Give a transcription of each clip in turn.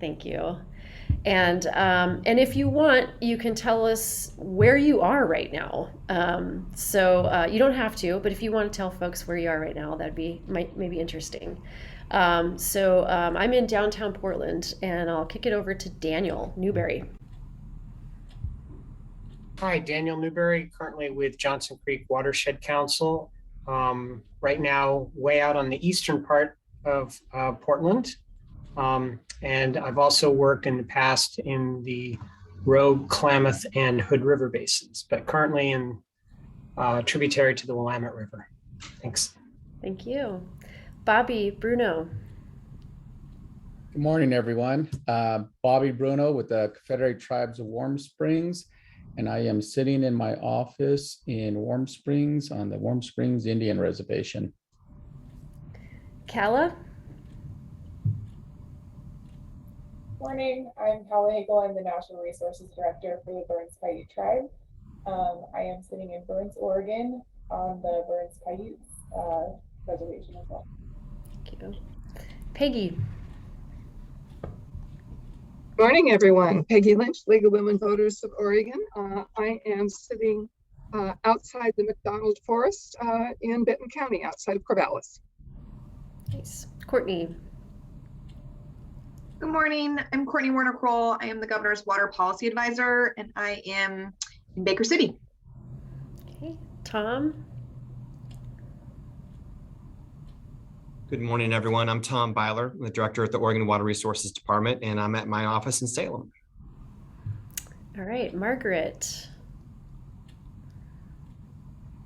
Thank you. And if you want, you can tell us where you are right now. You don't have to, but if you want to tell folks where you are right now, that'd be maybe interesting. I'm in downtown Portland, and I'll kick it over to Daniel Newberry. Hi, Daniel Newberry, currently with Johnson Creek Watershed Council. Right now, way out on the eastern part of Portland. And I've also worked in the past in the Rogue, Klamath, and Hood River basins, but currently in tributary to the Willamette River. Thanks. Thank you. Bobby Bruno. Good morning, everyone. Bobby Bruno with the Confederate Tribes of Warm Springs, and I am sitting in my office in Warm Springs on the Warm Springs Indian Reservation. Kala. Morning, I'm Kala Hagel. I'm the National Resources Director for the Burns Paiute Tribe. I am sitting in Burns, Oregon on the Burns Paiute reservation as well. Thank you. Peggy. Morning, everyone. Peggy Lynch, League of Women Voters of Oregon. I am sitting outside the McDonald Forest in Benton County, outside of Corvallis. Nice. Courtney. Good morning. I'm Courtney Warner Kroll. I am the Governor's Water Policy Advisor, and I am in Baker City. Okay. Tom. Good morning, everyone. I'm Tom Byler, the Director at the Oregon Water Resources Department, and I'm at my office in Salem. All right, Margaret.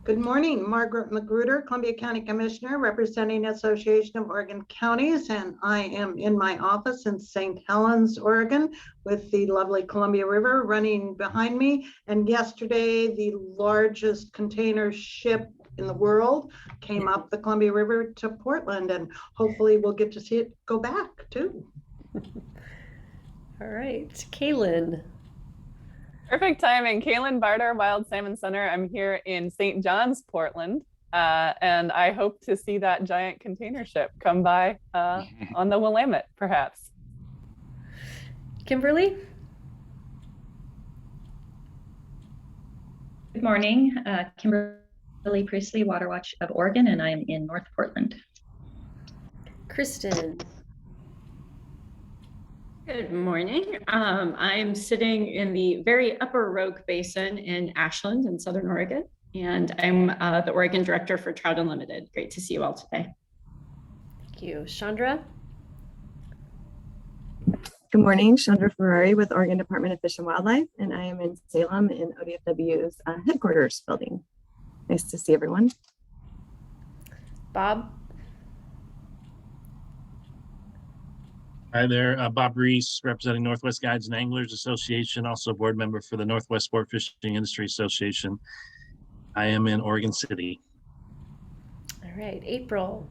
Good morning, Margaret Magruder, Columbia County Commissioner, representing Association of Oregon Counties, and I am in my office in St. Helens, Oregon, with the lovely Columbia River running behind me. And yesterday, the largest container ship in the world came up the Columbia River to Portland, and hopefully we'll get to see it go back too. All right, Kaylin. Perfect timing. Kaylin Barter, Wild Salmon Center. I'm here in St. John's, Portland, and I hope to see that giant container ship come by on the Willamette, perhaps. Kimberly? Good morning. Kimberly Priestley, Water Watch of Oregon, and I'm in North Portland. Kristen? Good morning. I'm sitting in the very upper Rogue Basin in Ashland in Southern Oregon, and I'm the Oregon Director for Trout Unlimited. Great to see you all today. Thank you. Chandra? Good morning, Chandra Ferrari with Oregon Department of Fish and Wildlife, and I am in Salem in ODFW's headquarters building. Nice to see everyone. Bob? Hi there, Bob Reese, representing Northwest Guides and Anglers Association, also a board member for the Northwest Sport Fishing Industry Association. I am in Oregon City. All right, April.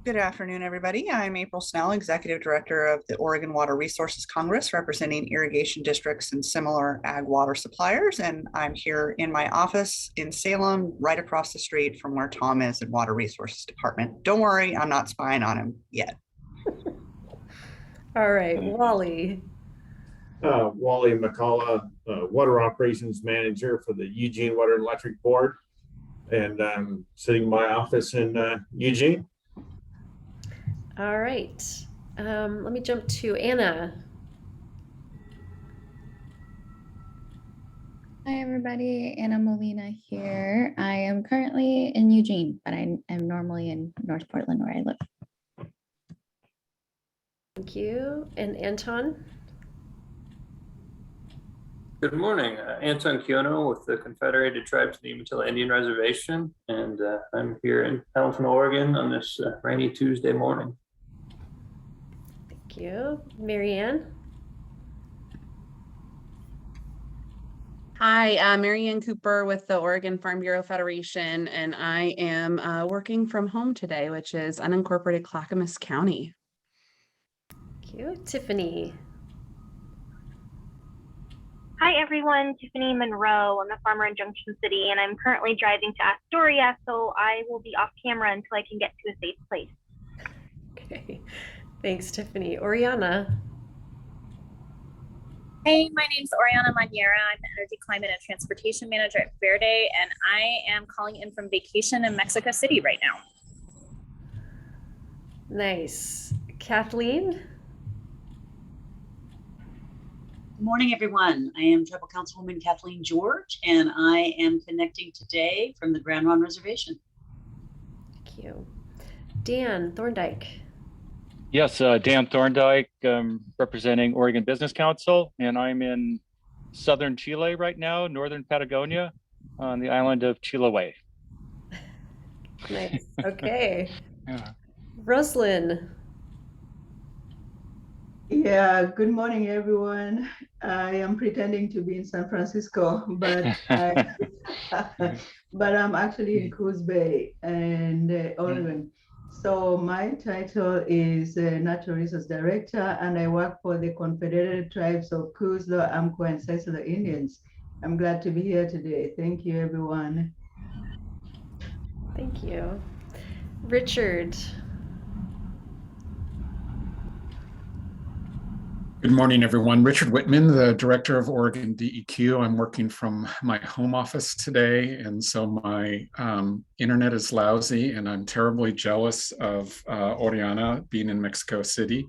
Good afternoon, everybody. I'm April Snell, Executive Director of the Oregon Water Resources Congress, representing irrigation districts and similar ag water suppliers. And I'm here in my office in Salem, right across the street from where Tom is in Water Resources Department. Don't worry, I'm not spying on him yet. All right, Wally. Wally McCullough, Water Operations Manager for the Eugene Water and Electric Board. And I'm sitting in my office in Eugene. All right. Let me jump to Anna. Hi, everybody. Anna Molina here. I am currently in Eugene, but I am normally in North Portland where I live. Thank you. And Anton? Good morning. Anton Kiono with the Confederated Tribes of the Umatilla Indian Reservation, and I'm here in Hamilton, Oregon on this rainy Tuesday morning. Thank you. Marianne? Hi, Marianne Cooper with the Oregon Farm Bureau Federation, and I am working from home today, which is unincorporated Clackamas County. Thank you. Tiffany? Hi, everyone. Tiffany Monroe. I'm a farmer in Junction City, and I'm currently driving to Astoria, so I will be off camera until I can get to a safe place. Okay. Thanks, Tiffany. Oriana. Hey, my name's Oriana Maniera. I'm the Energy, Climate, and Transportation Manager at Verde, and I am calling in from vacation in Mexico City right now. Nice. Kathleen? Good morning, everyone. I am Tribal Councilwoman Kathleen George, and I am connecting today from the Groundwater Reservation. Thank you. Dan Thorndike. Yes, Dan Thorndike, representing Oregon Business Council, and I'm in southern Chile right now, northern Patagonia, on the island of Chiloé. Nice. Okay. Yeah. Roslyn. Yeah, good morning, everyone. I am pretending to be in San Francisco, but but I'm actually in Coos Bay and Oregon. So my title is Natural Resource Director, and I work for the Confederated Tribes of Coos, Amco, and Sisolak Indians. I'm glad to be here today. Thank you, everyone. Thank you. Richard. Good morning, everyone. Richard Whitman, the Director of Oregon DEQ. I'm working from my home office today, and so my internet is lousy, and I'm terribly jealous of Oriana being in Mexico City.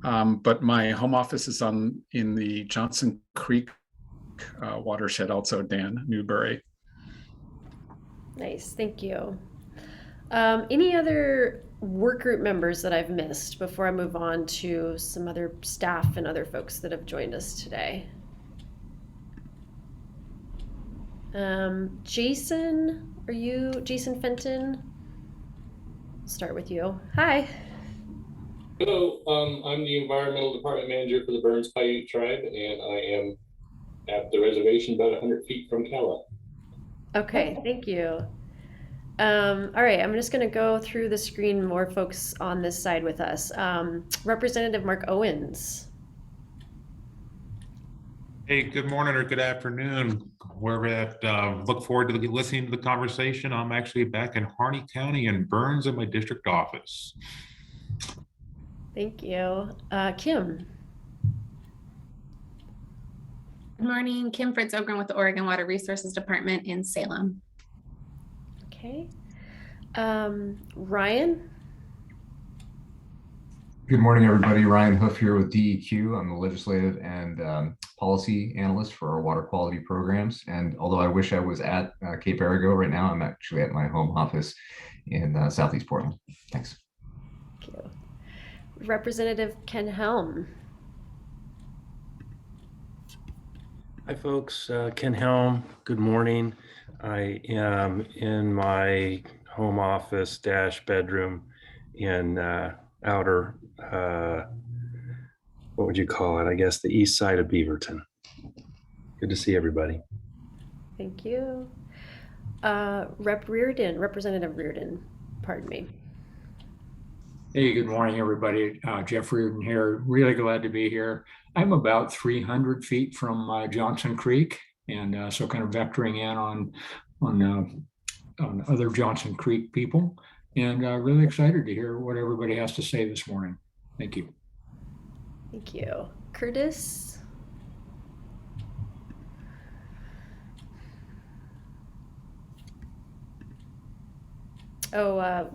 But my home office is in the Johnson Creek watershed, also Dan Newberry. Nice, thank you. Any other work group members that I've missed before I move on to some other staff and other folks that have joined us today? Jason, are you Jason Fenton? Start with you. Hi. Hello, I'm the Environmental Department Manager for the Burns Paiute Tribe, and I am at the reservation about 100 feet from Kala. Okay, thank you. All right, I'm just going to go through the screen, more folks on this side with us. Representative Mark Owens. Hey, good morning or good afternoon. Wherever that, look forward to listening to the conversation. I'm actually back in Harney County in Burns in my district office. Thank you. Kim. Good morning, Kim Fritz Ogren with the Oregon Water Resources Department in Salem. Okay. Ryan. Good morning, everybody. Ryan Hoof here with DEQ. I'm the legislative and policy analyst for our water quality programs. And although I wish I was at Cape Arago right now, I'm actually at my home office in Southeast Portland. Thanks. Thank you. Representative Ken Helm. Hi, folks. Ken Helm. Good morning. I am in my home office / bedroom in outer, what would you call it? I guess the east side of Beaverton. Good to see everybody. Thank you. Representative Reardon, pardon me. Hey, good morning, everybody. Jeff Reardon here. Really glad to be here. I'm about 300 feet from Johnson Creek, and so kind of vectoring in on other Johnson Creek people, and really excited to hear what everybody has to say this morning. Thank you. Thank you. Curtis. Oh,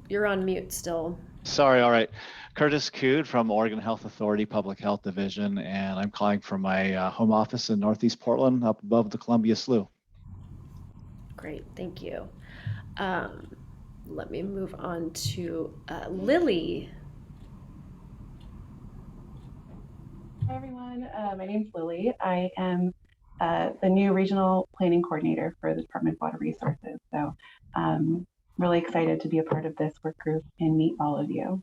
you're on mute still. Sorry, all right. Curtis Cood from Oregon Health Authority Public Health Division, and I'm calling from my home office in Northeast Portland up above the Columbia Slough. Great, thank you. Let me move on to Lily. Hi, everyone. My name's Lily. I am the new Regional Planning Coordinator for the Department of Water Resources. So really excited to be a part of this work group and meet all of you.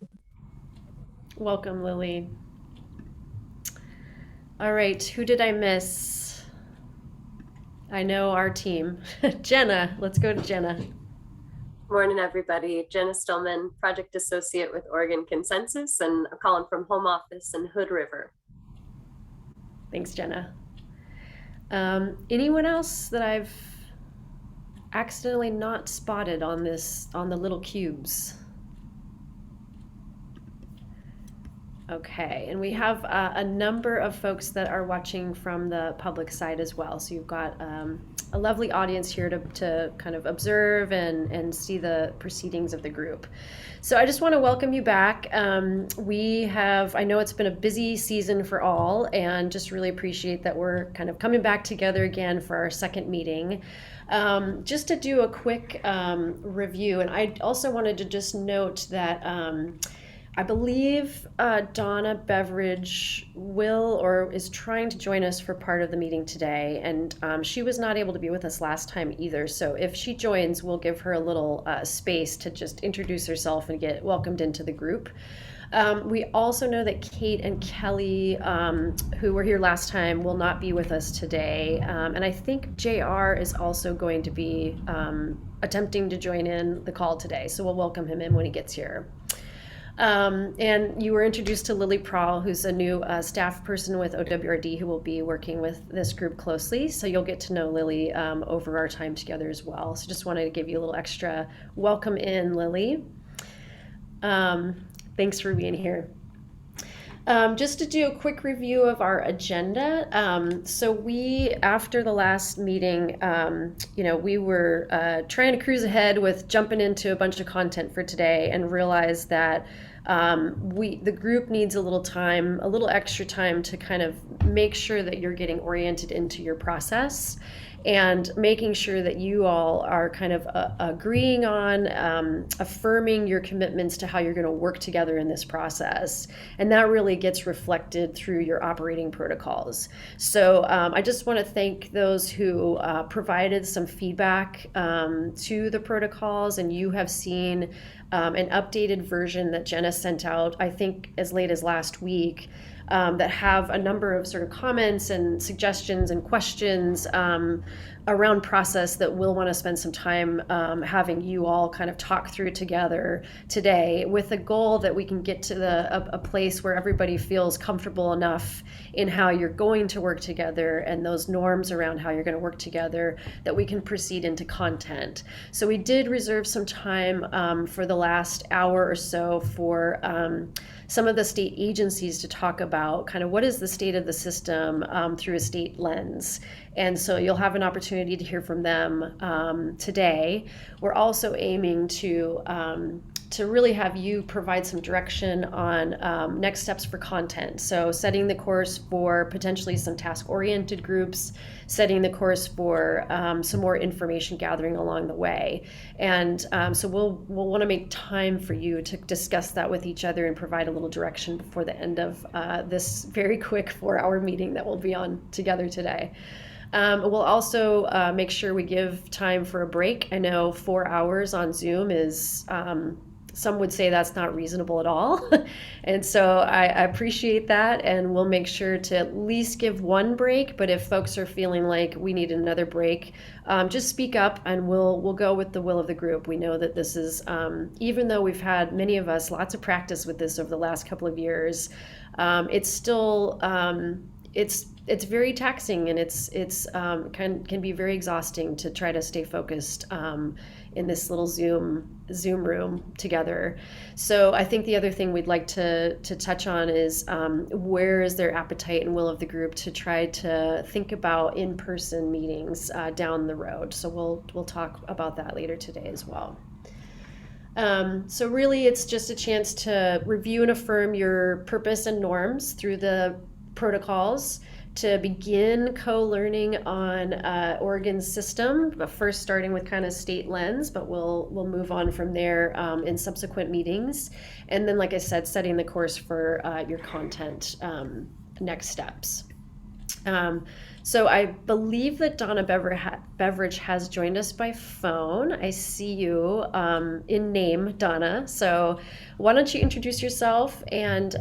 Welcome, Lily. All right, who did I miss? I know our team. Jenna, let's go to Jenna. Morning, everybody. Jenna Stillman, Project Associate with Oregon Consensus, and I'm calling from home office in Hood River. Thanks, Jenna. Anyone else that I've accidentally not spotted on the little cubes? Okay, and we have a number of folks that are watching from the public side as well. So you've got a lovely audience here to kind of observe and see the proceedings of the group. So I just want to welcome you back. I know it's been a busy season for all, and just really appreciate that we're kind of coming back together again for our second meeting. Just to do a quick review, and I also wanted to just note that I believe Donna Beveridge will or is trying to join us for part of the meeting today, and she was not able to be with us last time either. So if she joins, we'll give her a little space to just introduce herself and get welcomed into the group. We also know that Kate and Kelly, who were here last time, will not be with us today. And I think JR is also going to be attempting to join in the call today. So we'll welcome him in when he gets here. And you were introduced to Lily Prawl, who's a new staff person with OWRD who will be working with this group closely. So you'll get to know Lily over our time together as well. So just wanted to give you a little extra welcome in, Lily. Thanks for being here. Just to do a quick review of our agenda. So we, after the last meeting, we were trying to cruise ahead with jumping into a bunch of content for today and realized that the group needs a little extra time to kind of make sure that you're getting oriented into your process and making sure that you all are kind of agreeing on, affirming your commitments to how you're going to work together in this process. And that really gets reflected through your operating protocols. So I just want to thank those who provided some feedback to the protocols, and you have seen an updated version that Jenna sent out, I think as late as last week, that have a number of sort of comments and suggestions and questions around process that we'll want to spend some time having you all kind of talk through together today, with a goal that we can get to a place where everybody feels comfortable enough in how you're going to work together and those norms around how you're going to work together, that we can proceed into content. So we did reserve some time for the last hour or so for some of the state agencies to talk about kind of what is the state of the system through a state lens. And so you'll have an opportunity to hear from them today. We're also aiming to really have you provide some direction on next steps for content. So setting the course for potentially some task-oriented groups, setting the course for some more information gathering along the way. And so we'll want to make time for you to discuss that with each other and provide a little direction before the end of this very quick 4-hour meeting that we'll be on together today. We'll also make sure we give time for a break. I know 4 hours on Zoom is, some would say that's not reasonable at all. And so I appreciate that, and we'll make sure to at least give one break. But if folks are feeling like we need another break, just speak up and we'll go with the will of the group. We know that this is, even though we've had, many of us, lots of practice with this over the last couple of years, it's still, it's very taxing, and it's can be very exhausting to try to stay focused in this little Zoom room together. So I think the other thing we'd like to touch on is where is their appetite and will of the group to try to think about in-person meetings down the road. So we'll talk about that later today as well. So really, it's just a chance to review and affirm your purpose and norms through the protocols, to begin co-learning on Oregon's system, but first starting with kind of state lens, but we'll move on from there in subsequent meetings. And then, like I said, setting the course for your content next steps. So I believe that Donna Beveridge has joined us by phone. I see you in name, Donna. So why don't you introduce yourself and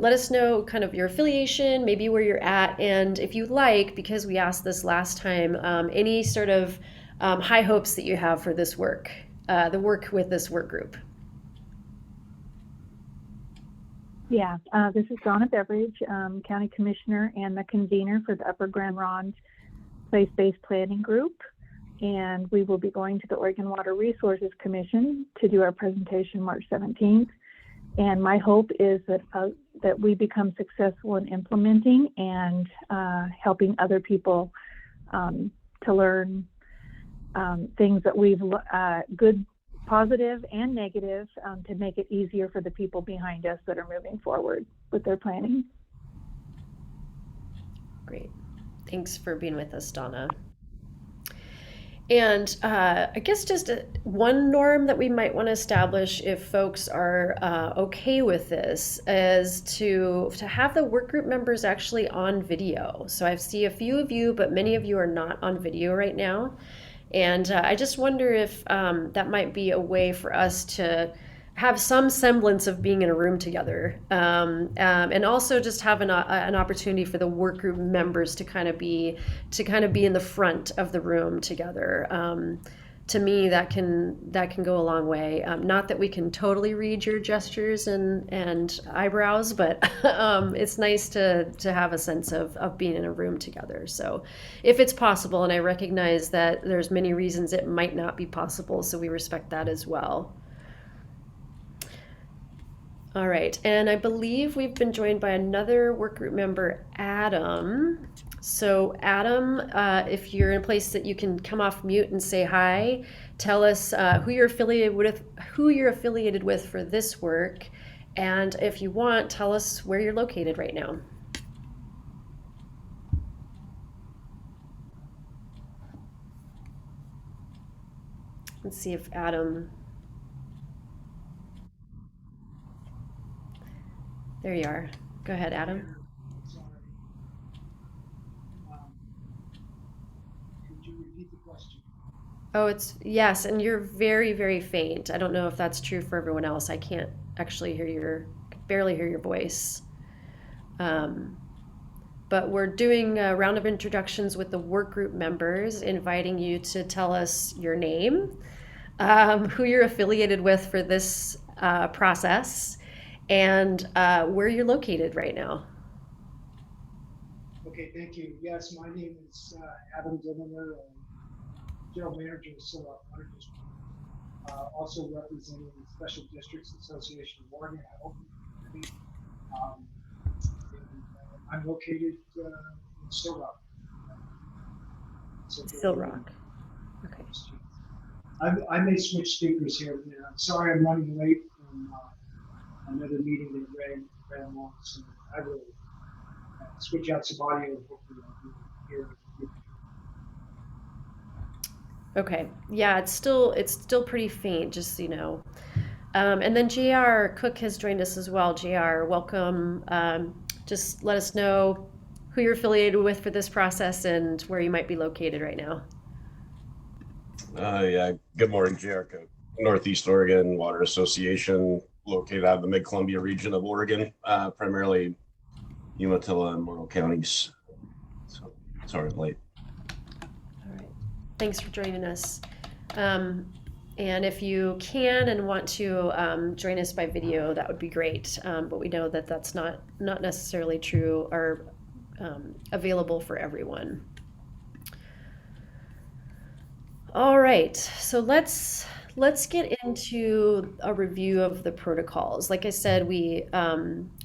let us know kind of your affiliation, maybe where you're at, and if you like, because we asked this last time, any sort of high hopes that you have for this work, the work with this work group. Yeah, this is Donna Beveridge, County Commissioner and the convener for the Upper Grand Ronde Place-Based Planning Group. And we will be going to the Oregon Water Resources Commission to do our presentation March 17th. And my hope is that we become successful in implementing and helping other people to learn things that we've good, positive, and negative to make it easier for the people behind us that are moving forward with their planning. Great. Thanks for being with us, Donna. And I guess just one norm that we might want to establish if folks are okay with this is to have the work group members actually on video. So I see a few of you, but many of you are not on video right now. And I just wonder if that might be a way for us to have some semblance of being in a room together, and also just have an opportunity for the work group members to kind of be in the front of the room together. To me, that can go a long way. Not that we can totally read your gestures and eyebrows, but it's nice to have a sense of being in a room together. So if it's possible, and I recognize that there's many reasons it might not be possible, so we respect that as well. All right, and I believe we've been joined by another workgroup member, Adam. So Adam, if you're in a place that you can come off mute and say hi, tell us who you're affiliated with for this work, and if you want, tell us where you're located right now. Let's see if Adam. There you are. Go ahead, Adam. Could you repeat the question? Oh, yes, and you're very, very faint. I don't know if that's true for everyone else. I can't actually barely hear your voice. But we're doing a round of introductions with the work group members, inviting you to tell us your name, who you're affiliated with for this process, and where you're located right now. Okay, thank you. Yes, my name is Adam Deliverables, General Manager of Solar Water District, also representing the Special Districts Association of Oregon. I'm located in Still Rock. Still Rock. Okay. I may switch speakers here. I'm sorry I'm running late from another meeting that ran long, so I will switch out some audio. Hopefully I'll hear. Okay. Yeah, it's still pretty faint, just so you know. And then JR Cook has joined us as well. JR, welcome. Just let us know who you're affiliated with for this process and where you might be located right now. Yeah, good morning, JR Cook, Northeast Oregon Water Association, located out of the Mid-Columbia region of Oregon, primarily Umatilla and Morrow counties. So sorry I'm late. All right. Thanks for joining us. And if you can and want to join us by video, that would be great. But we know that that's not necessarily true or available for everyone. All right, so let's get into a review of the protocols. Like I said, we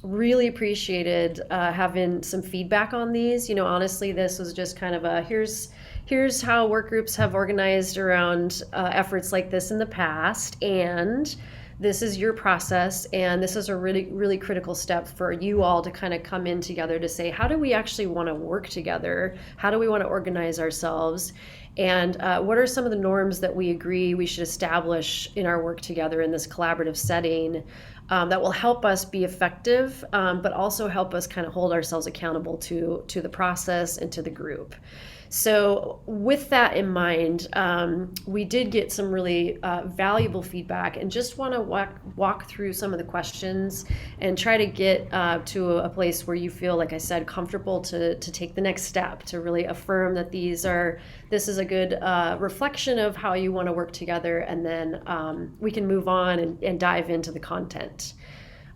really appreciated having some feedback on these. You know, honestly, this was just kind of a here's how work groups have organized around efforts like this in the past, and this is your process, and this is a really, really critical step for you all to kind of come in together to say, how do we actually want to work together? How do we want to organize ourselves? And what are some of the norms that we agree we should establish in our work together in this collaborative setting that will help us be effective, but also help us kind of hold ourselves accountable to the process and to the group. So with that in mind, we did get some really valuable feedback, and just want to walk through some of the questions and try to get to a place where you feel, like I said, comfortable to take the next step, to really affirm that this is a good reflection of how you want to work together, and then we can move on and dive into the content.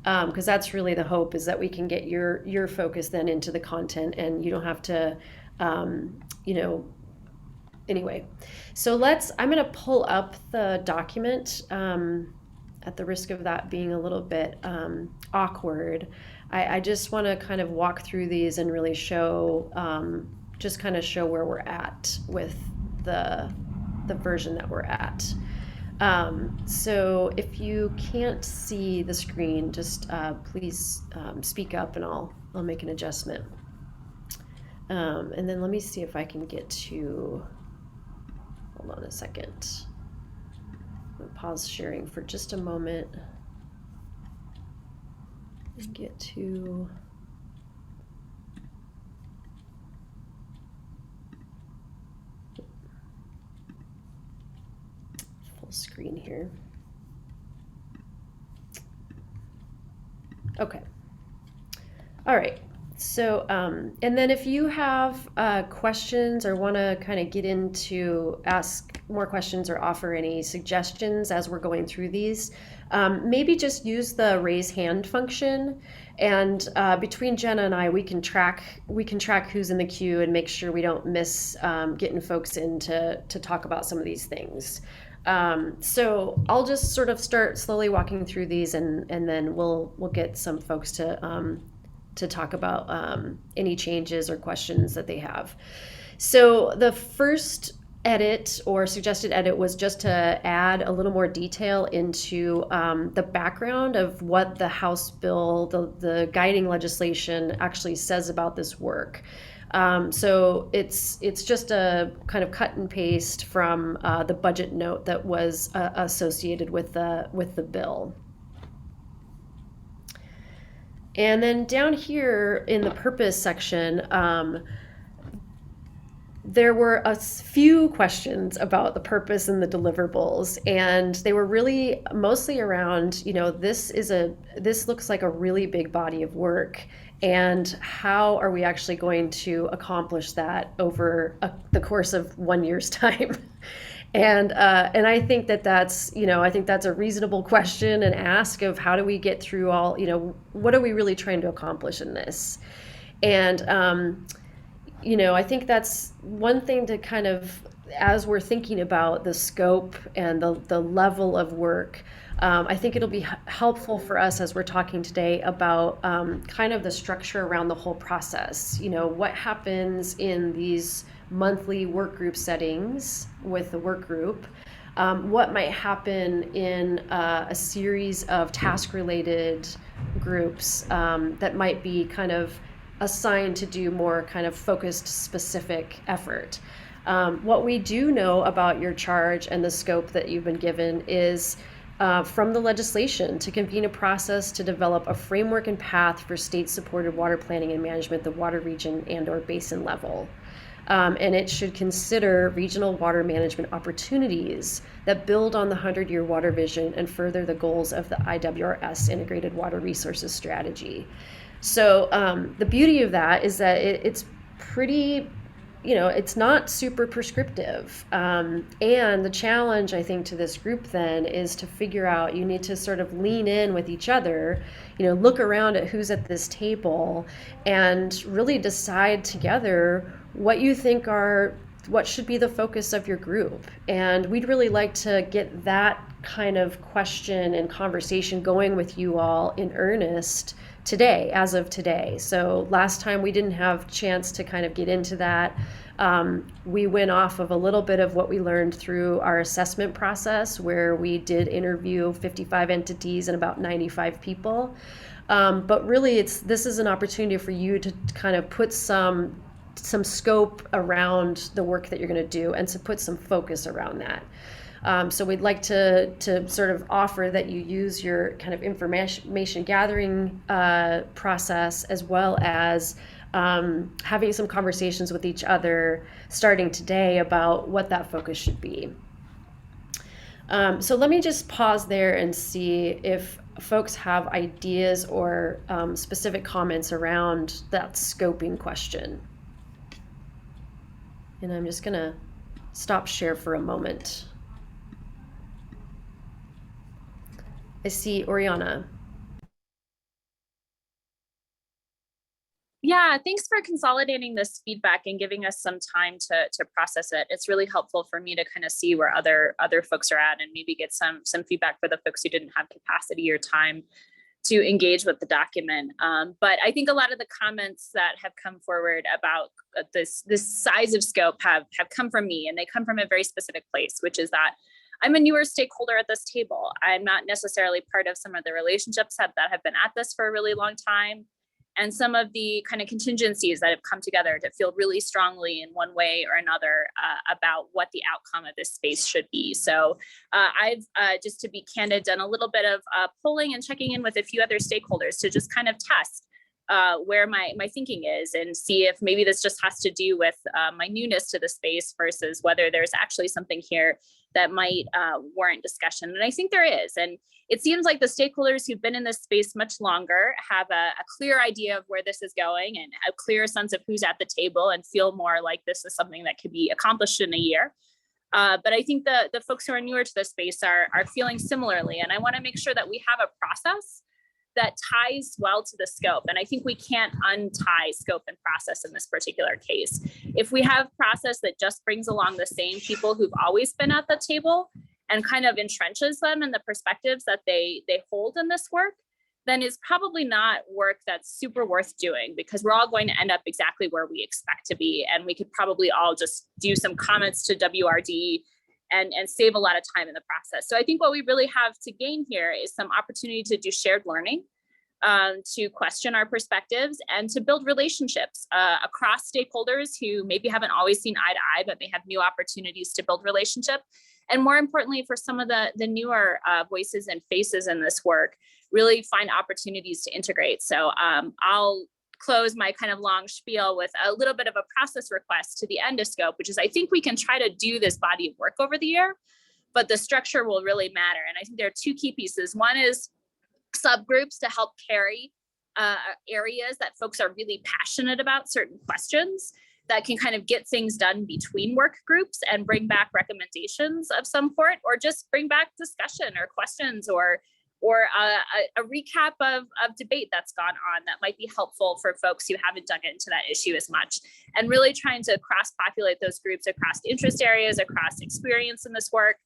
Because that's really the hope, is that we can get your focus then into the content, and you don't have to anyway. So I'm going to pull up the document. at the risk of that being a little bit awkward, I just want to kind of walk through these and really show, just kind of show where we're at with the version that we're at. So if you can't see the screen, just please speak up and I'll make an adjustment. And then let me see if I can get to, hold on a second. I'm gonna pause sharing for just a moment and get to full screen here. Okay. All right. So, and then if you have questions or want to kind of get into, ask more questions or offer any suggestions as we're going through these, maybe just use the raise hand function. And between Jenna and I, we can track who's in the queue and make sure we don't miss getting folks in to talk about some of these things. So I'll just sort of start slowly walking through these, and then we'll get some folks to talk about any changes or questions that they have. So the first edit or suggested edit was just to add a little more detail into the background of what the House bill, the guiding legislation actually says about this work. So it's just a kind of cut and paste from the budget note that was associated with the bill. And then down here in the purpose section, there were a few questions about the purpose and the deliverables, and they were really mostly around, this looks like a really big body of work, and how are we actually going to accomplish that over the course of 1 year's time? And I think that's a reasonable question and ask of how do we get through all, what are we really trying to accomplish in this? And, I think that's one thing to kind of, as we're thinking about the scope and the level of work, I think it'll be helpful for us as we're talking today about kind of the structure around the whole process. What happens in these monthly work group settings with the work group, what might happen in a series of task-related groups that might be kind of assigned to do more kind of focused, specific effort. What we do know about your charge and the scope that you've been given is from the legislation to convene a process to develop a framework and path for state-supported water planning and management at the water region and/or basin level. And it should consider regional water management opportunities that build on the 100-year water vision and further the goals of the IWRS Integrated Water Resources Strategy. So the beauty of that is that it's pretty, it's not super prescriptive. And the challenge, I think, to this group then is to figure out, you need to sort of lean in with each other, look around at who's at this table and really decide together what you think what should be the focus of your group. And we'd really like to get that kind of question and conversation going with you all in earnest today, as of today. So last time we didn't have a chance to kind of get into that. We went off of a little bit of what we learned through our assessment process, where we did interview 55 entities and about 95 people. But really, this is an opportunity for you to kind of put some scope around the work that you're going to do and to put some focus around that. So we'd like to sort of offer that you use your kind of information gathering process, as well as having some conversations with each other starting today about what that focus should be. So let me just pause there and see if folks have ideas or specific comments around that scoping question. And I'm just going to stop share for a moment. I see Oriana. Yeah, thanks for consolidating this feedback and giving us some time to process it. It's really helpful for me to kind of see where other folks are at and maybe get some feedback for the folks who didn't have capacity or time to engage with the document. But I think a lot of the comments that have come forward about this size of scope have come from me, and they come from a very specific place, which is that I'm a newer stakeholder at this table. I'm not necessarily part of some of the relationships that have been at this for a really long time. And some of the kind of contingencies that have come together to feel really strongly in one way or another about what the outcome of this space should be. So I've, just to be candid, done a little bit of polling and checking in with a few other stakeholders to just kind of test where my thinking is and see if maybe this just has to do with my newness to the space versus whether there's actually something here that might warrant discussion. And I think there is. And it seems like the stakeholders who've been in this space much longer have a clear idea of where this is going and a clear sense of who's at the table and feel more like this is something that could be accomplished in a year. But I think the folks who are newer to the space are feeling similarly. And I want to make sure that we have a process that ties well to the scope. And I think we can't untie scope and process in this particular case. If we have process that just brings along the same people who've always been at the table and kind of entrenches them in the perspectives that they hold in this work, then it's probably not work that's super worth doing, because we're all going to end up exactly where we expect to be. And we could probably all just do some comments to WRD and save a lot of time in the process. So I think what we really have to gain here is some opportunity to do shared learning, to question our perspectives and to build relationships across stakeholders who maybe haven't always seen eye to eye, but may have new opportunities to build relationship. And more importantly, for some of the newer voices and faces in this work, really find opportunities to integrate. So I'll close my kind of long spiel with a little bit of a process request to the end of scope, which is I think we can try to do this body of work over the year, but the structure will really matter. And I think there are two key pieces. One is subgroups to help carry areas that folks are really passionate about, certain questions that can kind of get things done between work groups and bring back recommendations of some sort, or just bring back discussion or questions or a recap of debate that's gone on that might be helpful for folks who haven't dug into that issue as much. And really trying to cross-populate those groups across interest areas, across experience in this work.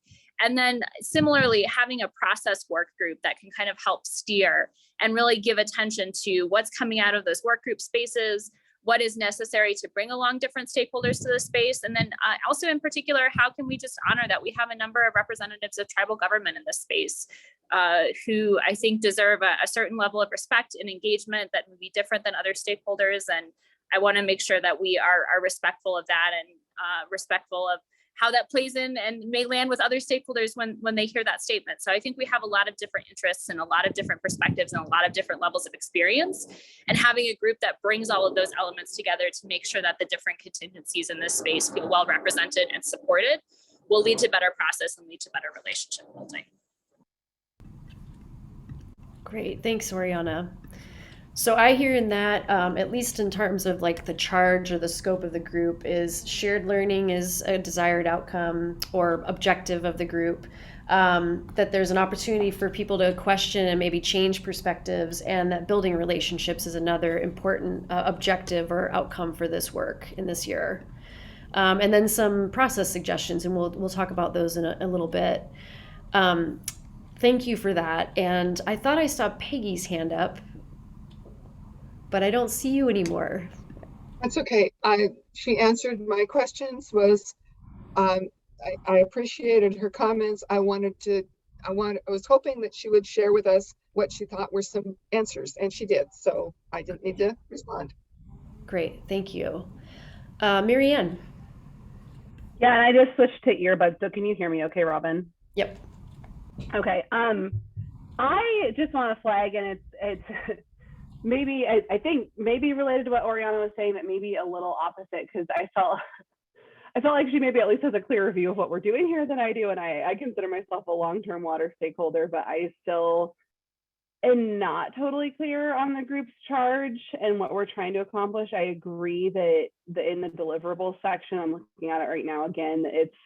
And then similarly, having a process work group that can kind of help steer and really give attention to what's coming out of those work group spaces, what is necessary to bring along different stakeholders to the space. And then also in particular, how can we just honor that we have a number of representatives of tribal government in this space who I think deserve a certain level of respect and engagement that would be different than other stakeholders. And I want to make sure that we are respectful of that and respectful of how that plays in and may land with other stakeholders when they hear that statement. So I think we have a lot of different interests and a lot of different perspectives and a lot of different levels of experience, and having a group that brings all of those elements together to make sure that the different contingencies in this space feel well represented and supported will lead to better process and lead to better relationship building. Great, thanks, Oriana. So I hear in that, at least in terms of like the charge or the scope of the group, is shared learning is a desired outcome or objective of the group, that there's an opportunity for people to question and maybe change perspectives, and that building relationships is another important objective or outcome for this work in this year. And then some process suggestions, and we'll talk about those in a little bit. Thank you for that. And I thought I saw Peggy's hand up, but I don't see you anymore. That's okay. She answered my questions. I appreciated her comments. I was hoping that she would share with us what she thought were some answers, and she did. So I didn't need to respond. Great, thank you. Mary Ann. Yeah, and I just switched to earbuds, so can you hear me okay, Robin? Yep. Okay. I just want to flag, and it's maybe I think maybe related to what Oriana was saying, but maybe a little opposite, because I felt like she maybe at least has a clearer view of what we're doing here than I do, and I consider myself a long-term water stakeholder, but I still am not totally clear on the group's charge and what we're trying to accomplish. I agree that in the deliverables section, I'm looking at it right now again, it's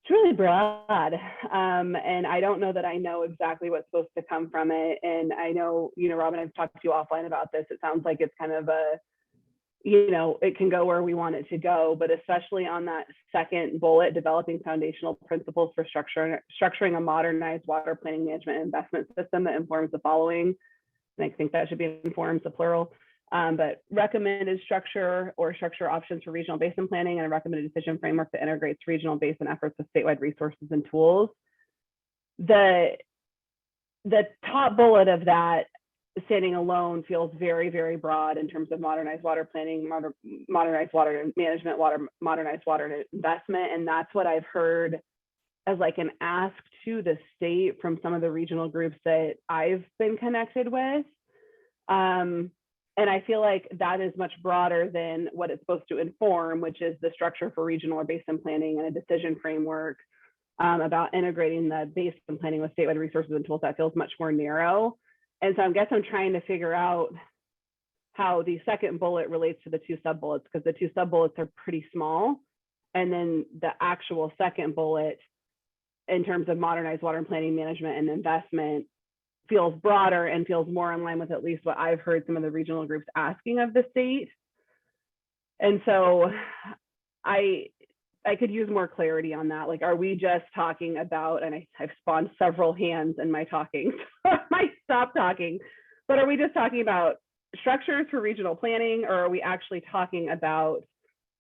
really broad, and I don't know that I know exactly what's supposed to come from it. And I know, Robin, I've talked to you offline about this. It sounds like it's kind of it can go where we want it to go, but especially on that second bullet, developing foundational principles for structuring a modernized water planning management investment system that informs the following. And I think that should be informs the plural, but recommended structure or structure options for regional basin planning and a recommended decision framework that integrates regional basin efforts with statewide resources and tools. The top bullet of that standing alone feels very, very broad in terms of modernized water planning, modernized water management, modernized water investment. And that's what I've heard as like an ask to the state from some of the regional groups that I've been connected with. And I feel like that is much broader than what it's supposed to inform, which is the structure for regional or basin planning and a decision framework about integrating the basin planning with statewide resources and tools. That feels much more narrow. And so I guess I'm trying to figure out how the second bullet relates to the two sub bullets, because the two sub bullets are pretty small. And then the actual second bullet in terms of modernized water and planning management and investment feels broader and feels more in line with at least what I've heard some of the regional groups asking of the state. And so I could use more clarity on that. Like, are we just talking about, and I've spawned several hands in my talking, so I might stop talking, but are we just talking about structures for regional planning, or are we actually talking about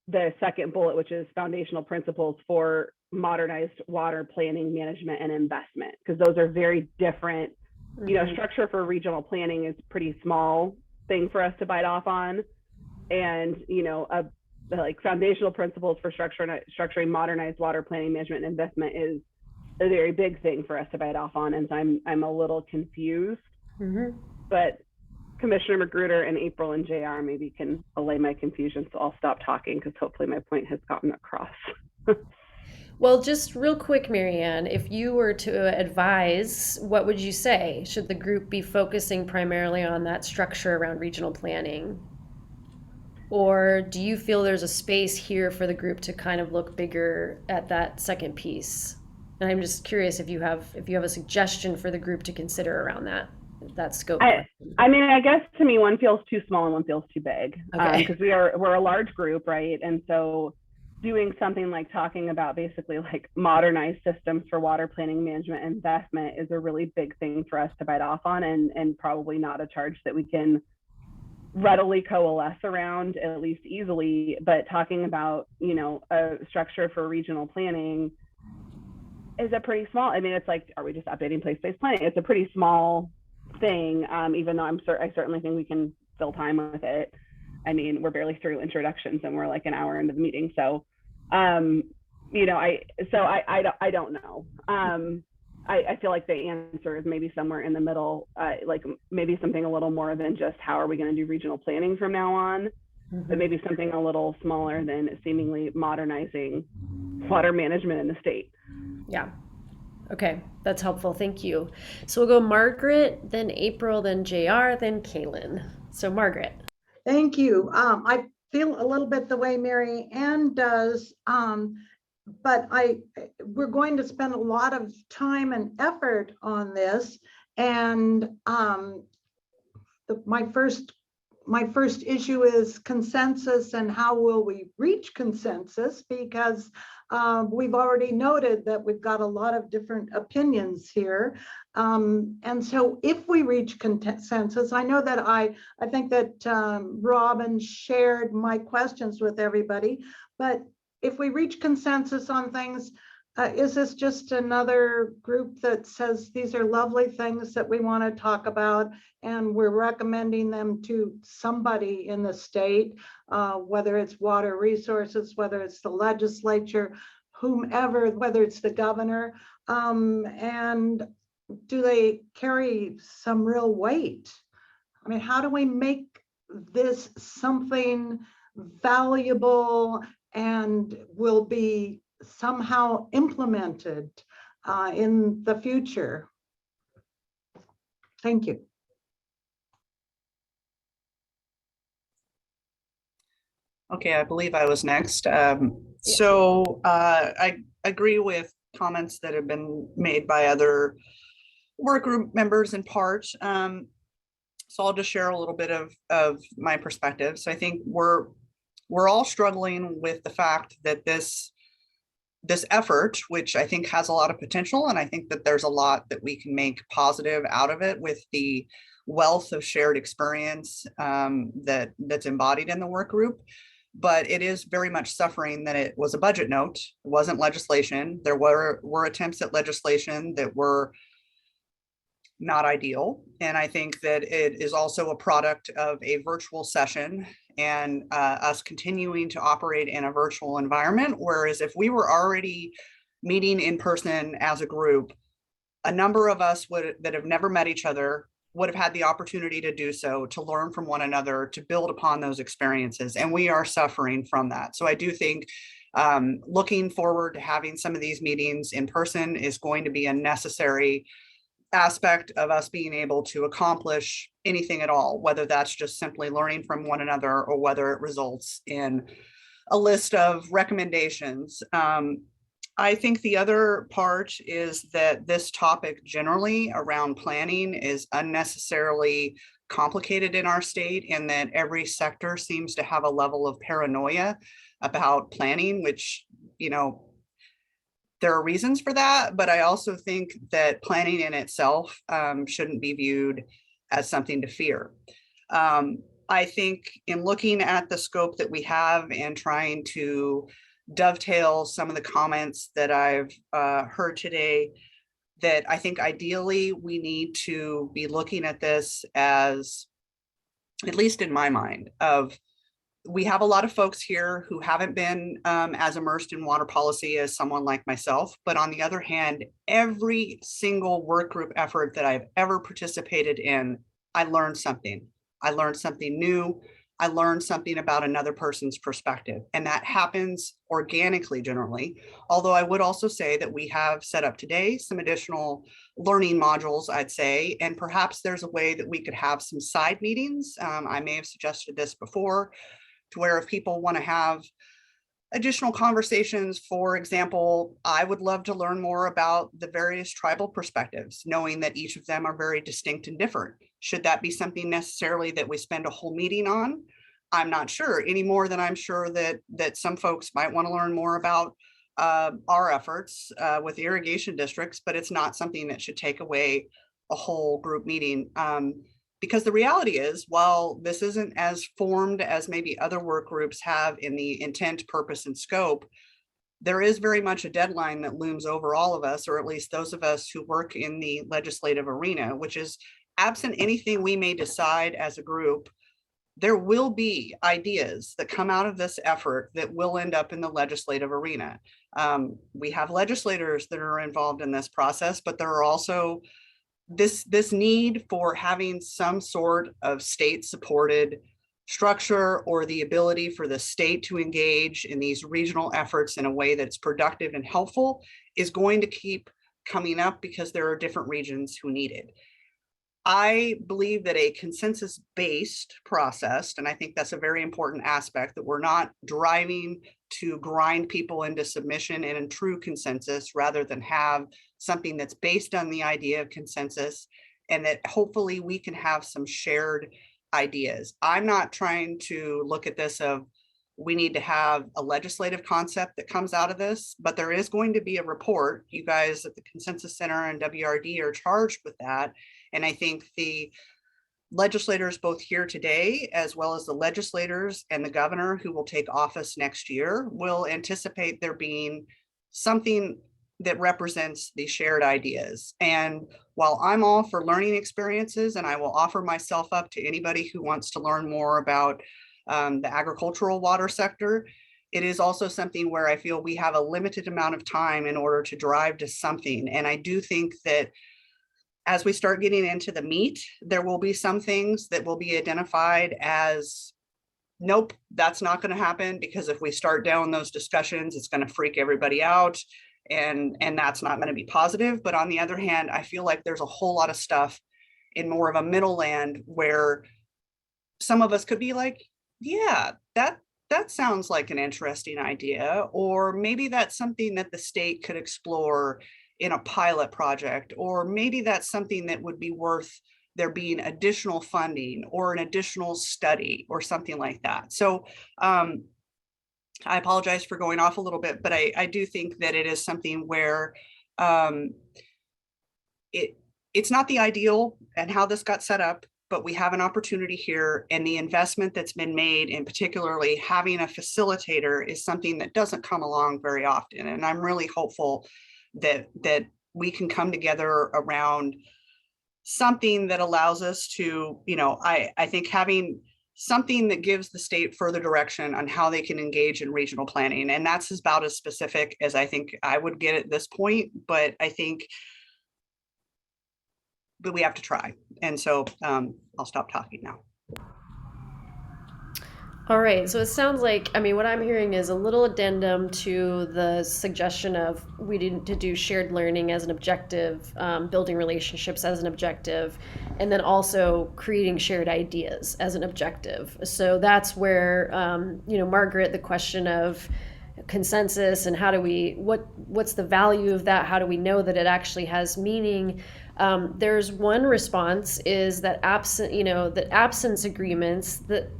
the second bullet, which is foundational principles for modernized water planning, management, and investment? Because those are very different. Structure for regional planning is a pretty small thing for us to bite off on. And, like foundational principles for structuring modernized water planning, management, and investment is a very big thing for us to bite off on. And so I'm a little confused, but Commissioner Magruder and April and JR maybe can allay my confusion. So I'll stop talking because hopefully my point has gotten across. Well, just real quick, Marianne, if you were to advise, what would you say? Should the group be focusing primarily on that structure around regional planning? Or do you feel there's a space here for the group to kind of look bigger at that second piece? And I'm just curious if you have a suggestion for the group to consider around that scope. I mean, I guess to me, one feels too small and one feels too big, because Okay. we're a large group, right? And so doing something like talking about basically like modernized systems for water planning, management, and investment is a really big thing for us to bite off on, and probably not a charge that we can readily coalesce around, at least easily. But talking about, a structure for regional planning is a pretty small, I mean, it's like, are we just updating place-based planning? It's a pretty small thing, even though I certainly think we can fill time with it. I mean, we're barely through introductions and we're like an hour into the meeting. So, I don't know. I feel like the answer is maybe somewhere in the middle, like maybe something a little more than just how are we going to do regional planning from now on, but maybe something a little smaller than seemingly modernizing water management in the state. Yeah. Okay, that's helpful. Thank you. So we'll go Margaret, then April, then JR, then Kaylin. So Margaret. Thank you. I feel a little bit the way Mary Ann does, but we're going to spend a lot of time and effort on this. And my first issue is consensus, and how will we reach consensus? Because we've already noted that we've got a lot of different opinions here. And so if we reach consensus, I know that I think that Robin shared my questions with everybody, but if we reach consensus on things, is this just another group that says these are lovely things that we want to talk about, and we're recommending them to somebody in the state, whether it's water resources, whether it's the legislature, whomever, whether it's the governor, and do they carry some real weight? I mean, how do we make this something valuable and will be somehow implemented in the future? Thank you. Okay, I believe I was next. So I agree with comments that have been made by other work group members in part. So I'll just share a little bit of my perspective. So I think we're all struggling with the fact that this effort, which I think has a lot of potential, and I think that there's a lot that we can make positive out of it with the wealth of shared experience that's embodied in the work group. But it is very much suffering that it was a budget note. It wasn't legislation. There were attempts at legislation that were not ideal. And I think that it is also a product of a virtual session and us continuing to operate in a virtual environment. Whereas if we were already meeting in person as a group, a number of us that have never met each other would have had the opportunity to do so, to learn from one another, to build upon those experiences. And we are suffering from that. So I do think looking forward to having some of these meetings in person is going to be a necessary aspect of us being able to accomplish anything at all, whether that's just simply learning from one another or whether it results in a list of recommendations. I think the other part is that this topic generally around planning is unnecessarily complicated in our state, and that every sector seems to have a level of paranoia about planning, which, you know, there are reasons for that, but I also think that planning in itself shouldn't be viewed as something to fear. I think in looking at the scope that we have and trying to dovetail some of the comments that I've heard today, that I think ideally we need to be looking at this as, at least in my mind, of we have a lot of folks here who haven't been as immersed in water policy as someone like myself. But on the other hand, every single work group effort that I've ever participated in, I learned something. I learned something new. I learned something about another person's perspective. And that happens organically generally. Although I would also say that we have set up today some additional learning modules, I'd say, and perhaps there's a way that we could have some side meetings. I may have suggested this before, to where if people want to have additional conversations, for example, I would love to learn more about the various tribal perspectives, knowing that each of them are very distinct and different. Should that be something necessarily that we spend a whole meeting on? I'm not sure, any more than I'm sure that some folks might want to learn more about our efforts with irrigation districts, but it's not something that should take away a whole group meeting. Because the reality is, while this isn't as formed as maybe other work groups have in the intent, purpose, and scope, there is very much a deadline that looms over all of us, or at least those of us who work in the legislative arena, which is absent anything we may decide as a group, there will be ideas that come out of this effort that will end up in the legislative arena. We have legislators that are involved in this process, but there are also this need for having some sort of state-supported structure or the ability for the state to engage in these regional efforts in a way that's productive and helpful is going to keep coming up because there are different regions who need it. I believe that a consensus-based process, and I think that's a very important aspect, that we're not driving to grind people into submission and in true consensus, rather than have something that's based on the idea of consensus, and that hopefully we can have some shared ideas. I'm not trying to look at this of we need to have a legislative concept that comes out of this, but there is going to be a report. You guys at the Consensus Center and WRD are charged with that. And I think the legislators both here today, as well as the legislators and the governor who will take office next year, will anticipate there being something that represents the shared ideas. And while I'm all for learning experiences, and I will offer myself up to anybody who wants to learn more about the agricultural water sector, it is also something where I feel we have a limited amount of time in order to drive to something. And I do think that as we start getting into the meat, there will be some things that will be identified as, nope, that's not going to happen, because if we start down those discussions, it's going to freak everybody out. And that's not going to be positive. But on the other hand, I feel like there's a whole lot of stuff in more of a middle land where some of us could be like, yeah, that sounds like an interesting idea, or maybe that's something that the state could explore in a pilot project, or maybe that's something that would be worth there being additional funding or an additional study or something like that. So I apologize for going off a little bit, but I do think that it is something where it's not the ideal and how this got set up, but we have an opportunity here, and the investment that's been made, and particularly having a facilitator, is something that doesn't come along very often. And I'm really hopeful that we can come together around something that allows us to, I think having something that gives the state further direction on how they can engage in regional planning. And that's about as specific as I think I would get at this point, but I think that we have to try. And so I'll stop talking now. All right, so it sounds like, what I'm hearing is a little addendum to the suggestion of we need to do shared learning as an objective, building relationships as an objective, and then also creating shared ideas as an objective. So that's where, Margaret, the question of consensus and how do we, what's the value of that? How do we know that it actually has meaning? There's one response is that absence agreements, that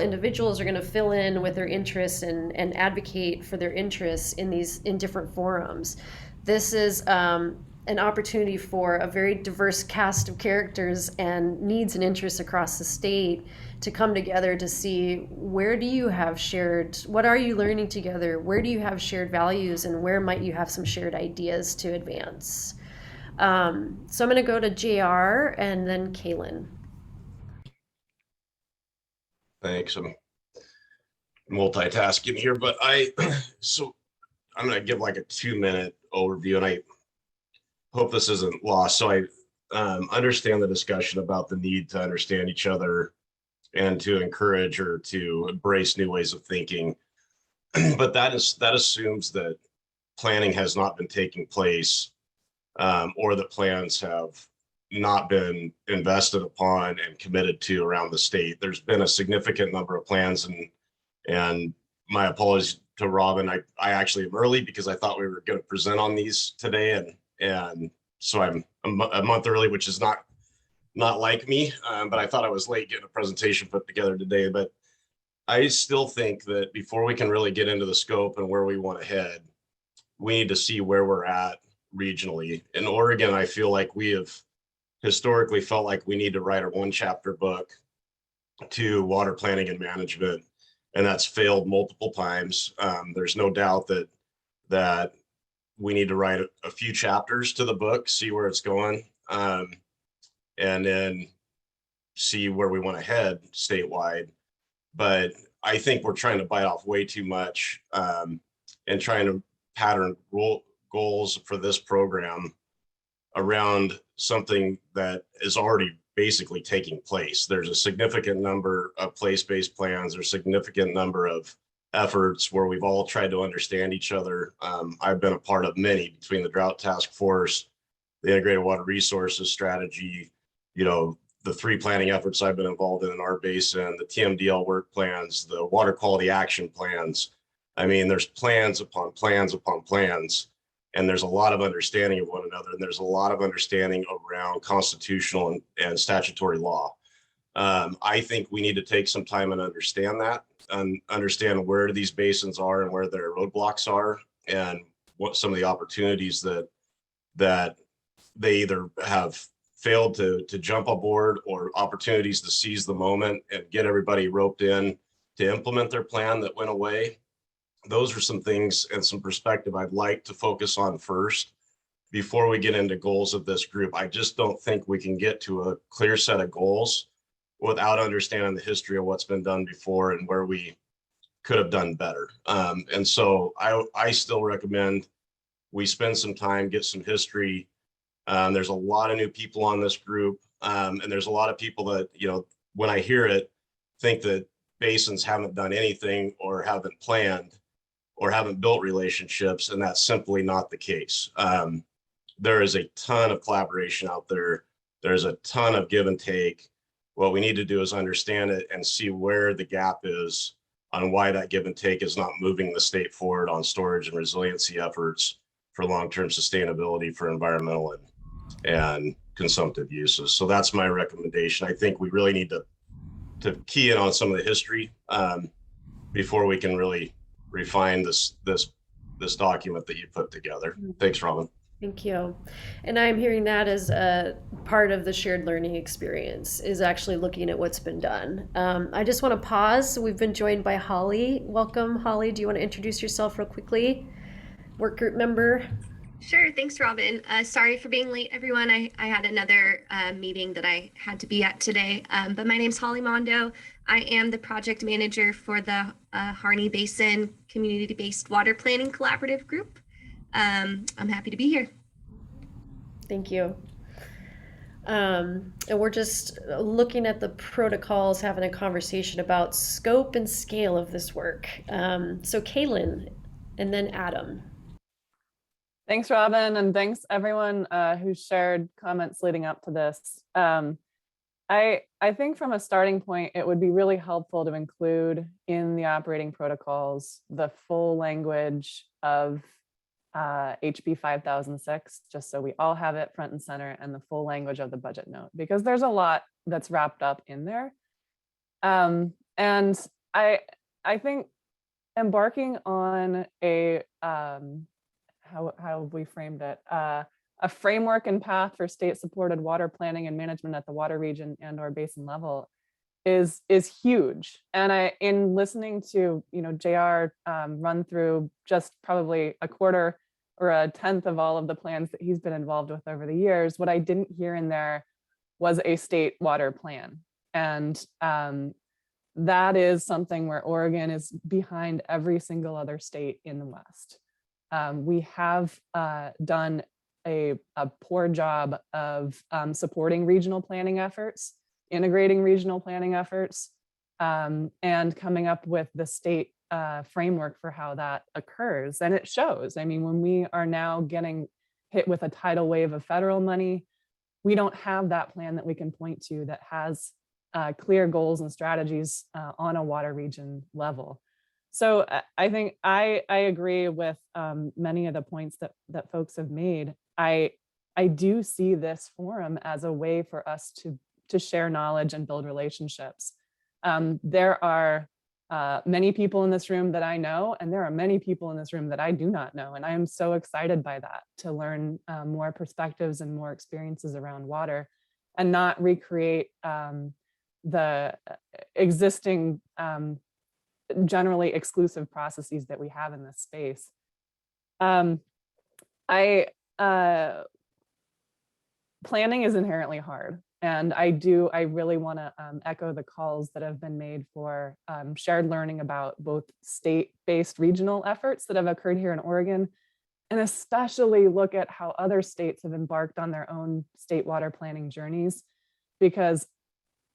individuals are going to fill in with their interests and advocate for their interests in different forums. This is an opportunity for a very diverse cast of characters and needs and interests across the state to come together to see what are you learning together? Where do you have shared values, and where might you have some shared ideas to advance? So I'm going to go to JR and then Kaylin. Thanks. I'm multitasking here, but so I'm going to give like a 2-minute overview, and I hope this isn't lost. So I understand the discussion about the need to understand each other and to encourage or to embrace new ways of thinking. But that assumes that planning has not been taking place, or that plans have not been invested upon and committed to around the state. There's been a significant number of plans, and my apologies to Robin. I actually am early because I thought we were going to present on these today, and so I'm a month early, which is not like me, but I thought I was late getting a presentation put together today. But I still think that before we can really get into the scope and where we want to head, we need to see where we're at regionally. In Oregon, I feel like we have historically felt like we need to write a 1-chapter book to water planning and management, and that's failed multiple times. There's no doubt that we need to write a few chapters to the book, see where it's going, and then see where we want to head statewide. But I think we're trying to bite off way too much, and trying to pattern goals for this program around something that is already basically taking place. There's a significant number of place-based plans. There's a significant number of efforts where we've all tried to understand each other. I've been a part of many, between the Drought Task Force, the Integrated Water Resources Strategy, the 3 planning efforts I've been involved in our basin, the TMDL work plans, the water quality action plans. There's plans upon plans upon plans, and there's a lot of understanding of one another, and there's a lot of understanding around constitutional and statutory law. I think we need to take some time and understand that, and understand where these basins are and where their roadblocks are, and what some of the opportunities that they either have failed to jump aboard, or opportunities to seize the moment and get everybody roped in to implement their plan that went away. Those are some things and some perspective I'd like to focus on first before we get into goals of this group. I just don't think we can get to a clear set of goals without understanding the history of what's been done before and where we could have done better. And so I still recommend we spend some time, get some history. There's a lot of new people on this group, and there's a lot of people that, when I hear it, think that basins haven't done anything or haven't planned or haven't built relationships, and that's simply not the case. There is a ton of collaboration out there. There's a ton of give and take. What we need to do is understand it and see where the gap is on why that give and take is not moving the state forward on storage and resiliency efforts for long-term sustainability, for environmental and consumptive uses. So that's my recommendation. I think we really need to key in on some of the history before we can really refine this document that you put together. Thanks, Robin. Thank you. And I'm hearing that as a part of the shared learning experience is actually looking at what's been done. I just want to pause. We've been joined by Holly. Welcome, Holly. Do you want to introduce yourself real quickly? Work group member. Sure. Thanks, Robin. Sorry for being late, everyone. I had another meeting that I had to be at today. But my name's Holly Mondo. I am the project manager for the Harney Basin Community-Based Water Planning Collaborative Group. I'm happy to be here. Thank you. And we're just looking at the protocols, having a conversation about scope and scale of this work. So Kaylin, and then Adam. Thanks, Robin, and thanks everyone who shared comments leading up to this. I think from a starting point, it would be really helpful to include in the operating protocols the full language of HB 5006, just so we all have it front and center, and the full language of the budget note, because there's a lot that's wrapped up in there. And I think embarking on a how have we framed it? A framework and path for state-supported water planning and management at the water region and/or basin level is huge. And in listening to JR run through just probably a quarter or a tenth of all of the plans that he's been involved with over the years, what I didn't hear in there was a state water plan. And that is something where Oregon is behind every single other state in the West. We have done a poor job of supporting regional planning efforts, integrating regional planning efforts, and coming up with the state framework for how that occurs. And it shows. I mean, when we are now getting hit with a tidal wave of federal money, we don't have that plan that we can point to that has clear goals and strategies on a water region level. So I think I agree with many of the points that folks have made. I do see this forum as a way for us to share knowledge and build relationships. There are many people in this room that I know, and there are many people in this room that I do not know. And I am so excited by that, to learn more perspectives and more experiences around water and not recreate the existing generally exclusive processes that we have in this space. Planning is inherently hard. And I really want to echo the calls that have been made for shared learning about both state-based regional efforts that have occurred here in Oregon, and especially look at how other states have embarked on their own state water planning journeys. Because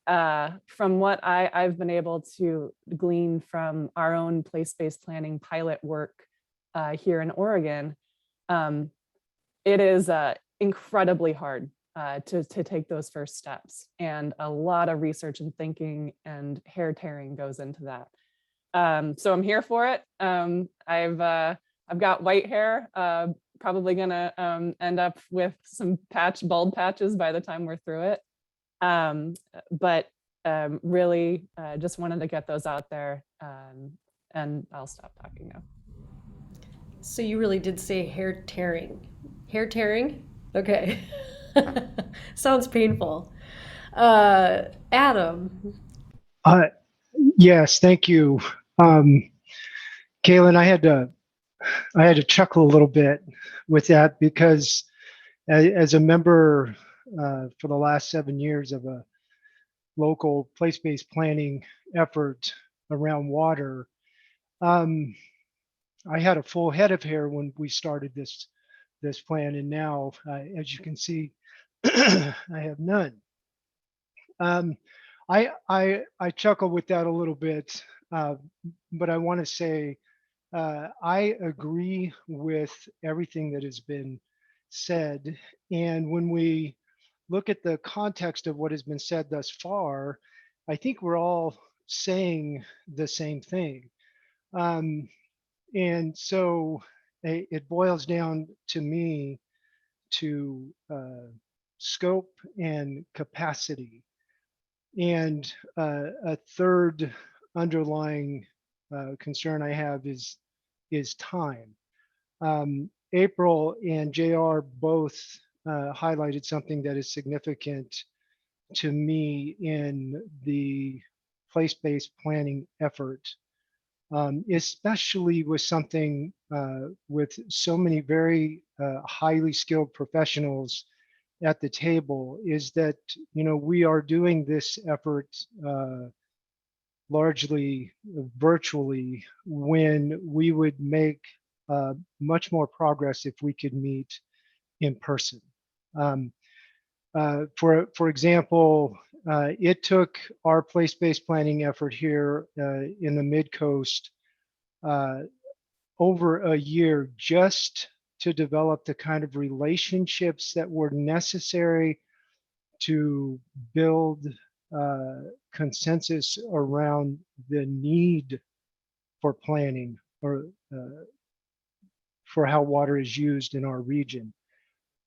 from what I've been able to glean from our own place-based planning pilot work here in Oregon, it is incredibly hard to take those first steps, and a lot of research and thinking and hair tearing goes into that. So I'm here for it. I've got white hair, probably gonna end up with some bald patches by the time we're through it. But really just wanted to get those out there, and I'll stop talking now. So you really did say hair tearing. Hair tearing? Okay. Sounds painful. Adam. Yes, thank you. Kaylin, I had to chuckle a little bit with that, because as a member for the last 7 years of a local place-based planning effort around water, I had a full head of hair when we started this plan, and now, as you can see, I have none. I chuckle with that a little bit, but I want to say I agree with everything that has been said. And when we look at the context of what has been said thus far, I think we're all saying the same thing. And so it boils down to me to scope and capacity. And a third underlying concern I have is time. April and JR both highlighted something that is significant to me in the place-based planning effort, especially with something with so many very highly skilled professionals at the table, is that, you know, we are doing this effort largely virtually, when we would make much more progress if we could meet in person. For example, it took our place-based planning effort here in the Mid-Coast over a year just to develop the kind of relationships that were necessary to build consensus around the need for planning or for how water is used in our region.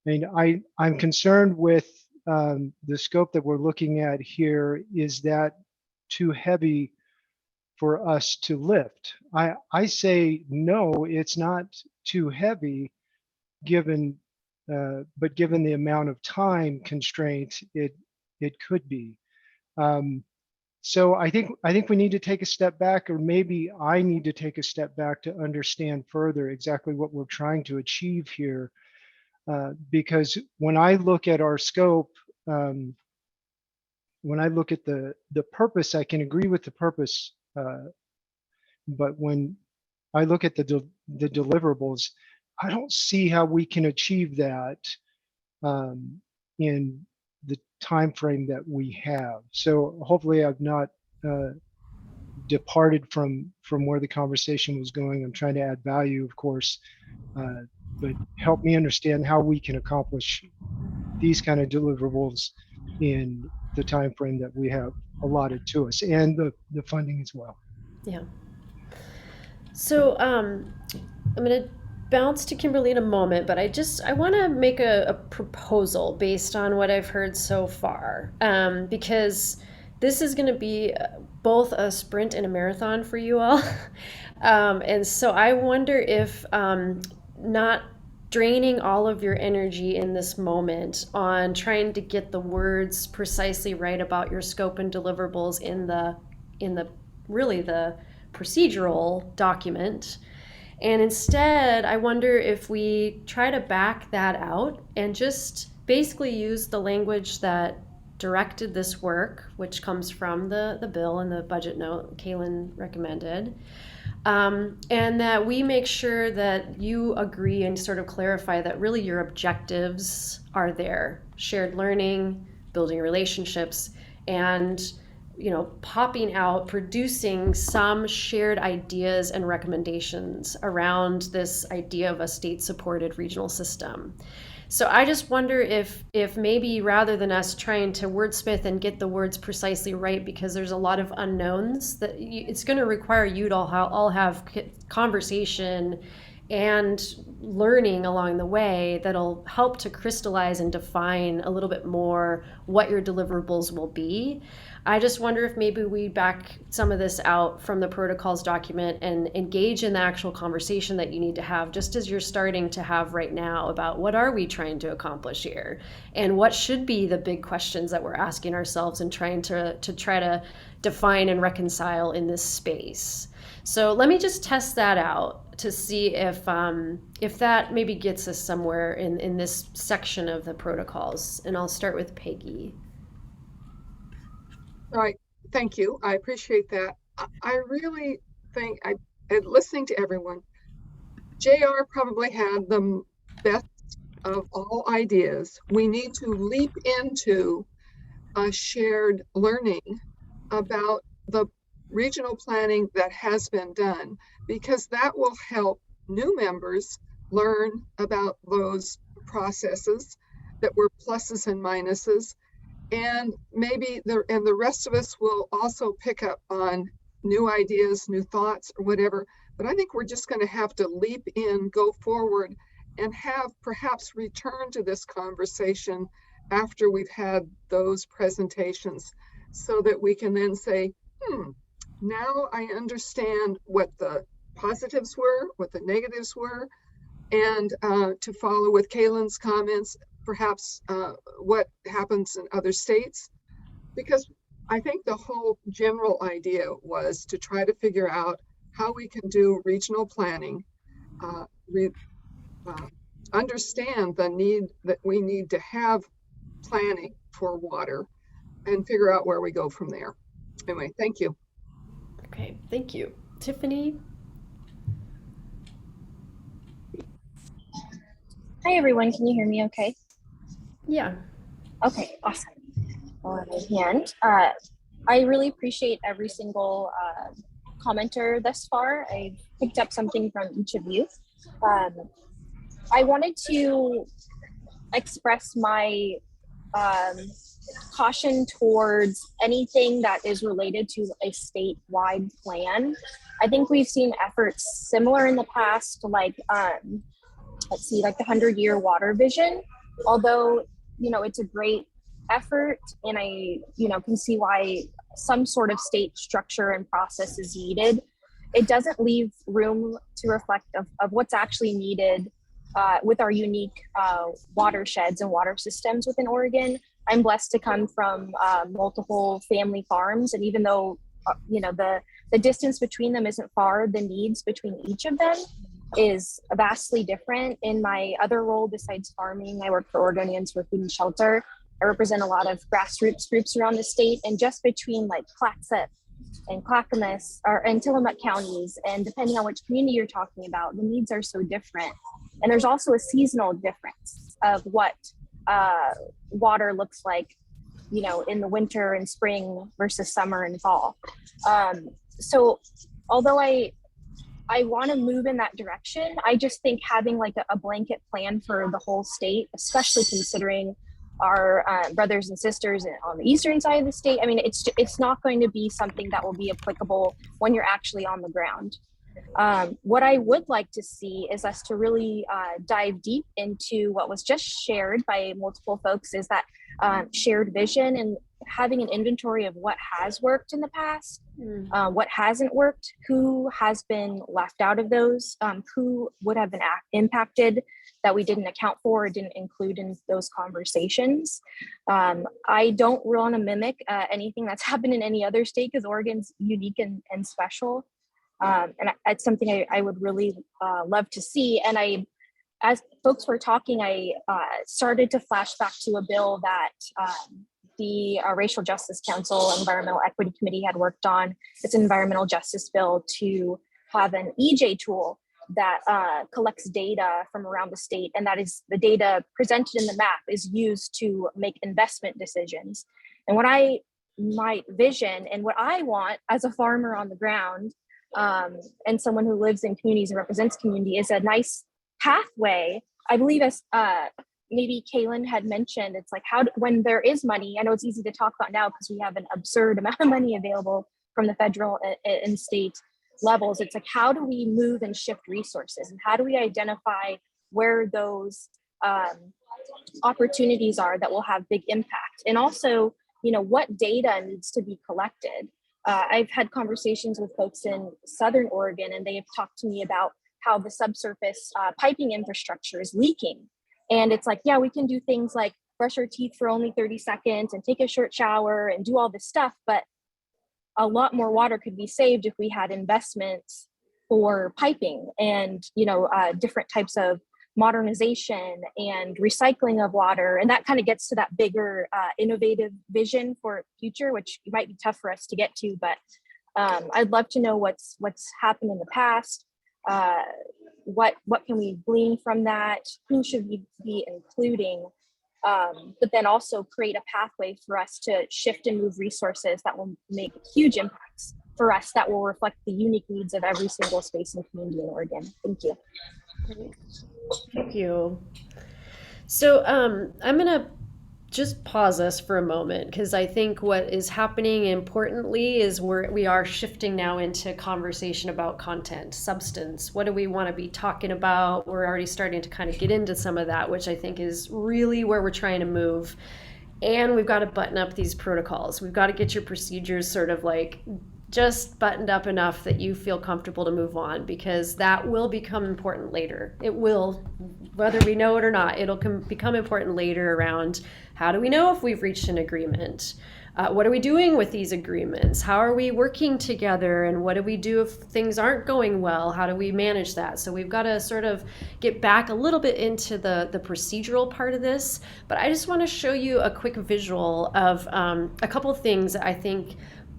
I mean, I'm concerned with the scope that we're looking at here. Is that too heavy for us to lift? I say no, it's not too heavy, given but given the amount of time constraints, it could be. So I think we need to take a step back, or maybe I need to take a step back to understand further exactly what we're trying to achieve here. Because when I look at our scope, when I look at the purpose, I can agree with the purpose. But when I look at the deliverables, I don't see how we can achieve that in the time frame that we have. So hopefully I've not departed from where the conversation was going. I'm trying to add value, of course, but help me understand how we can accomplish these kind of deliverables in the time frame that we have allotted to us, and the funding as well. Yeah. So I'm going to bounce to Kimberly in a moment, but I want to make a proposal based on what I've heard so far, because this is going to be both a sprint and a marathon for you all. And so I wonder if not draining all of your energy in this moment on trying to get the words precisely right about your scope and deliverables in the really the procedural document. And instead, I wonder if we try to back that out and just basically use the language that directed this work, which comes from the bill and the budget note Kaylin recommended, and that we make sure that you agree and sort of clarify that really your objectives are there: shared learning, building relationships, and popping out, producing some shared ideas and recommendations around this idea of a state-supported regional system. So I just wonder if maybe rather than us trying to wordsmith and get the words precisely right, because there's a lot of unknowns, that it's going to require you to all have conversation and learning along the way that'll help to crystallize and define a little bit more what your deliverables will be. I just wonder if maybe we back some of this out from the protocols document and engage in the actual conversation that you need to have, just as you're starting to have right now, about what are we trying to accomplish here, and what should be the big questions that we're asking ourselves and trying to try to define and reconcile in this space. So let me just test that out to see if that maybe gets us somewhere in this section of the protocols. And I'll start with Peggy. All right, thank you. I appreciate that. I really think, listening to everyone, JR probably had the best of all ideas. We need to leap into a shared learning about the regional planning that has been done, because that will help new members learn about those processes that were pluses and minuses. And maybe the rest of us will also pick up on new ideas, new thoughts, or whatever. But I think we're just going to have to leap in, go forward, and have perhaps return to this conversation after we've had those presentations so that we can then say, now I understand what the positives were, what the negatives were, and to follow with Kaylin's comments, perhaps what happens in other states. Because I think the whole general idea was to try to figure out how we can do regional planning, understand the need that we need to have planning for water, and figure out where we go from there. Anyway, thank you. Okay, thank you. Tiffany? Hi, everyone. Can you hear me okay? Yeah. Okay, awesome. On my hand. I really appreciate every single commenter thus far. I've picked up something from each of you. I wanted to express my caution towards anything that is related to a statewide plan. I think we've seen efforts similar in the past, like let's see, like the 100-year water vision. Although, you know, it's a great effort, and I, you know, can see why some sort of state structure and process is needed. It doesn't leave room to reflect of what's actually needed with our unique watersheds and water systems within Oregon. I'm blessed to come from multiple family farms, and even though you know the distance between them isn't far, the needs between each of them is vastly different. In my other role besides farming, I work for Oregonians for Food and Shelter. I represent a lot of grassroots groups around the state, and just between like Clatsop and Clackamas and Tillamook counties, and depending on which community you're talking about, the needs are so different. And there's also a seasonal difference of what water looks like, you know, in the winter and spring versus summer and fall. So although I want to move in that direction, I just think having like a blanket plan for the whole state, especially considering our brothers and sisters on the eastern side of the state, I mean, it's not going to be something that will be applicable when you're actually on the ground. What I would like to see is us to really dive deep into what was just shared by multiple folks, is that shared vision and having an inventory of what has worked in the past, what hasn't worked, who has been left out of those, who would have been impacted that we didn't account for or didn't include in those conversations. I don't want to mimic anything that's happened in any other state, because Oregon's unique and special. And it's something I would really love to see. And as folks were talking, I started to flash back to a bill that the Racial Justice Council Environmental Equity Committee had worked on. It's an environmental justice bill to have an EJ tool that collects data from around the state, and that is the data presented in the map is used to make investment decisions. And my vision and what I want as a farmer on the ground, and someone who lives in communities and represents community, is a nice pathway. I believe, as maybe Kaylin had mentioned, it's like when there is money, I know it's easy to talk about now because we have an absurd amount of money available from the federal and state levels. It's like, how do we move and shift resources, and how do we identify where those opportunities are that will have big impact? And also, you know, what data needs to be collected. I've had conversations with folks in Southern Oregon, and they have talked to me about how the subsurface piping infrastructure is leaking. And it's like, yeah, we can do things like brush our teeth for only 30 seconds and take a short shower and do all this stuff, but a lot more water could be saved if we had investments for piping and, you know, different types of modernization and recycling of water. And that kind of gets to that bigger innovative vision for future, which might be tough for us to get to, but I'd love to know what's happened in the past. What can we glean from that? Who should we be including? But then also create a pathway for us to shift and move resources that will make huge impacts for us, that will reflect the unique needs of every single space and community in Oregon. Thank you. Thank you. So I'm going to just pause us for a moment, because I think what is happening importantly is we are shifting now into conversation about content, substance. What do we want to be talking about? We're already starting to kind of get into some of that, which I think is really where we're trying to move. And we've got to button up these protocols. We've got to get your procedures sort of like just buttoned up enough that you feel comfortable to move on, because that will become important later. It will, whether we know it or not, it'll become important later around how do we know if we've reached an agreement? What are we doing with these agreements? How are we working together? And what do we do if things aren't going well? How do we manage that? So we've got to sort of get back a little bit into the procedural part of this. But I just want to show you a quick visual of a couple of things that I think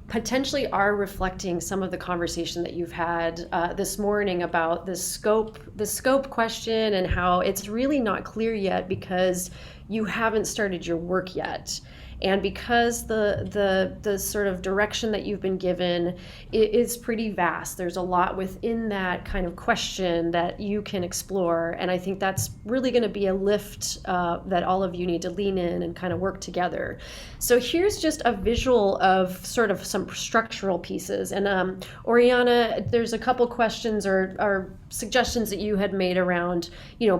potentially are reflecting some of the conversation that you've had this morning about the scope question, and how it's really not clear yet because you haven't started your work yet. And because the sort of direction that you've been given is pretty vast, there's a lot within that kind of question that you can explore. And I think that's really going to be a lift that all of you need to lean in and kind of work together. So here's just a visual of sort of some structural pieces. And Oriana, there's a couple questions or suggestions that you had made around,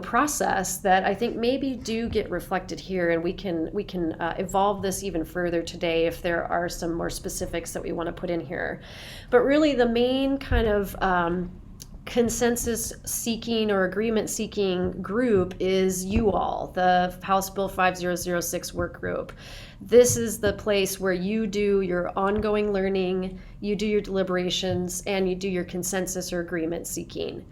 process that I think maybe do get reflected here, and we can evolve this even further today if there are some more specifics that we want to put in here. But really the main kind of consensus seeking or agreement seeking group is you all, the House Bill 5006 work group. This is the place where you do your ongoing learning, you do your deliberations, and you do your consensus or agreement seeking.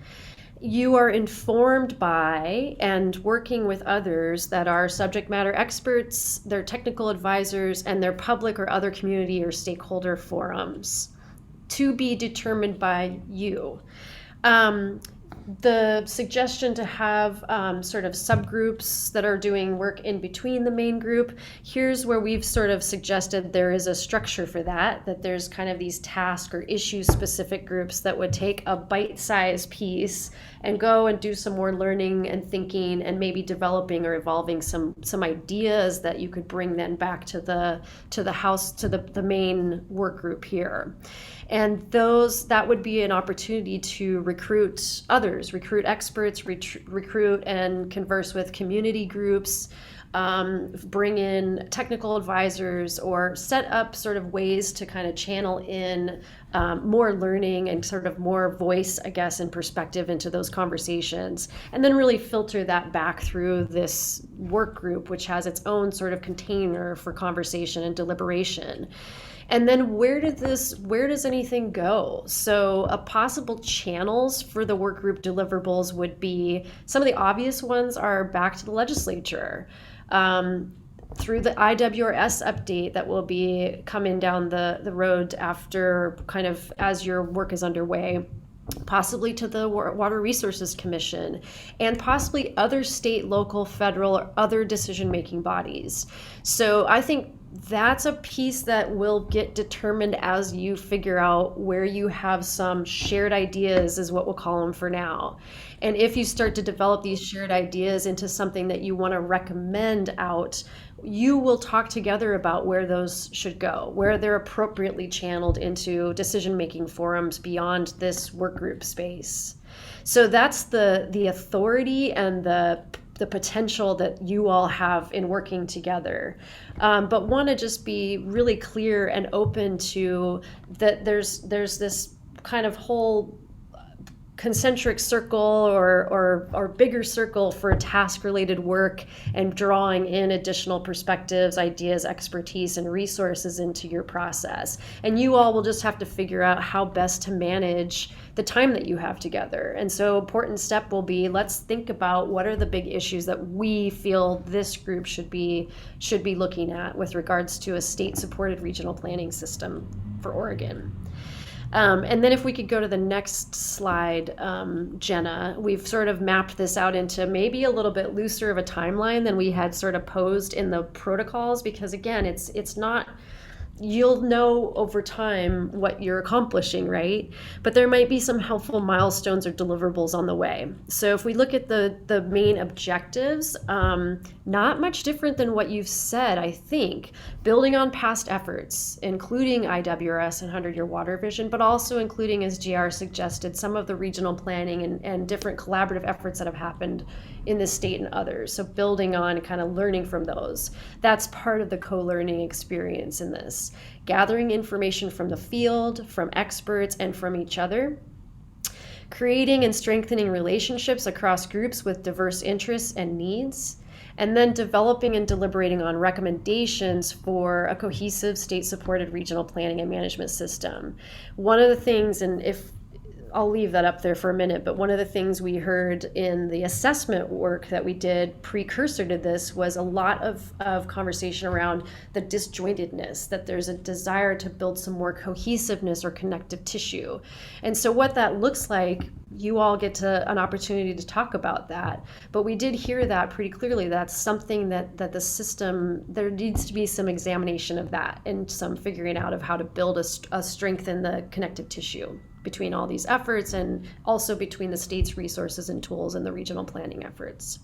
You are informed by and working with others that are subject matter experts, their technical advisors, and their public or other community or stakeholder forums, to be determined by you. The suggestion to have sort of subgroups that are doing work in between the main group, here's where we've sort of suggested there is a structure for that there's kind of these task or issue specific groups that would take a bite-sized piece and go and do some more learning and thinking, and maybe developing or evolving some ideas that you could bring then back to the house, to the main work group here. And that would be an opportunity to recruit others, recruit experts, recruit and converse with community groups, bring in technical advisors, or set up sort of ways to kind of channel in more learning and sort of more voice, I guess, and perspective into those conversations. And then really filter that back through this work group, which has its own sort of container for conversation and deliberation. And then where does anything go? So possible channels for the work group deliverables would be, some of the obvious ones are back to the legislature, through the IWRS update that will be coming down the road after, kind of as your work is underway, possibly to the Water Resources Commission, and possibly other state, local, federal, or other decision-making bodies. So I think that's a piece that will get determined as you figure out where you have some shared ideas, is what we'll call them for now. And if you start to develop these shared ideas into something that you want to recommend out, you will talk together about where those should go, where they're appropriately channeled into decision-making forums beyond this work group space. So that's the authority and the potential that you all have in working together. But want to just be really clear and open to that there's this kind of whole concentric circle or bigger circle for task-related work, and drawing in additional perspectives, ideas, expertise, and resources into your process. And you all will just have to figure out how best to manage the time that you have together. And so important step will be, let's think about what are the big issues that we feel this group should be looking at with regards to a state-supported regional planning system for Oregon. And then if we could go to the next slide, Jenna, we've sort of mapped this out into maybe a little bit looser of a timeline than we had sort of posed in the protocols, because again, it's not you'll know over time what you're accomplishing, right? But there might be some helpful milestones or deliverables on the way. So if we look at the main objectives, not much different than what you've said, I think. Building on past efforts, including IWRS and 100-Year Water Vision, but also including, as GR suggested, some of the regional planning and different collaborative efforts that have happened in the state and others. So building on kind of learning from those. That's part of the co-learning experience in this. Gathering information from the field, from experts, and from each other. Creating and strengthening relationships across groups with diverse interests and needs. And then developing and deliberating on recommendations for a cohesive state-supported regional planning and management system. One of the things, and if I'll leave that up there for a minute, but one of the things we heard in the assessment work that we did precursor to this was a lot of conversation around the disjointedness, that there's a desire to build some more cohesiveness or connective tissue. And so what that looks like, you all get to an opportunity to talk about that. But we did hear that pretty clearly. That's something that the system, there needs to be some examination of that and some figuring out of how to build a strength in the connective tissue between all these efforts, and also between the state's resources and tools and the regional planning efforts.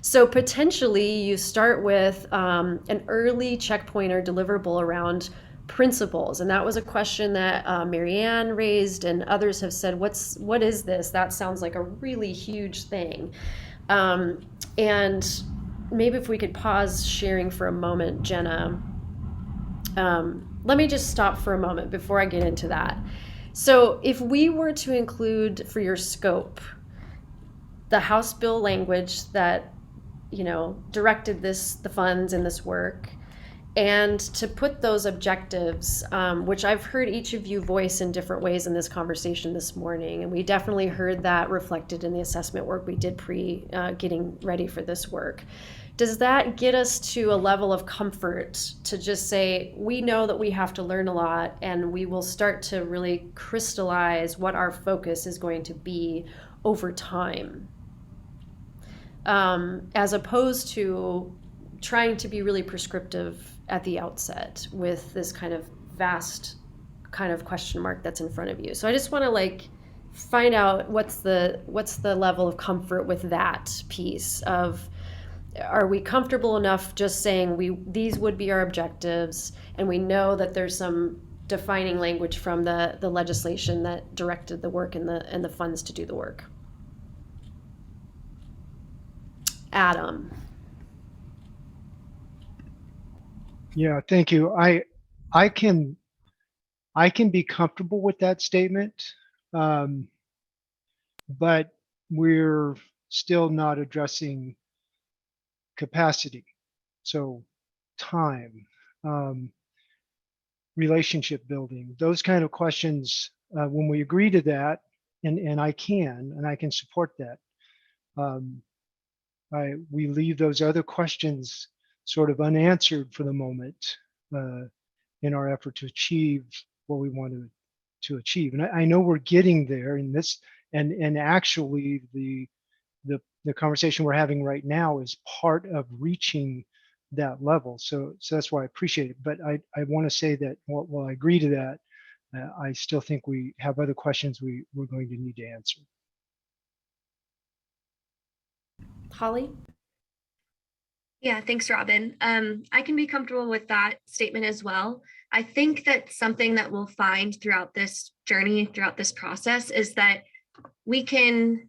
So potentially you start with an early checkpoint or deliverable around principles. And that was a question that Marianne raised, and others have said, what is this? That sounds like a really huge thing. And maybe if we could pause sharing for a moment, Jenna. Let me just stop for a moment before I get into that. So if we were to include for your scope the House bill language that, directed the funds in this work, and to put those objectives, which I've heard each of you voice in different ways in this conversation this morning, and we definitely heard that reflected in the assessment work we did getting ready for this work. Does that get us to a level of comfort to just say, we know that we have to learn a lot, and we will start to really crystallize what our focus is going to be over time, as opposed to trying to be really prescriptive at the outset with this kind of vast kind of question mark that's in front of you. So I just want to find out what's the level of comfort with that piece of, are we comfortable enough just saying these would be our objectives, and we know that there's some defining language from the legislation that directed the work and the funds to do the work? Adam. Yeah, thank you. I can be comfortable with that statement, but we're still not addressing capacity. So time, relationship building, those kind of questions, when we agree to that, and I can support that, we leave those other questions sort of unanswered for the moment in our effort to achieve what we want to achieve. And I know we're getting there in this, and actually the conversation we're having right now is part of reaching that level. So that's why I appreciate it. But I want to say that while I agree to that, I still think we have other questions we're going to need to answer. Holly? Yeah, thanks, Robin. I can be comfortable with that statement as well. I think that something that we'll find throughout this journey, throughout this process, is that we can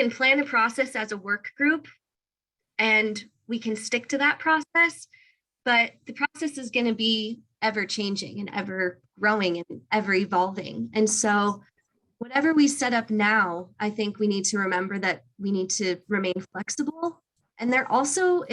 plan a process as a work group, and we can stick to that process, but the process is going to be ever changing and ever growing and ever evolving. And so whatever we set up now, I think we need to remember that we need to remain flexible. And it also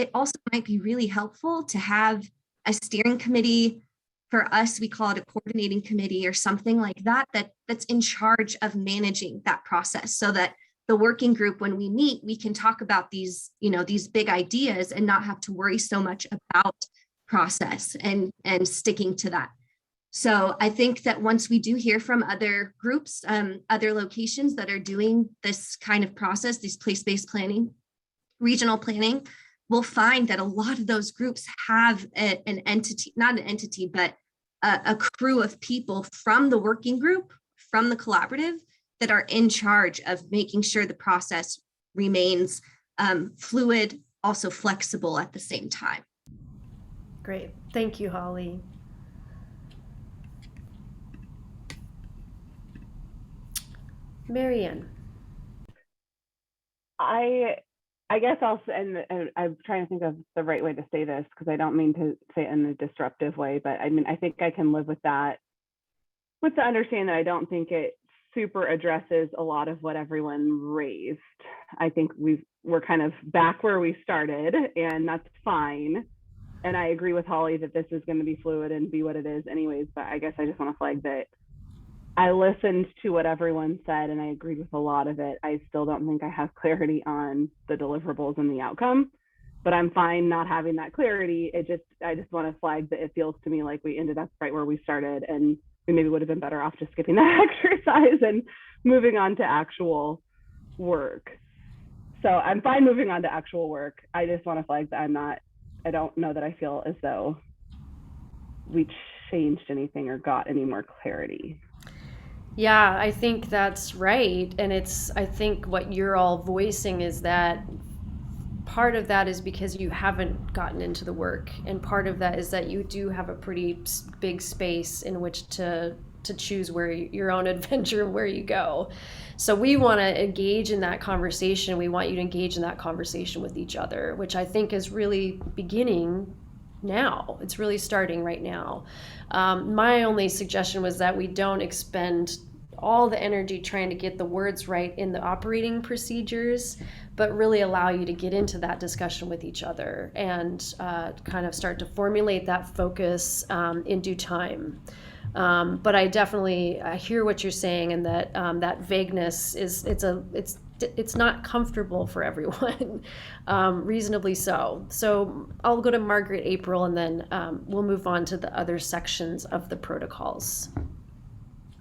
might be really helpful to have a steering committee. For us, we call it a coordinating committee or something like that, that's in charge of managing that process, so that the working group, when we meet, we can talk about these big ideas and not have to worry so much about process and sticking to that. So I think that once we do hear from other groups, other locations that are doing this kind of process, this place-based planning, regional planning, we'll find that a lot of those groups have an entity, not an entity, but a crew of people from the working group, from the collaborative, that are in charge of making sure the process remains fluid, also flexible at the same time. Great. Thank you, Holly. Marianne. I guess and I'm trying to think of the right way to say this, because I don't mean to say it in a disruptive way, but I mean, I think I can live with that, with the understanding that I don't think it super addresses a lot of what everyone raised. I think we're kind of back where we started, and that's fine. And I agree with Holly that this is going to be fluid and be what it is anyways, but I guess I just want to flag that I listened to what everyone said and I agreed with a lot of it. I still don't think I have clarity on the deliverables and the outcome, but I'm fine not having that clarity. I just want to flag that it feels to me like we ended up right where we started, and we maybe would have been better off just skipping that exercise and moving on to actual work. So I'm fine moving on to actual work. I just want to flag that I don't know that I feel as though we changed anything or got any more clarity. Yeah, I think that's right. And I think what you're all voicing is that part of that is because you haven't gotten into the work. And part of that is that you do have a pretty big space in which to choose where your own adventure, where you go. So we want to engage in that conversation. We want you to engage in that conversation with each other, which I think is really beginning now. It's really starting right now. My only suggestion was that we don't expend all the energy trying to get the words right in the operating procedures, but really allow you to get into that discussion with each other and kind of start to formulate that focus in due time. But I definitely hear what you're saying, and that that vagueness it's not comfortable for everyone, reasonably so. So I'll go to Margaret, April, and then we'll move on to the other sections of the protocols.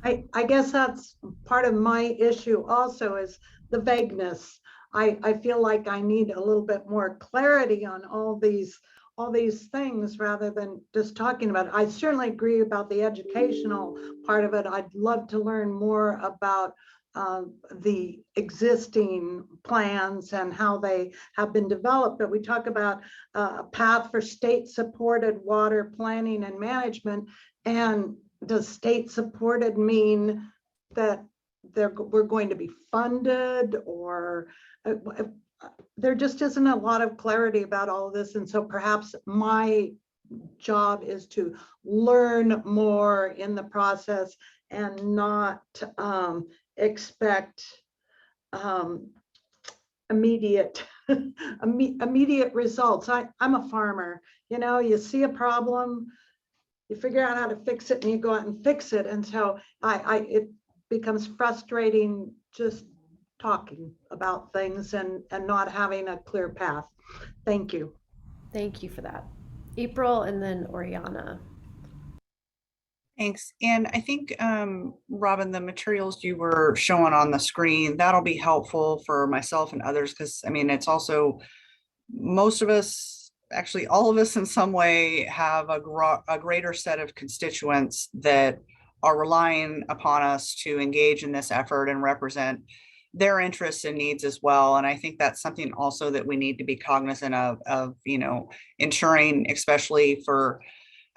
I guess that's part of my issue also, is the vagueness. I feel like I need a little bit more clarity on all these things rather than just talking about it. I certainly agree about the educational part of it. I'd love to learn more about the existing plans and how they have been developed. But we talk about a path for state-supported water planning and management. And does state-supported mean that we're going to be funded, or there just isn't a lot of clarity about all of this. And so perhaps my job is to learn more in the process and not expect immediate results. I'm a farmer. You see a problem, you figure out how to fix it, and you go out and fix it. And so it becomes frustrating just talking about things and not having a clear path. Thank you. Thank you for that. April, and then Oriana. Thanks. And I think, Robin, the materials you were showing on the screen, that'll be helpful for myself and others, because I mean, it's also, most of us, actually all of us in some way, have a greater set of constituents that are relying upon us to engage in this effort and represent their interests and needs as well. And I think that's something also that we need to be cognizant of ensuring, especially for,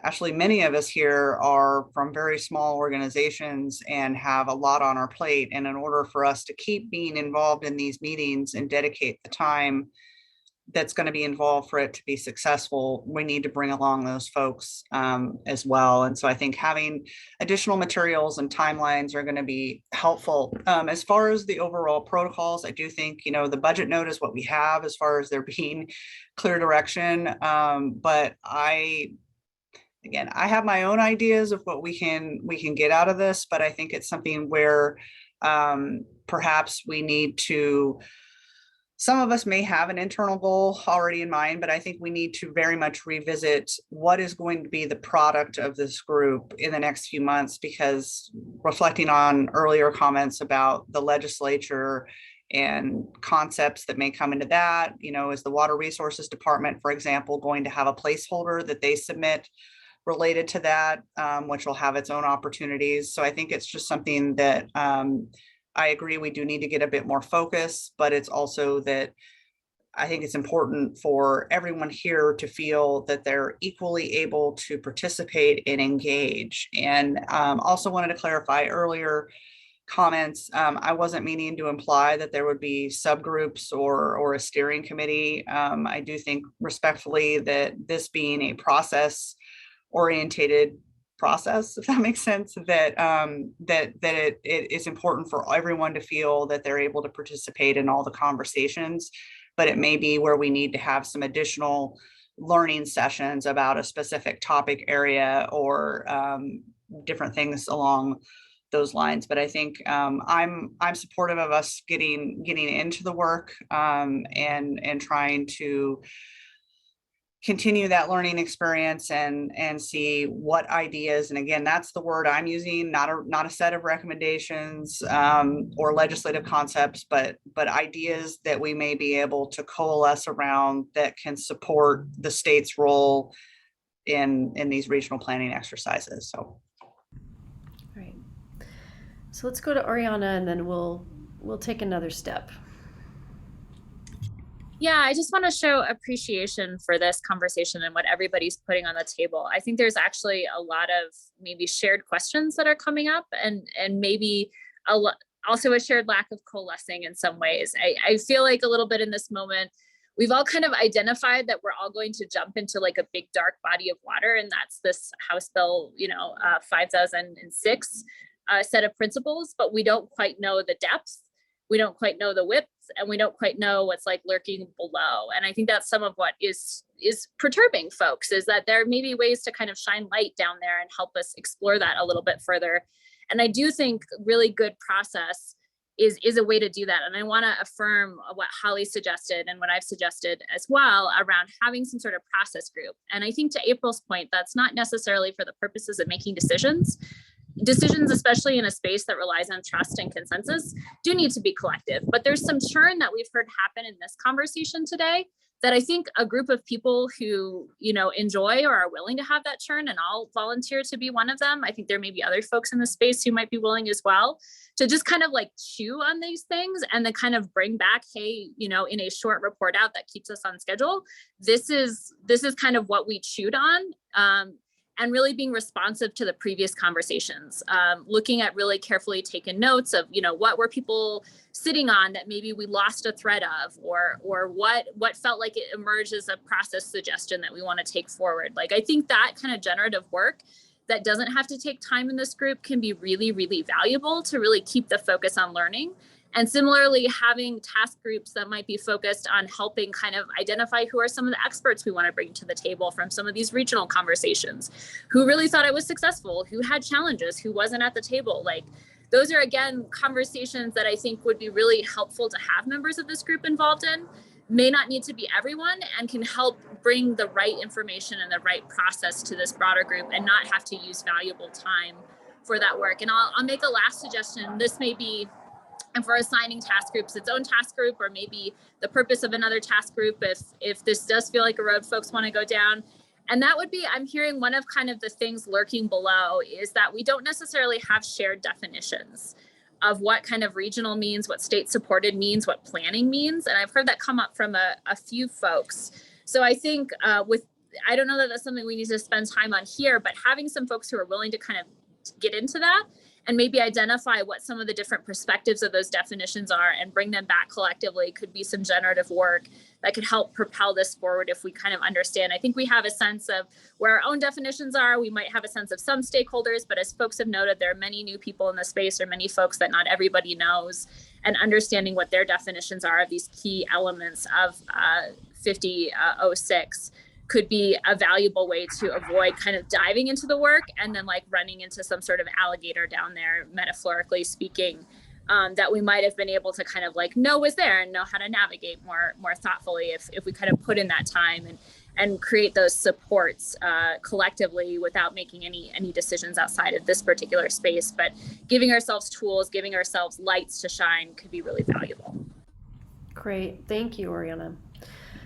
actually many of us here are from very small organizations and have a lot on our plate. And in order for us to keep being involved in these meetings and dedicate the time that's going to be involved for it to be successful, we need to bring along those folks as well. And so I think having additional materials and timelines are going to be helpful. As far as the overall protocols, I do think, the budget note is what we have as far as there being clear direction. But I have my own ideas of what we can get out of this, but I think it's something where perhaps we need to, some of us may have an internal goal already in mind, but I think we need to very much revisit what is going to be the product of this group in the next few months, because reflecting on earlier comments about the legislature and concepts that may come into that, is the Water Resources Department, for example, going to have a placeholder that they submit related to that, which will have its own opportunities. So I think it's just something that I agree we do need to get a bit more focus, but it's also that I think it's important for everyone here to feel that they're equally able to participate and engage. And also wanted to clarify earlier comments. I wasn't meaning to imply that there would be subgroups or a steering committee. I do think respectfully that this being a process orientated process, if that makes sense, that it is important for everyone to feel that they're able to participate in all the conversations, but it may be where we need to have some additional learning sessions about a specific topic area or different things along those lines. But I think I'm supportive of us getting into the work and trying to continue that learning experience and see what ideas, and again, that's the word I'm using, not a set of recommendations or legislative concepts, but ideas that we may be able to coalesce around that can support the state's role in these regional planning exercises. So. Right. So let's go to Oriana, and then we'll take another step. Yeah, I just want to show appreciation for this conversation and what everybody's putting on the table. I think there's actually a lot of maybe shared questions that are coming up, and maybe also a shared lack of coalescing in some ways. I feel like a little bit in this moment, we've all kind of identified that we're all going to jump into like a big dark body of water, and that's this House Bill, 5006 set of principles, but we don't quite know the depth. We don't quite know the width, and we don't quite know what's like lurking below. And I think that's some of what is perturbing folks, is that there may be ways to kind of shine light down there and help us explore that a little bit further. And I do think really good process is a way to do that. And I want to affirm what Holly suggested and what I've suggested as well around having some sort of process group. And I think to April's point, that's not necessarily for the purposes of making decisions. Decisions, especially in a space that relies on trust and consensus, do need to be collective. But there's some churn that we've heard happen in this conversation today that I think a group of people who, enjoy or are willing to have that churn, and I'll volunteer to be one of them. I think there may be other folks in the space who might be willing as well to just kind of like chew on these things and then kind of bring back, hey, in a short report out that keeps us on schedule. This is kind of what we chewed on. And really being responsive to the previous conversations, looking at really carefully taken notes of, what were people sitting on that maybe we lost a thread of, or what felt like it emerged as a process suggestion that we want to take forward. Like, I think that kind of generative work that doesn't have to take time in this group can be really, really valuable to really keep the focus on learning. And similarly, having task groups that might be focused on helping kind of identify who are some of the experts we want to bring to the table from some of these regional conversations, who really thought it was successful, who had challenges, who wasn't at the table. Like, those are, again, conversations that I think would be really helpful to have members of this group involved in. May not need to be everyone, and can help bring the right information and the right process to this broader group and not have to use valuable time for that work. And I'll make a last suggestion. This may be, and for assigning task groups, its own task group, or maybe the purpose of another task group if this does feel like a road folks want to go down. And that would be, I'm hearing one of kind of the things lurking below is that we don't necessarily have shared definitions of what kind of regional means, what state supported means, what planning means. And I've heard that come up from a few folks. So I think I don't know that that's something we need to spend time on here, but having some folks who are willing to kind of get into that and maybe identify what some of the different perspectives of those definitions are and bring them back collectively could be some generative work that could help propel this forward if we kind of understand. I think we have a sense of where our own definitions are. We might have a sense of some stakeholders, but as folks have noted, there are many new people in the space, or many folks that not everybody knows, and understanding what their definitions are of these key elements of 5006 could be a valuable way to avoid kind of diving into the work and then like running into some sort of alligator down there, metaphorically speaking, that we might have been able to kind of like know was there and know how to navigate more thoughtfully if we kind of put in that time and create those supports collectively without making any decisions outside of this particular space. But giving ourselves tools, giving ourselves lights to shine could be really valuable. Great, thank you, Oriana.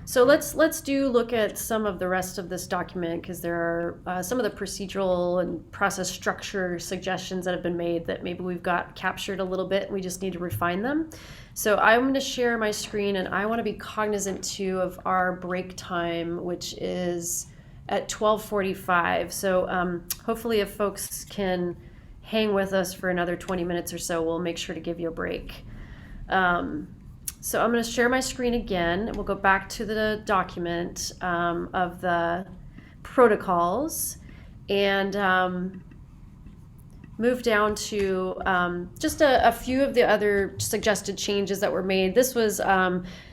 So let's look at some of the rest of this document, because there are some of the procedural and process structure suggestions that have been made that maybe we've got captured a little bit and we just need to refine them. So I'm going to share my screen, and I want to be cognizant too of our break time, which is at 12:45. So hopefully if folks can hang with us for another 20 minutes or so, we'll make sure to give you a break. So I'm going to share my screen again. We'll go back to the document of the protocols and move down to just a few of the other suggested changes that were made. This was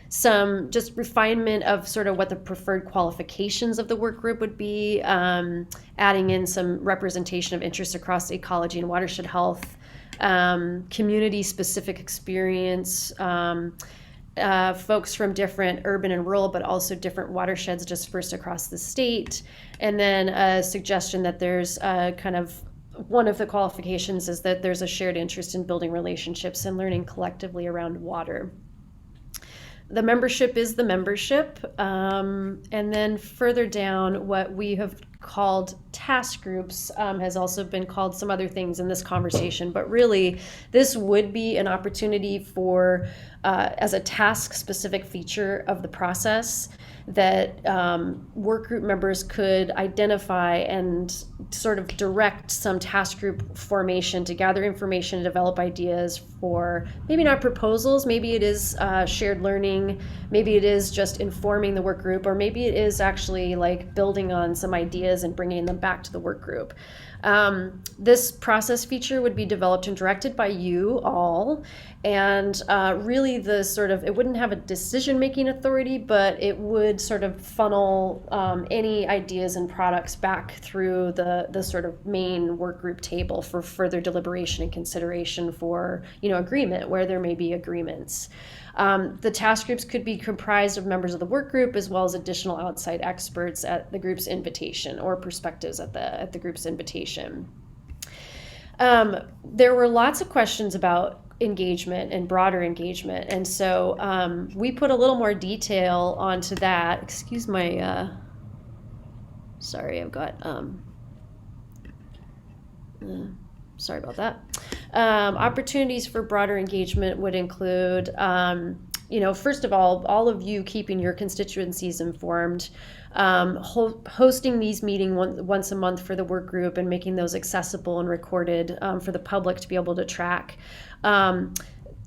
some just refinement of sort of what the preferred qualifications of the work group would be, adding in some representation of interests across ecology and watershed health, community-specific experience, folks from different urban and rural, but also different watersheds dispersed across the state. And then a suggestion that there's kind of one of the qualifications is that there's a shared interest in building relationships and learning collectively around water. The membership is the membership. And then further down, what we have called task groups has also been called some other things in this conversation, but really this would be an opportunity for, as a task-specific feature of the process, that work group members could identify and sort of direct some task group formation to gather information and develop ideas for maybe not proposals, maybe it is shared learning, maybe it is just informing the work group, or maybe it is actually like building on some ideas and bringing them back to the work group. This process feature would be developed and directed by you all, and really the sort of, it wouldn't have a decision-making authority, but it would sort of funnel any ideas and products back through the sort of main work group table for further deliberation and consideration for, agreement where there may be agreements. The task groups could be comprised of members of the work group as well as additional outside experts at the group's invitation, or perspectives at the group's invitation. There were lots of questions about engagement and broader engagement, and so we put a little more detail onto that. Excuse my sorry, I've got sorry about that. Opportunities for broader engagement would include, first of all of you keeping your constituencies informed, hosting these meetings once a month for the work group and making those accessible and recorded for the public to be able to track.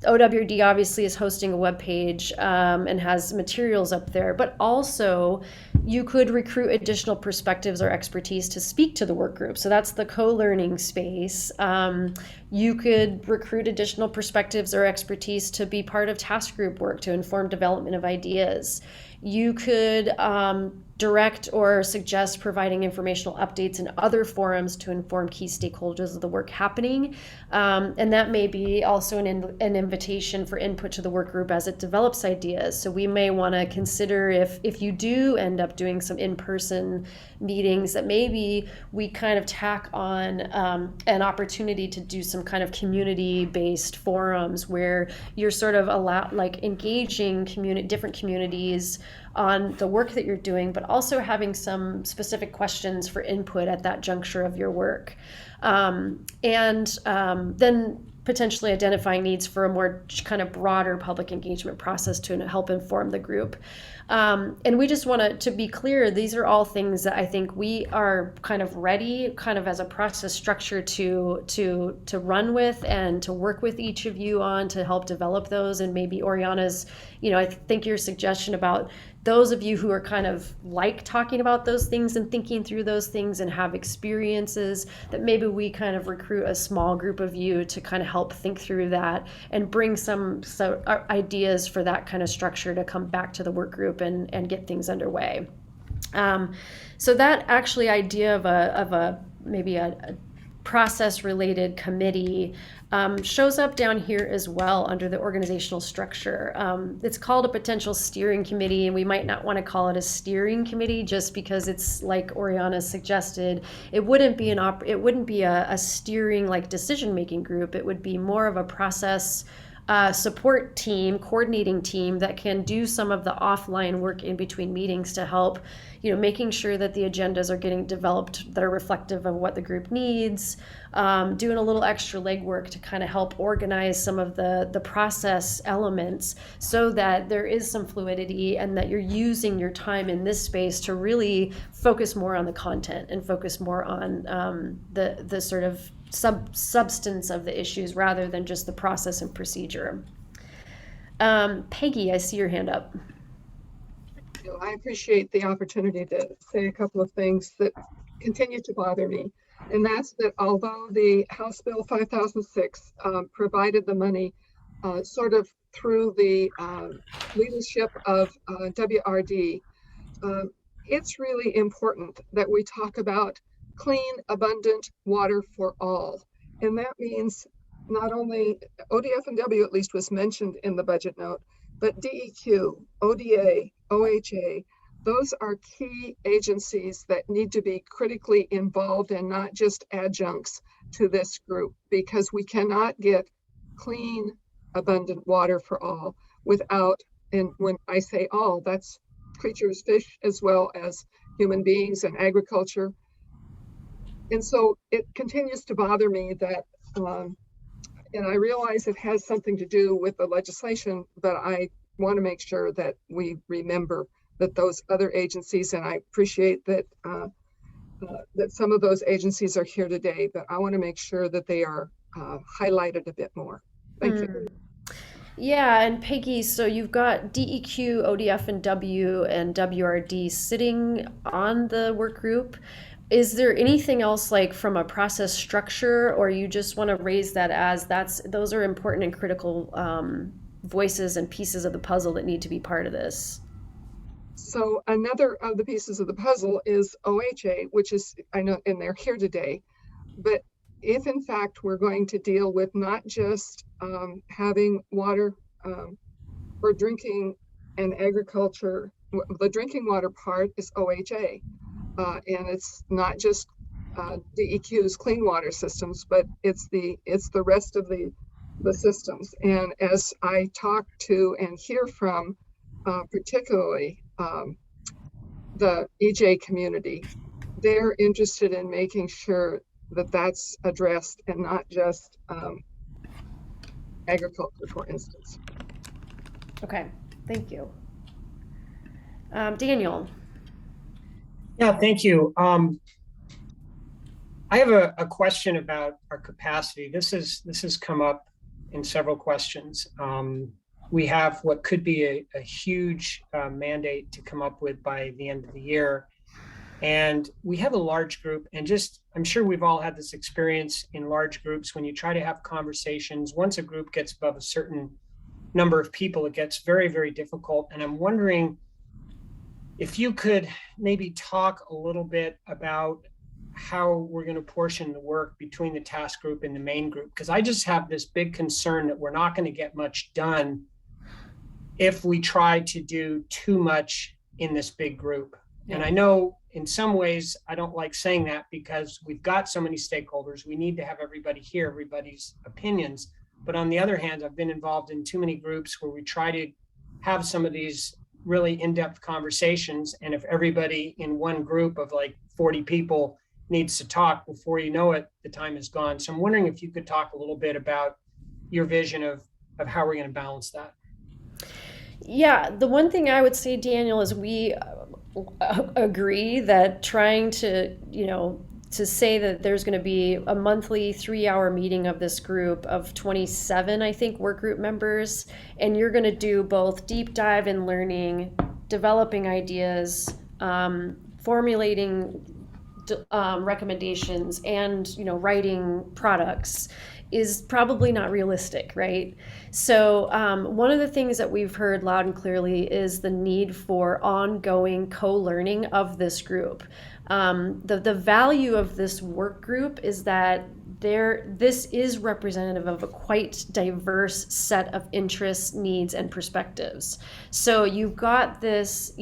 OWD obviously is hosting a webpage and has materials up there, but also you could recruit additional perspectives or expertise to speak to the work group. So that's the co-learning space. You could recruit additional perspectives or expertise to be part of task group work to inform development of ideas. You could direct or suggest providing informational updates in other forums to inform key stakeholders of the work happening. And that may be also an invitation for input to the work group as it develops ideas. So we may want to consider if you do end up doing some in-person meetings, that maybe we kind of tack on an opportunity to do some kind of community-based forums where you're sort of engaging different communities on the work that you're doing, but also having some specific questions for input at that juncture of your work. Then potentially identifying needs for a more kind of broader public engagement process to help inform the group. And we just want to be clear, these are all things that I think we are kind of ready, kind of as a process structure to run with and to work with each of you on to help develop those. And maybe Oriana's, I think your suggestion about those of you who are kind of like talking about those things and thinking through those things and have experiences, that maybe we kind of recruit a small group of you to kind of help think through that and bring some ideas for that kind of structure to come back to the work group and get things underway. So that actually idea of maybe a process-related committee shows up down here as well under the organizational structure. It's called a potential steering committee, and we might not want to call it a steering committee just because it's like Oriana suggested. It wouldn't be a steering like decision-making group. It would be more of a process support team, coordinating team that can do some of the offline work in between meetings to help, making sure that the agendas are getting developed that are reflective of what the group needs, doing a little extra legwork to kind of help organize some of the process elements so that there is some fluidity and that you're using your time in this space to really focus more on the content and focus more on the sort of substance of the issues rather than just the process and procedure. Peggy, I see your hand up. I appreciate the opportunity to say a couple of things that continue to bother me. And that's that although the House Bill 5006 provided the money sort of through the leadership of WRD, it's really important that we talk about clean, abundant water for all. And that means not only ODF&W at least was mentioned in the budget note, but DEQ, ODA, OHA, those are key agencies that need to be critically involved and not just adjuncts to this group, because we cannot get clean, abundant water for all without, and when I say all, that's creatures, fish, as well as human beings and agriculture. And so it continues to bother me that, and I realize it has something to do with the legislation, but I want to make sure that we remember that those other agencies, and I appreciate that that some of those agencies are here today, but I want to make sure that they are highlighted a bit more. Thank you. Yeah, and Peggy, so you've got DEQ, ODF&W, and WRD sitting on the work group. Is there anything else like from a process structure, or you just want to raise that as those are important and critical voices and pieces of the puzzle that need to be part of this? So another of the pieces of the puzzle is OHA, which is, I know, and they're here today, but if in fact we're going to deal with not just having water for drinking and agriculture, the drinking water part is OHA. And it's not just DEQ's clean water systems, but it's the rest of the systems. And as I talk to and hear from particularly the EJ community, they're interested in making sure that that's addressed and not just agriculture, for instance. Okay, thank you. Daniel. Yeah, thank you. I have a question about our capacity. This has come up in several questions. We have what could be a huge mandate to come up with by the end of the year. And we have a large group, and just, I'm sure we've all had this experience in large groups when you try to have conversations. Once a group gets above a certain number of people, it gets very, very difficult. And I'm wondering if you could maybe talk a little bit about how we're going to portion the work between the task group and the main group, because I just have this big concern that we're not going to get much done if we try to do too much in this big group. And I know in some ways I don't like saying that because we've got so many stakeholders. We need to have everybody hear everybody's opinions. But on the other hand, I've been involved in too many groups where we try to have some of these really in-depth conversations. And if everybody in one group of like 40 people needs to talk, before you know it, the time is gone. So I'm wondering if you could talk a little bit about your vision of how we're going to balance that. Yeah, the one thing I would say, Daniel, is we agree that trying to, to say that there's going to be a monthly 3-hour meeting of this group of 27, I think, work group members, and you're going to do both deep dive in learning, developing ideas, formulating recommendations, and writing products is probably not realistic, right? So one of the things that we've heard loud and clearly is the need for ongoing co-learning of this group. The value of this work group is that this is representative of a quite diverse set of interests, needs, and perspectives. So you've got this,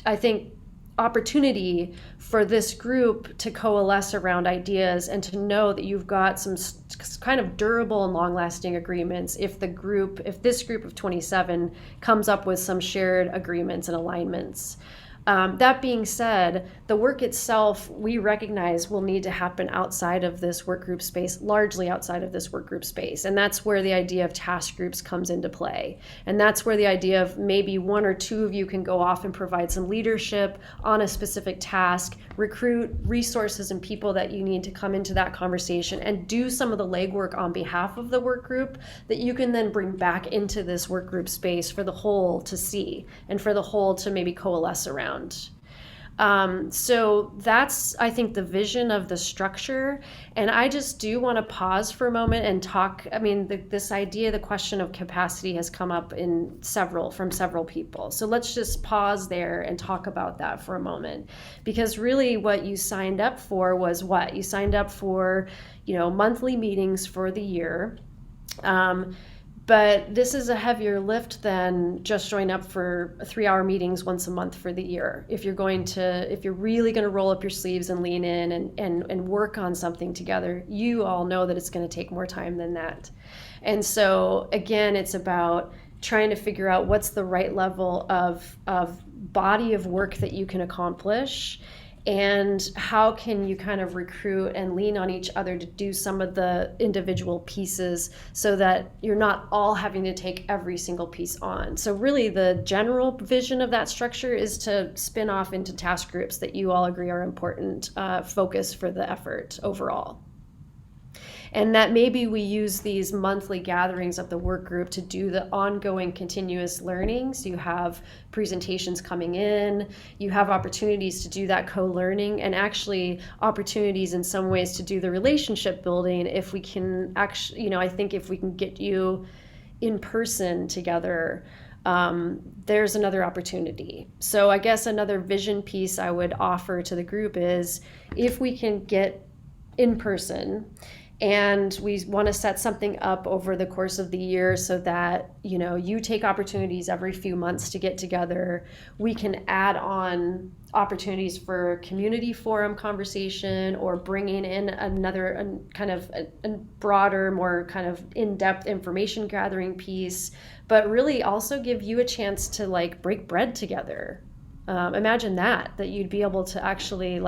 I think, opportunity for this group to coalesce around ideas and to know that you've got some kind of durable and long-lasting agreements if this group of 27 comes up with some shared agreements and alignments. That being said, the work itself, we recognize will need to happen outside of this work group space, largely outside of this work group space. And that's where the idea of task groups comes into play. And that's where the idea of maybe one or two of you can go off and provide some leadership on a specific task, recruit resources and people that you need to come into that conversation and do some of the legwork on behalf of the work group that you can then bring back into this work group space for the whole to see and for the whole to maybe coalesce around. So that's, I think, the vision of the structure. And I just do want to pause for a moment and talk. I mean, this idea, the question of capacity has come up from several people. So let's just pause there and talk about that for a moment. Because really what you signed up for was what? You signed up for, monthly meetings for the year. But this is a heavier lift than just showing up for 3-hour meetings once a month for the year. If you're really going to roll up your sleeves and lean in and work on something together, you all know that it's going to take more time than that. And so again, it's about trying to figure out what's the right level of body of work that you can accomplish, and how can you kind of recruit and lean on each other to do some of the individual pieces so that you're not all having to take every single piece on. So really the general vision of that structure is to spin off into task groups that you all agree are important focus for the effort overall. And that maybe we use these monthly gatherings of the work group to do the ongoing continuous learning. So you have presentations coming in, you have opportunities to do that co-learning, and actually opportunities in some ways to do the relationship building if we can actually, I think if we can get you in person together, there's another opportunity. So I guess another vision piece I would offer to the group is if we can get in person, and we want to set something up over the course of the year so that, you take opportunities every few months to get together. We can add on opportunities for community forum conversation or bringing in another kind of a broader, more kind of in-depth information gathering piece, but really also give you a chance to break bread together. Imagine that you'd be able to actually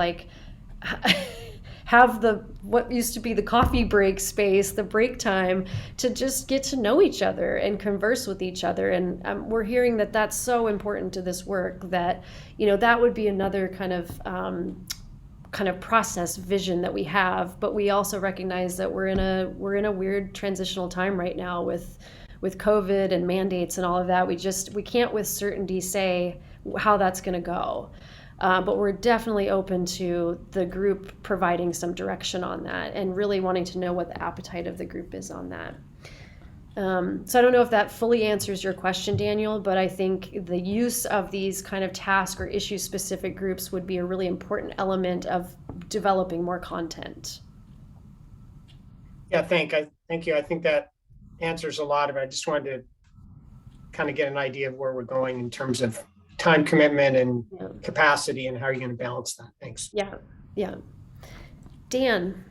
have what used to be the coffee break space, the break time, to just get to know each other and converse with each other. And we're hearing that that's so important to this work that, that would be another kind of process vision that we have. But we also recognize that we're in a weird transitional time right now with COVID and mandates and all of that. We can't with certainty say how that's going to go. But we're definitely open to the group providing some direction on that and really wanting to know what the appetite of the group is on that. So I don't know if that fully answers your question, Daniel, but I think the use of these kind of task or issue specific groups would be a really important element of developing more content. Yeah, thank you. I think that answers a lot of it. I just wanted to kind of get an idea of where we're going in terms of time commitment and capacity and how you're going to balance that. Thanks. Yeah. Dan.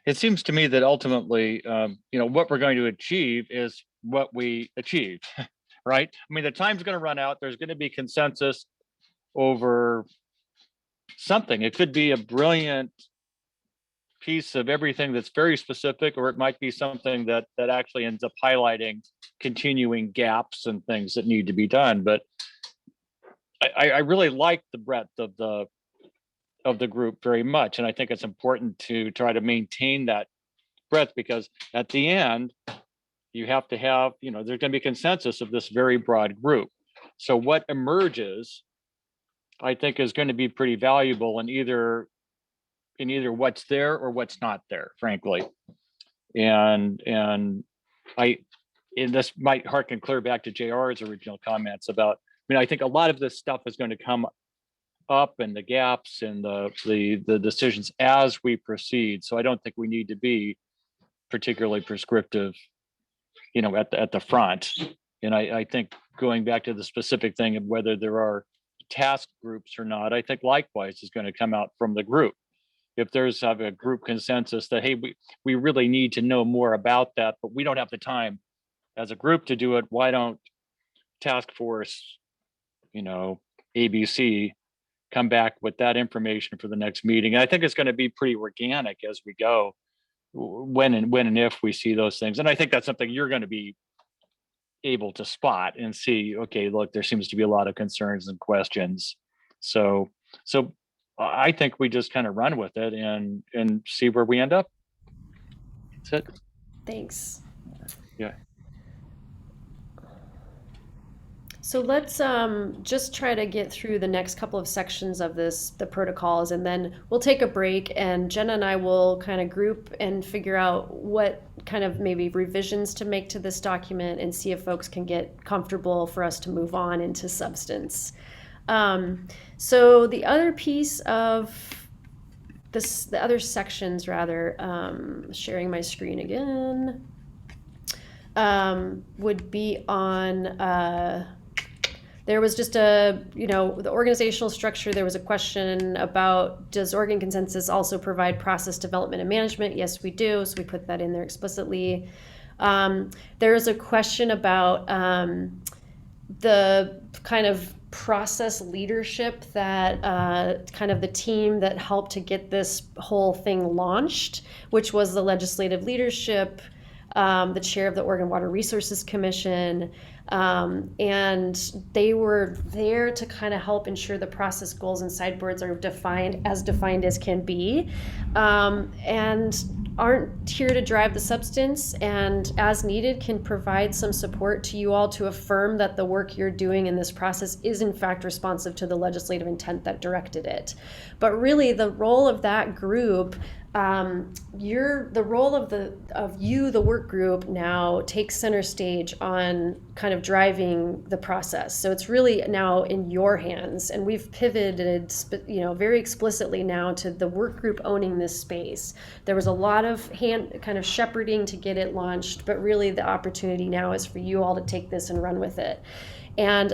It seems to me that ultimately, what we're going to achieve is what we achieved, right? I mean, the time's going to run out. There's going to be consensus over something. It could be a brilliant piece of everything that's very specific, or it might be something that actually ends up highlighting continuing gaps and things that need to be done. But I really like the breadth of the group very much, and I think it's important to try to maintain that breadth, because at the end you have to have, there's going to be consensus of this very broad group. So what emerges, I think, is going to be pretty valuable in either what's there or what's not there, frankly. And this might harken clear back to JR's original comments about, I think a lot of this stuff is going to come up, and the gaps and the decisions as we proceed. So I don't think we need to be particularly prescriptive, at the front. And I think going back to the specific thing of whether there are task groups or not, I think likewise is going to come out from the group. If there's a group consensus that, hey, we really need to know more about that, but we don't have the time as a group to do it, why don't task force, ABC, come back with that information for the next meeting? And I think it's going to be pretty organic as we go, when and if we see those things. And I think that's something you're going to be able to spot and see, okay, look, there seems to be a lot of concerns and questions. So I think we just kind of run with it and see where we end up. That's it. Thanks. Yeah. So let's just try to get through the next couple of sections of the protocols, and then we'll take a break, and Jenna and I will kind of group and figure out what kind of maybe revisions to make to this document and see if folks can get comfortable for us to move on into substance. So the other piece of the other sections rather, sharing my screen again, would be on, there was just the organizational structure. There was a question about, does Oregon Consensus also provide process development and management? Yes, we do. So we put that in there explicitly. There is a question about the kind of process leadership that kind of the team that helped to get this whole thing launched, which was the legislative leadership, the chair of the Oregon Water Resources Commission, and they were there to kind of help ensure the process goals and sideboards are defined as can be, and aren't here to drive the substance, and as needed can provide some support to you all to affirm that the work you're doing in this process is in fact responsive to the legislative intent that directed it. But really the role of that group, the role of the work group now takes center stage on kind of driving the process. So it's really now in your hands, and we've pivoted, very explicitly now to the work group owning this space. There was a lot of kind of shepherding to get it launched, but really the opportunity now is for you all to take this and run with it. And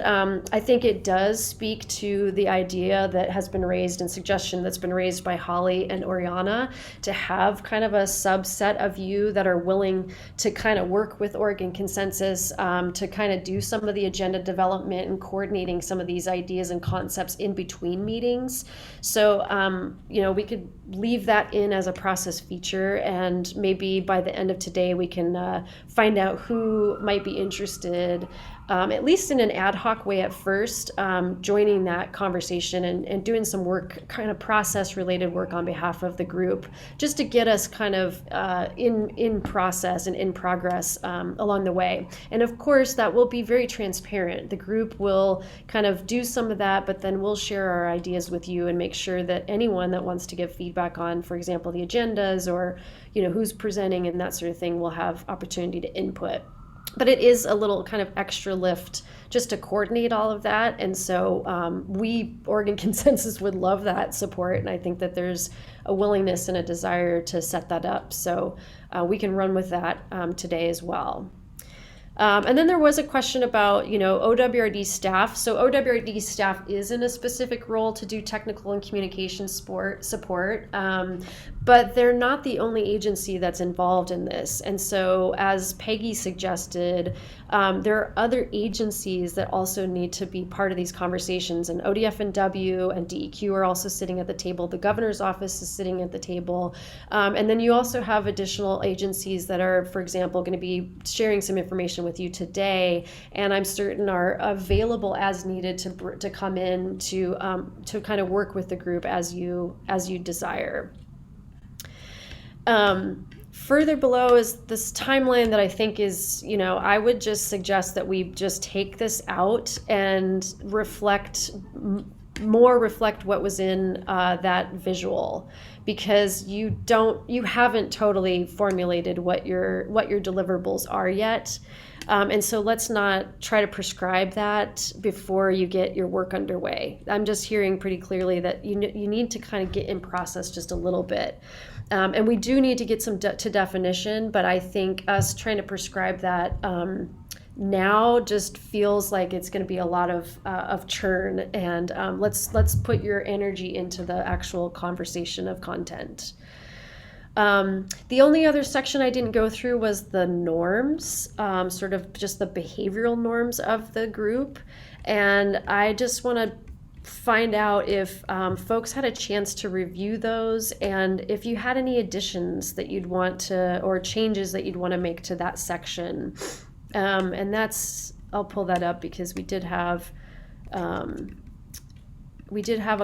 I think it does speak to the idea that has been raised and suggestion that's been raised by Holly and Oriana to have kind of a subset of you that are willing to kind of work with Oregon Consensus to kind of do some of the agenda development and coordinating some of these ideas and concepts in between meetings. So, we could leave that in as a process feature, and maybe by the end of today we can find out who might be interested, at least in an ad hoc way at first, joining that conversation and doing some work, kind of process related work on behalf of the group, just to get us kind of in process and in progress along the way. And of course, that will be very transparent. The group will kind of do some of that, but then we'll share our ideas with you and make sure that anyone that wants to give feedback on, for example, the agendas or who's presenting and that sort of thing will have opportunity to input. But it is a little kind of extra lift just to coordinate all of that. And so we, Oregon Consensus, would love that support. And I think that there's a willingness and a desire to set that up. So we can run with that today as well. And then there was a question about, OWRD staff. So OWRD staff is in a specific role to do technical and communication support, but they're not the only agency that's involved in this. And so as Peggy suggested, there are other agencies that also need to be part of these conversations, and ODF&W and DEQ are also sitting at the table. The governor's office is sitting at the table. And then you also have additional agencies that are, for example, going to be sharing some information with you today, and I'm certain are available as needed to come in to kind of work with the group as you desire. Further below is this timeline that I think is, I would just suggest that we just take this out and reflect what was in that visual, because you haven't totally formulated what your deliverables are yet. And so let's not try to prescribe that before you get your work underway. I'm just hearing pretty clearly that you need to kind of get in process just a little bit. And we do need to get some to definition, but I think us trying to prescribe that now just feels like it's going to be a lot of churn, and let's put your energy into the actual conversation of content. The only other section I didn't go through was the norms, sort of just the behavioral norms of the group, and I just want to find out if folks had a chance to review those, and if you had any additions that you'd want to, or changes that you'd want to make to that section. And that's, I'll pull that up because we did have a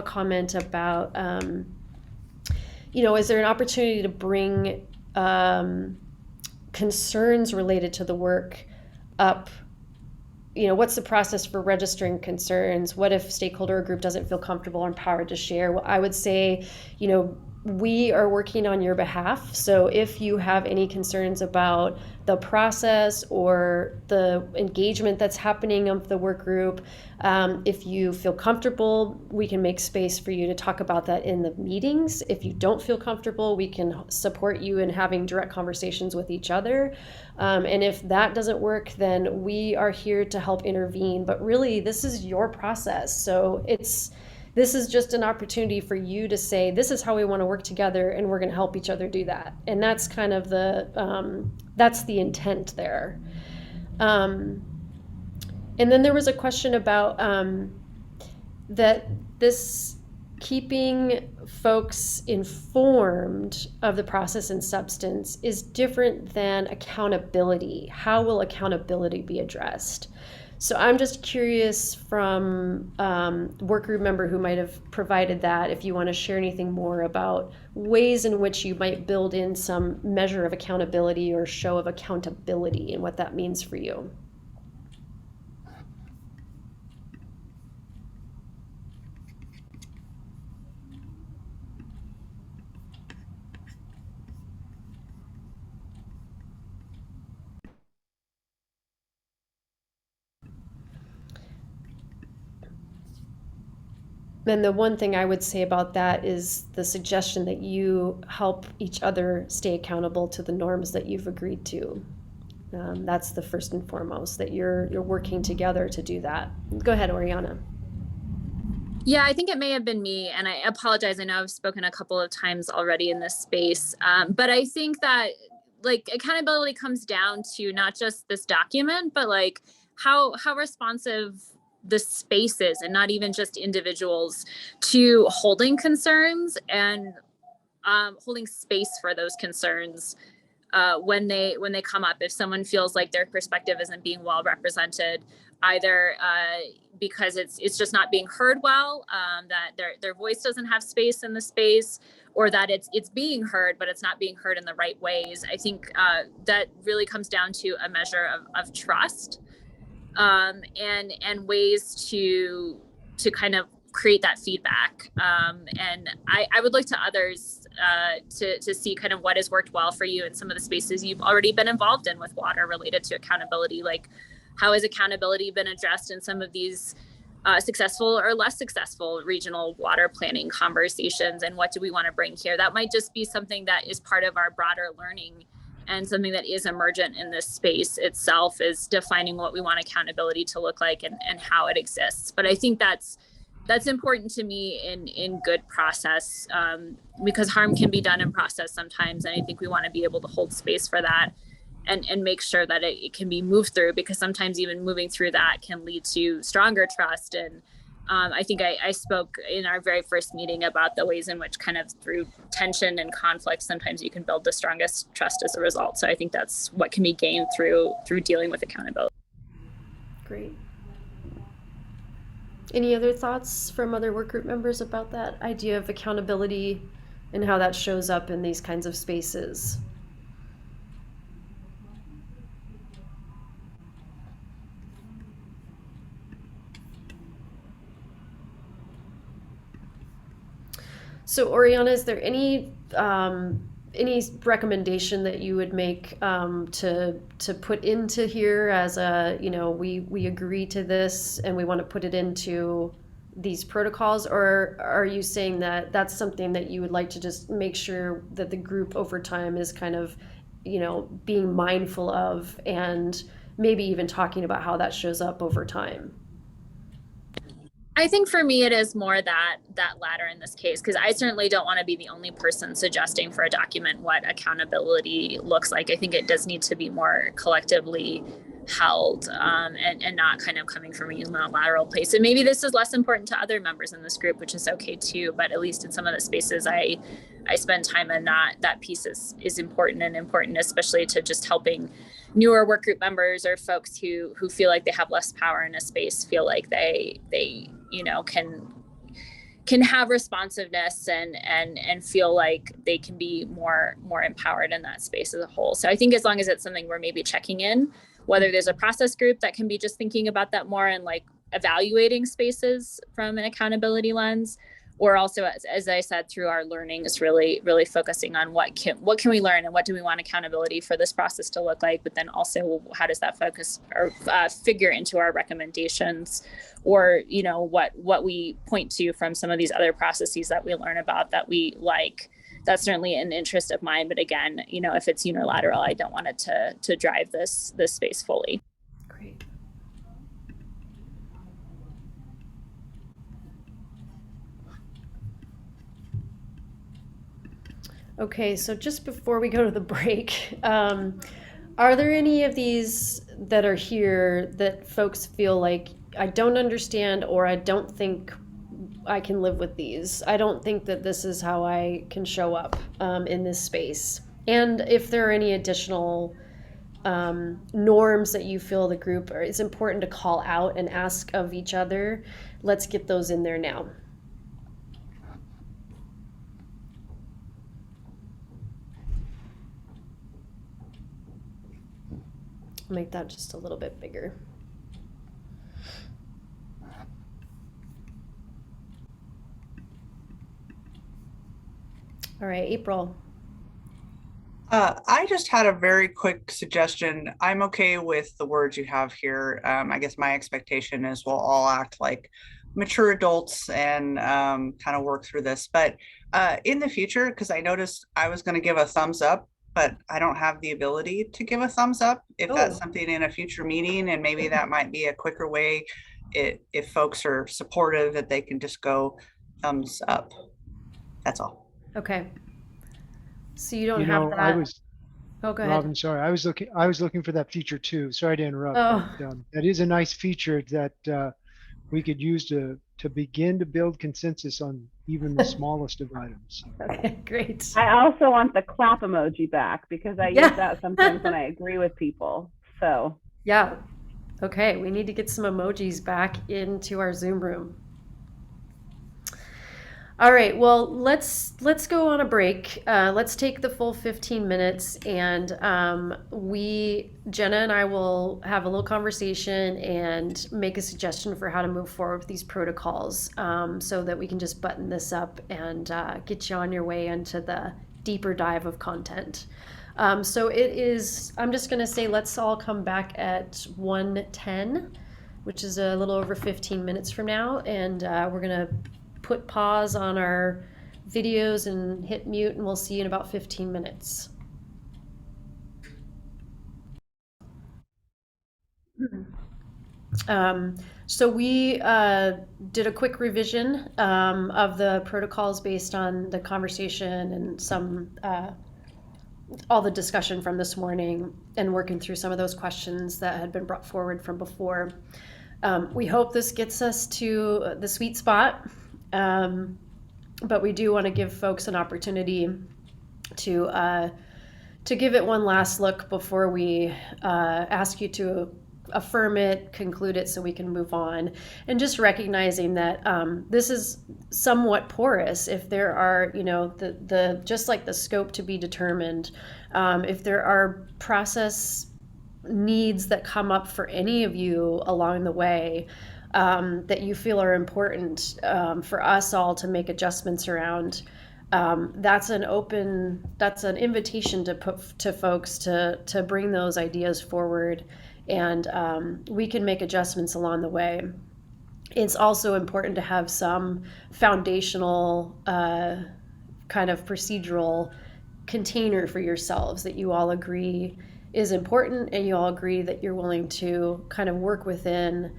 comment about, is there an opportunity to bring concerns related to the work up? What's the process for registering concerns? What if stakeholder group doesn't feel comfortable or empowered to share? Well, I would say, we are working on your behalf. So if you have any concerns about the process or the engagement that's happening of the work group, if you feel comfortable, we can make space for you to talk about that in the meetings. If you don't feel comfortable, we can support you in having direct conversations with each other. And if that doesn't work, then we are here to help intervene. But really, this is your process. So this is just an opportunity for you to say, this is how we want to work together, and we're going to help each other do that. And that's kind of that's the intent there. And then there was a question about that this keeping folks informed of the process and substance is different than accountability. How will accountability be addressed? So I'm just curious from workgroup member who might have provided that, if you want to share anything more about ways in which you might build in some measure of accountability or show of accountability and what that means for you. And the one thing I would say about that is the suggestion that you help each other stay accountable to the norms that you've agreed to. That's the first and foremost, that you're working together to do that. Go ahead, Oriana. Yeah, I think it may have been me, and I apologize. I know I've spoken a couple of times already in this space, but I think that accountability comes down to not just this document, but how responsive the spaces, and not even just individuals, to holding concerns and holding space for those concerns when they come up. If someone feels like their perspective isn't being well represented, either because it's just not being heard well, that their voice doesn't have space in the space, or that it's being heard but it's not being heard in the right ways. I think that really comes down to a measure of trust. And ways to kind of create that feedback. And I would look to others to see kind of what has worked well for you in some of the spaces you've already been involved in with water related to accountability. Like, how has accountability been addressed in some of these successful or less successful regional water planning conversations, and what do we want to bring here? That might just be something that is part of our broader learning, and something that is emergent in this space itself is defining what we want accountability to look like and how it exists. But I think that's important to me in good process, because harm can be done in process sometimes. And I think we want to be able to hold space for that and make sure that it can be moved through, because sometimes even moving through that can lead to stronger trust. And I think I spoke in our very first meeting about the ways in which kind of through tension and conflict, sometimes you can build the strongest trust as a result. So I think that's what can be gained through dealing with accountability. Great. Any other thoughts from other workgroup members about that idea of accountability and how that shows up in these kinds of spaces? So Oriana, is there any recommendation that you would make to put into here as a, we agree to this and we want to put it into these protocols? Or are you saying that that's something that you would like to just make sure that the group over time is kind of, being mindful of and maybe even talking about how that shows up over time. I think for me, it is more that latter in this case, because I certainly don't want to be the only person suggesting for a document what accountability looks like. I think it does need to be more collectively held, and not kind of coming from a unilateral place. And maybe this is less important to other members in this group, which is okay too. But at least in some of the spaces I spend time in, that piece is important, especially to just helping newer work group members or folks who feel like they have less power in a space feel like they can have responsiveness and feel like they can be more empowered in that space as a whole. So I think as long as it's something we're maybe checking in, whether there's a process group that can be just thinking about that more and like evaluating spaces from an accountability lens, or also, as I said, through our learning is really focusing on what can we learn and what do we want accountability for this process to look like, but then also how does that focus or figure into our recommendations, or what we point to from some of these other processes that we learn about that we like. That's certainly an interest of mine, but again, if it's unilateral, I don't want it to drive this space fully. Great. Okay, so just before we go to the break, are there any of these that are here that folks feel like I don't understand, or I don't think I can live with these? I don't think that this is how I can show up in this space. And if there are any additional norms that you feel the group it's important to call out and ask of each other, let's get those in there now. I'll make that just a little bit bigger. All right, April. I just had a very quick suggestion. I'm okay with the words you have here. I guess my expectation is we'll all act like mature adults and kind of work through this. But in the future, because I noticed I was going to give a thumbs up, but I don't have the ability to give a thumbs up. If that's something in a future meeting, and maybe that might be a quicker way, if folks are supportive, that they can just go thumbs up. That's all. Okay. So you don't have that. I was, oh, go ahead. Robin, sorry. I was looking for that feature too. Sorry to interrupt. Oh. But, that is a nice feature that we could use to begin to build consensus on even the smallest of items. Okay, great. I also want the clap emoji back, because I use that sometimes when I agree with people. So yeah. Okay, we need to get some emojis back into our Zoom room. All right, well, let's go on a break. Let's take the full 15 minutes, and Jenna and I will have a little conversation and make a suggestion for how to move forward with these protocols, so that we can just button this up and get you on your way into the deeper dive of content. So it is, I'm just gonna say, let's all come back at 1:10, which is a little over 15 minutes from now, and we're gonna put pause on our videos and hit mute, and we'll see you in about 15 minutes. So we did a quick revision of the protocols based on the conversation and some all the discussion from this morning, and working through some of those questions that had been brought forward from before. We hope this gets us to the sweet spot. But we do want to give folks an opportunity to give it one last look before we ask you to affirm it, conclude it, so we can move on. And just recognizing that this is somewhat porous. If there are, the just like the scope to be determined, if there are process needs that come up for any of you along the way, that you feel are important for us all to make adjustments around, that's an invitation to put to folks to bring those ideas forward, and we can make adjustments along the way. It's also important to have some foundational kind of procedural container for yourselves that you all agree is important, and you all agree that you're willing to kind of work within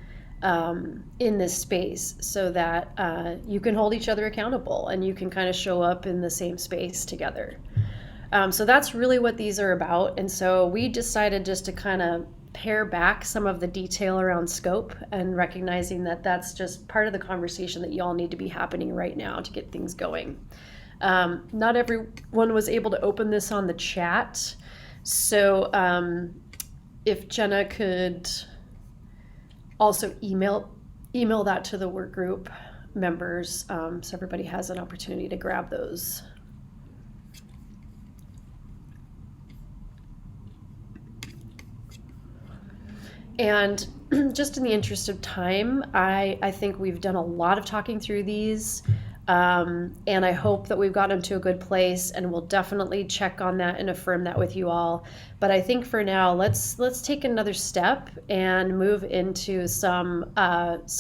in this space so that you can hold each other accountable and you can kind of show up in the same space together. So that's really what these are about. And so we decided just to kind of pare back some of the detail around scope and recognizing that that's just part of the conversation that you all need to be happening right now to get things going. Not everyone was able to open this on the chat. So if Jenna could also email that to the work group members, so everybody has an opportunity to grab those. And just in the interest of time, I think we've done a lot of talking through these, and I hope that we've gotten to a good place, and we'll definitely check on that and affirm that with you all. But I think for now, let's take another step and move into some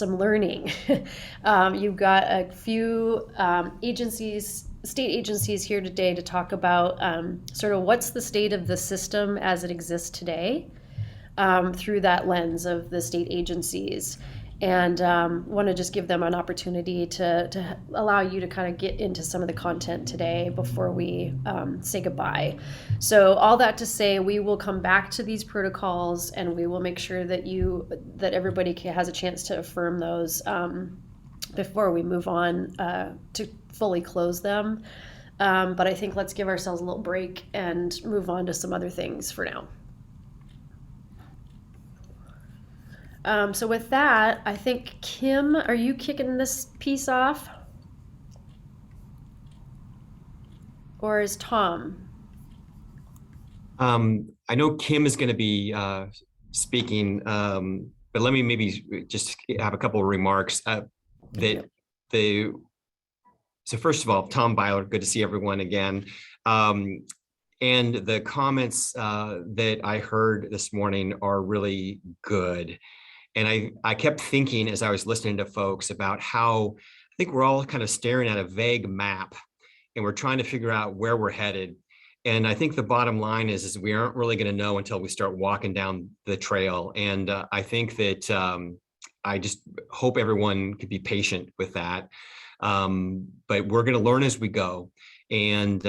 learning. You've got a few state agencies here today to talk about sort of what's the state of the system as it exists today. Through that lens of the state agencies, and want to just give them an opportunity to allow you to kind of get into some of the content today before we say goodbye. So all that to say, we will come back to these protocols and we will make sure that everybody has a chance to affirm those before we move on to fully close them. But I think let's give ourselves a little break and move on to some other things for now. So with that, I think, Kim, are you kicking this piece off? Or is Tom? I know Kim is going to be speaking, but let me maybe just have a couple of remarks. So first of all, Tom Byler, good to see everyone again. And the comments that I heard this morning are really good. And I kept thinking as I was listening to folks about how I think we're all kind of staring at a vague map and we're trying to figure out where we're headed. And I think the bottom line is we aren't really going to know until we start walking down the trail. And I think that I just hope everyone could be patient with that. But we're going to learn as we go, and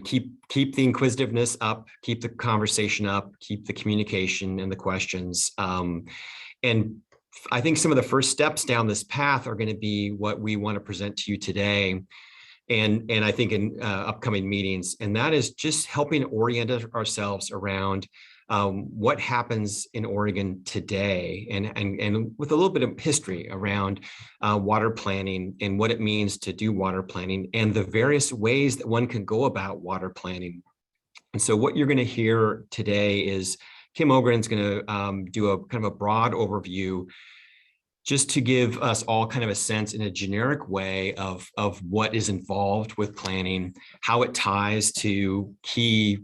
keep the inquisitiveness up, keep the conversation up, keep the communication and the questions. And I think some of the first steps down this path are going to be what we want to present to you today, and I think in upcoming meetings, and that is just helping orient ourselves around what happens in Oregon today, and with a little bit of history around water planning and what it means to do water planning and the various ways that one can go about water planning. And so what you're going to hear today is Kim Ogren's going to do a kind of a broad overview just to give us all kind of a sense in a generic way of what is involved with planning, how it ties to key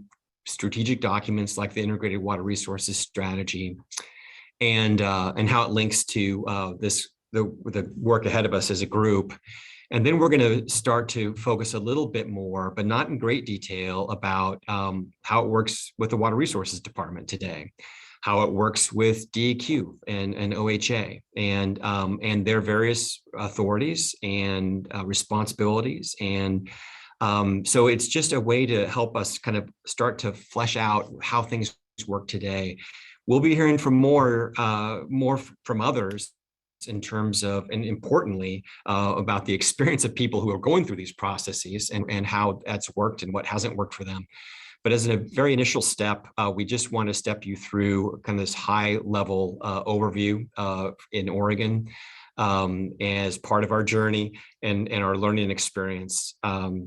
strategic documents like the Integrated Water Resources Strategy, and how it links to the work ahead of us as a group. And then we're going to start to focus a little bit more, but not in great detail, about how it works with the Water Resources Department today, how it works with DEQ and OHA and their various authorities and responsibilities. And so it's just a way to help us kind of start to flesh out how things work today. We'll be hearing from more from others in terms of, and importantly, about the experience of people who are going through these processes and how that's worked and what hasn't worked for them. But as a very initial step, we just want to step you through kind of this high level overview in Oregon as part of our journey and our learning experience.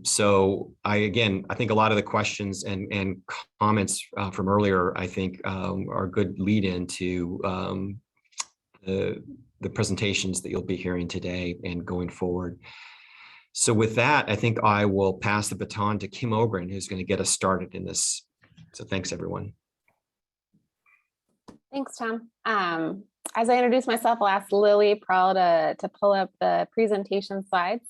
So I think a lot of the questions and comments from earlier, I think are a good lead into the presentations that you'll be hearing today and going forward. So with that, I think I will pass the baton to Kim Ogren, who's going to get us started in this. So thanks, everyone. Thanks, Tom. As I introduce myself, I'll ask Lily Pearl to pull up the presentation slides.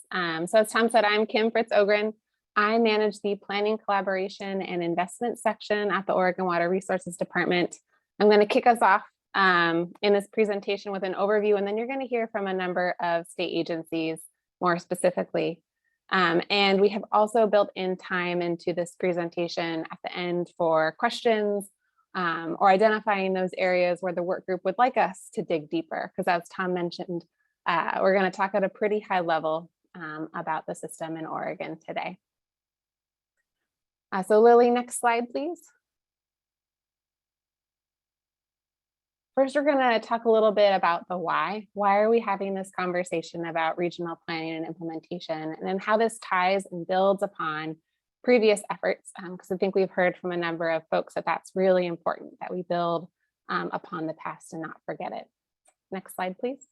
So as Tom said, I'm Kim Fritz Ogren. I manage the Planning, Collaboration, and Investment section at the Oregon Water Resources Department. I'm going to kick us off in this presentation with an overview, and then you're going to hear from a number of state agencies more specifically. And we have also built in time into this presentation at the end for questions or identifying those areas where the work group would like us to dig deeper, because as Tom mentioned, we're going to talk at a pretty high level about the system in Oregon today. So Lily, next slide, please. First, we're going to talk a little bit about the why. Why are we having this conversation about regional planning and implementation, and then how this ties and builds upon previous efforts, because I think we've heard from a number of folks that that's really important, that we build upon the past and not forget it. Next slide, please.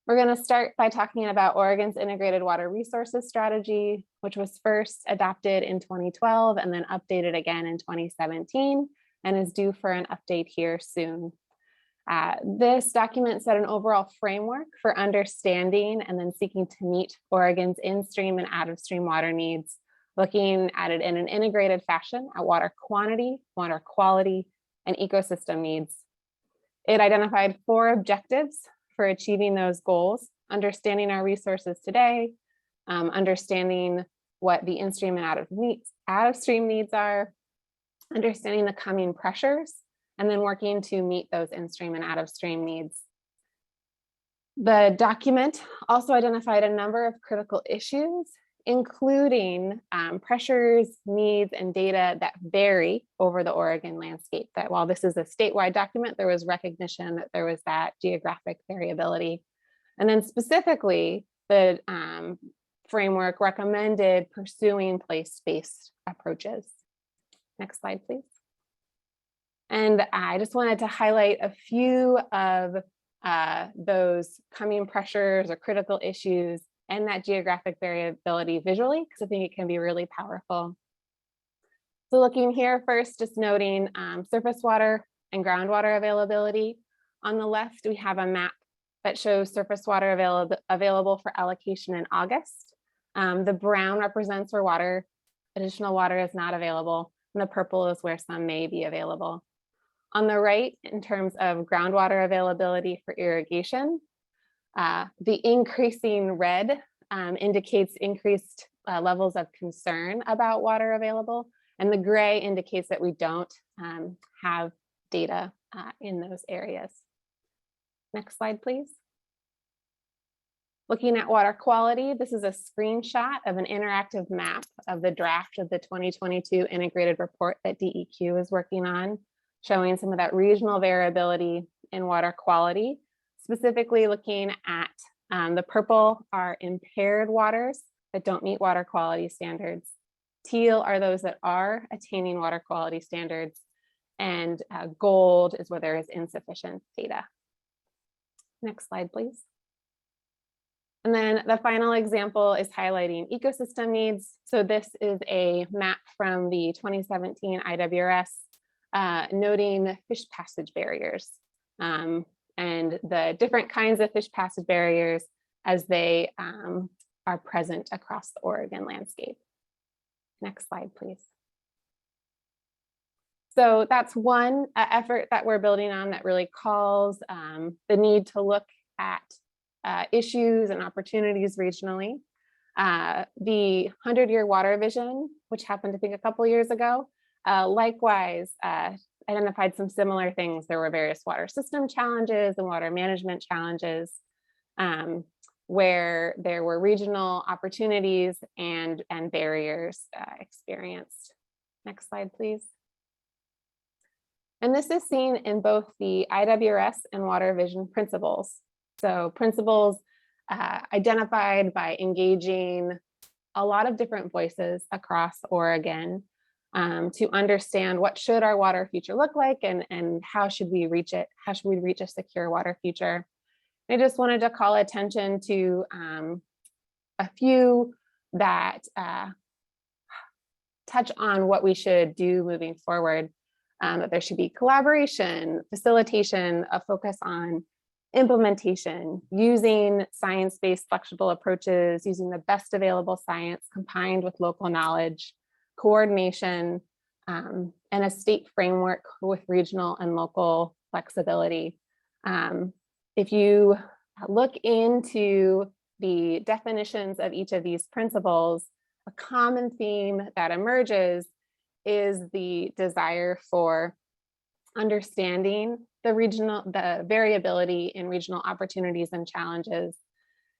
We're going to start by talking about Oregon's Integrated Water Resources Strategy, which was first adopted in 2012 and then updated again in 2017 and is due for an update here soon. This document set an overall framework for understanding and then seeking to meet Oregon's in-stream and out-of-stream water needs, looking at it in an integrated fashion at water quantity, water quality, and ecosystem needs. It identified 4 objectives for achieving those goals: understanding our resources today, understanding what the in-stream and out-of-stream needs are, understanding the coming pressures, and then working to meet those in-stream and out-of-stream needs. The document also identified a number of critical issues, including pressures, needs, and data that vary over the Oregon landscape. That while this is a statewide document, there was recognition that there was that geographic variability. And then specifically, the framework recommended pursuing place-based approaches. Next slide, please. And I just wanted to highlight a few of those coming pressures or critical issues and that geographic variability visually, because I think it can be really powerful. So looking here first, just noting surface water and groundwater availability. On the left, we have a map that shows surface water available for allocation in August. The brown represents where additional water is not available, and the purple is where some may be available. On the right, in terms of groundwater availability for irrigation, the increasing red indicates increased levels of concern about water available, and the gray indicates that we don't have data in those areas. Next slide, please. Looking at water quality, this is a screenshot of an interactive map of the draft of the 2022 integrated report that DEQ is working on, showing some of that regional variability in water quality, specifically looking at the purple are impaired waters that don't meet water quality standards. Teal are those that are attaining water quality standards, and gold is where there is insufficient data. Next slide, please. And then the final example is highlighting ecosystem needs. So this is a map from the 2017 IWRS noting fish passage barriers and the different kinds of fish passage barriers as they are present across the Oregon landscape. Next slide, please. So that's one effort that we're building on that really calls the need to look at issues and opportunities regionally. The 100-year water vision, which happened, I think, a couple years ago, likewise identified some similar things. There were various water system challenges and water management challenges where there were regional opportunities and barriers experienced. Next slide, please. And this is seen in both the IWRS and water vision principles. So principles identified by engaging a lot of different voices across Oregon to understand what should our water future look like and how should we reach it? How should we reach a secure water future? I just wanted to call attention to a few that touch on what we should do moving forward. That there should be collaboration, facilitation, a focus on implementation, using science-based flexible approaches, using the best available science combined with local knowledge, coordination, and a state framework with regional and local flexibility. If you look into the definitions of each of these principles, a common theme that emerges is the desire for understanding the variability in regional opportunities and challenges,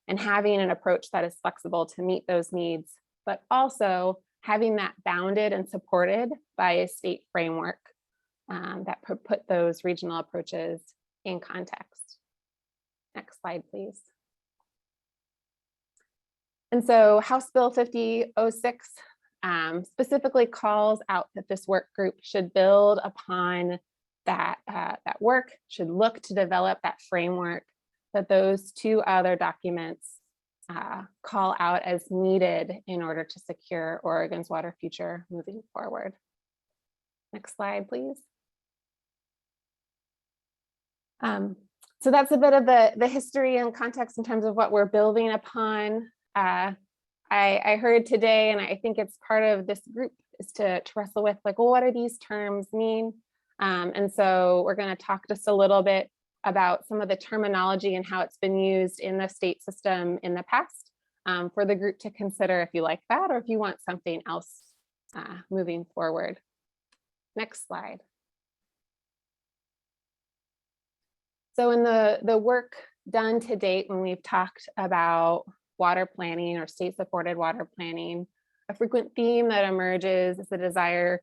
and having an approach that is flexible to meet those needs, but also having that bounded and supported by a state framework that put those regional approaches in context. Next slide, please. And so House Bill 5006 specifically calls out that this work group should build upon that work, should look to develop that framework that those two other documents call out as needed in order to secure Oregon's water future moving forward. Next slide, please. So that's a bit of the history and context in terms of what we're building upon. I heard today, and I think it's part of this group, is to wrestle with, like, well, what do these terms mean? And so we're going to talk just a little bit about some of the terminology and how it's been used in the state system in the past, for the group to consider if you like that, or if you want something else moving forward. Next slide. So in the work done to date, when we've talked about water planning or state-supported water planning, a frequent theme that emerges is the desire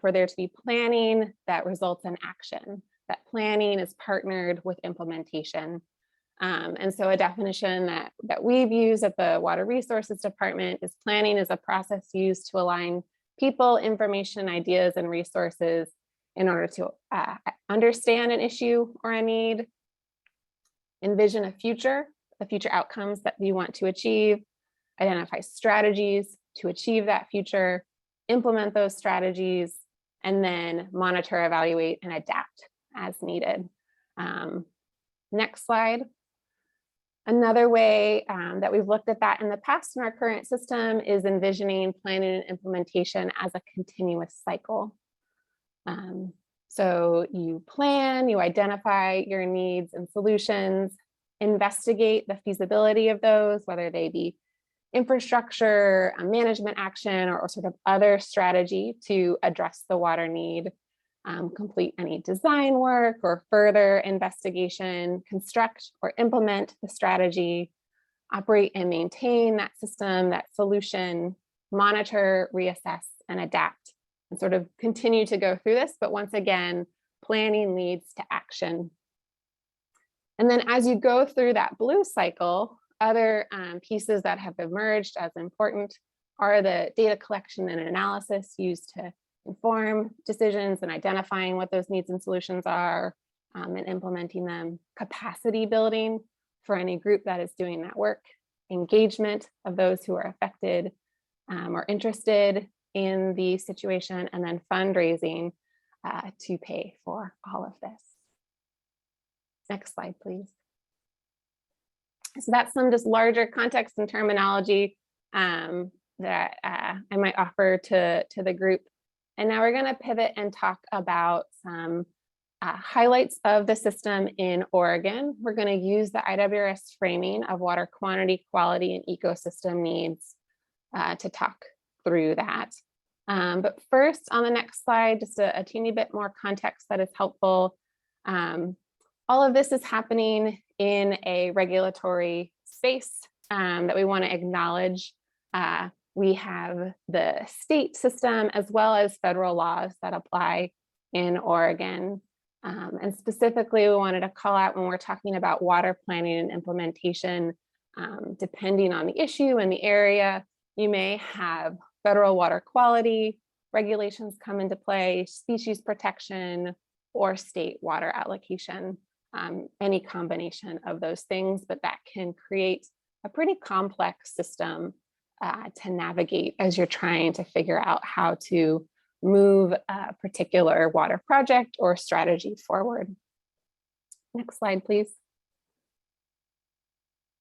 for there to be planning that results in action, that planning is partnered with implementation. And so a definition that we've used at the Water Resources Department is planning is a process used to align people, information, ideas, and resources in order to understand an issue or a need, envision the future outcomes that you want to achieve, identify strategies to achieve that future, implement those strategies, and then monitor, evaluate, and adapt as needed. Next slide. Another way that we've looked at that in the past in our current system is envisioning planning and implementation as a continuous cycle. So you plan, you identify your needs and solutions, investigate the feasibility of those, whether they be infrastructure, management action, or sort of other strategy to address the water need, complete any design work or further investigation, construct or implement the strategy, operate and maintain that system, that solution, monitor, reassess, and adapt, and sort of continue to go through this. But once again, planning leads to action. And then as you go through that blue cycle, other pieces that have emerged as important are the data collection and analysis used to inform decisions and identifying what those needs and solutions are, and implementing them, capacity building for any group that is doing that work, engagement of those who are affected or interested in the situation, and then fundraising to pay for all of this. Next slide, please. So that's some just larger context and terminology that I might offer to the group. And now we're going to pivot and talk about some highlights of the system in Oregon. We're going to use the IWRS framing of water quantity, quality, and ecosystem needs to talk through that. But first, on the next slide, just a teeny bit more context that is helpful. All of this is happening in a regulatory space that we want to acknowledge. We have the state system as well as federal laws that apply in Oregon. And specifically, we wanted to call out when we're talking about water planning and implementation, depending on the issue and the area, you may have federal water quality regulations come into play, species protection, or state water allocation, any combination of those things, but that can create a pretty complex system to navigate as you're trying to figure out how to move a particular water project or strategy forward. Next slide, please.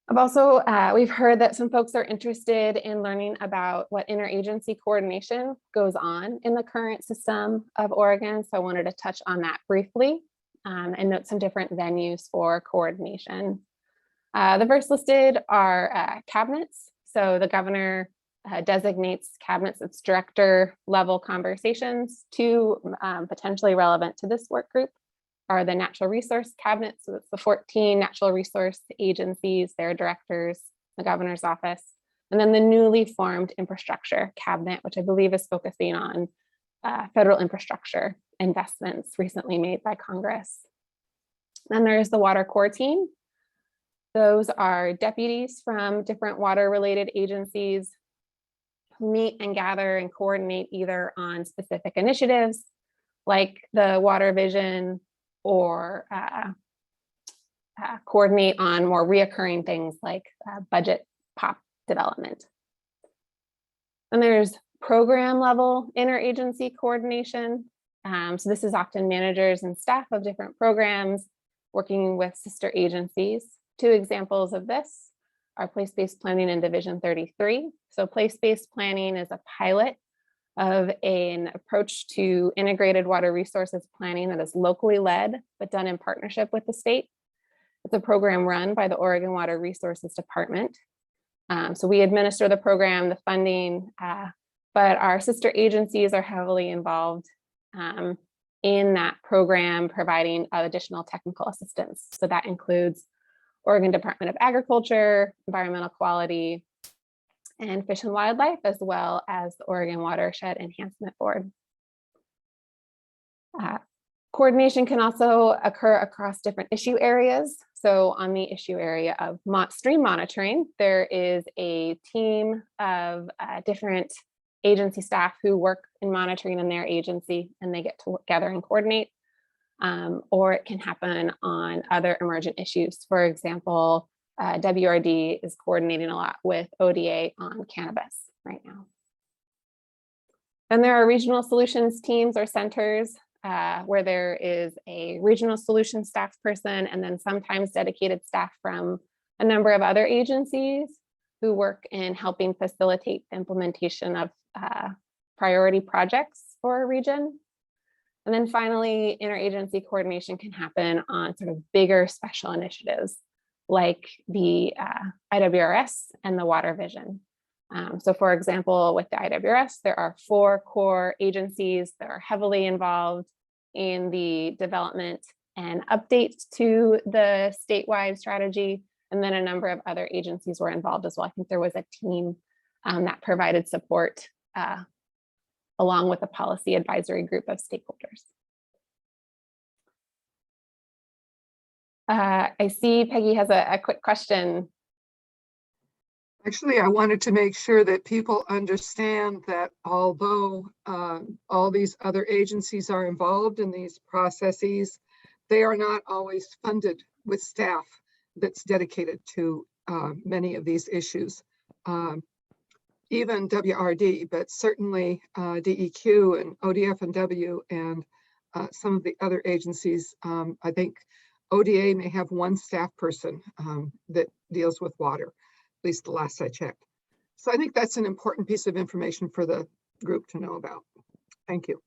I've also, we've heard that some folks are interested in learning about what interagency coordination goes on in the current system of Oregon. So I wanted to touch on that briefly and note some different venues for coordination. The first listed are cabinets. So the governor designates cabinets as director level conversations. Two potentially relevant to this work group are the natural resource cabinet. So it's the 14 natural resource agencies, their directors, the governor's office, and then the newly formed infrastructure cabinet, which I believe is focusing on federal infrastructure investments recently made by Congress. Then there's the water core team. Those are deputies from different water related agencies who meet and gather and coordinate either on specific initiatives like the water vision, or coordinate on more reoccurring things like budget pop development. And there's program level interagency coordination. So this is often managers and staff of different programs working with sister agencies. Two examples of this are place-based planning and Division 33. So place-based planning is a pilot of an approach to integrated water resources planning that is locally led, but done in partnership with the state. It's a program run by the Oregon Water Resources Department. So we administer the program, the funding, but our sister agencies are heavily involved in that program, providing additional technical assistance. So that includes Oregon Department of Agriculture, Environmental Quality, and Fish and Wildlife, as well as the Oregon Watershed Enhancement Board. Coordination can also occur across different issue areas. So on the issue area of stream monitoring, there is a team of different agency staff who work in monitoring in their agency, and they get together and coordinate. Or it can happen on other emergent issues. For example, WRD is coordinating a lot with ODA on cannabis right now. And there are regional solutions teams or centers where there is a regional solution staff person and then sometimes dedicated staff from a number of other agencies who work in helping facilitate the implementation of priority projects for a region. And then finally, interagency coordination can happen on sort of bigger special initiatives like the IWRS and the water vision. So for example, with the IWRS, there are 4 core agencies that are heavily involved in the development and updates to the statewide strategy. And then a number of other agencies were involved as well. I think there was a team that provided support along with a policy advisory group of stakeholders. I see Peggy has a quick question. Actually, I wanted to make sure that people understand that although all these other agencies are involved in these processes, they are not always funded with staff that's dedicated to many of these issues. Even WRD, but certainly DEQ and ODF and W and some of the other agencies. I think ODA may have 1 staff person that deals with water, at least the last I checked. So I think that's an important piece of information for the group to know about. Thank you.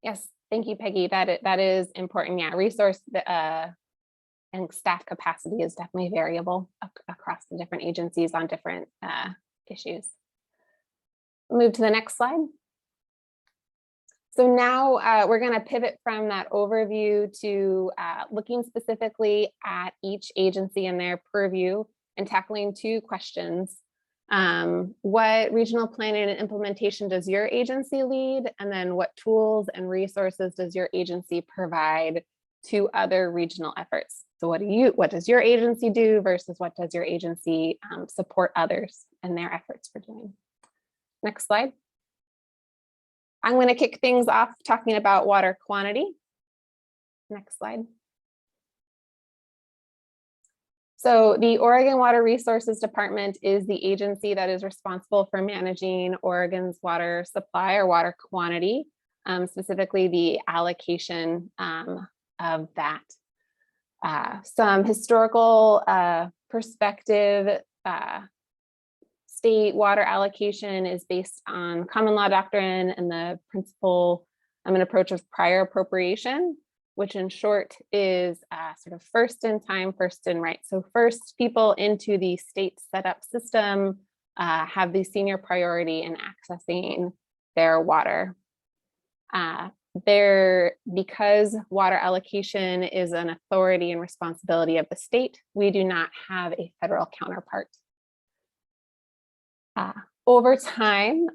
Yes, thank you, Peggy. That is important. Yeah, resource and staff capacity is definitely variable across the different agencies on different issues. Move to the next slide. So now we're going to pivot from that overview to looking specifically at each agency and their purview and tackling 2 questions. What regional planning and implementation does your agency lead? And then what tools and resources does your agency provide to other regional efforts? So what does your agency do versus what does your agency support others in their efforts for doing? Next slide. I'm going to kick things off talking about water quantity. Next slide. So the Oregon Water Resources Department is the agency that is responsible for managing Oregon's water supply or water quantity, specifically the allocation of that. Some historical perspective, state water allocation is based on common law doctrine and the principle an approach of prior appropriation, which in short is sort of first in time, first in right. So first people into the state setup system have the senior priority in accessing their water. Because water allocation is an authority and responsibility of the state, we do not have a federal counterpart. Over time,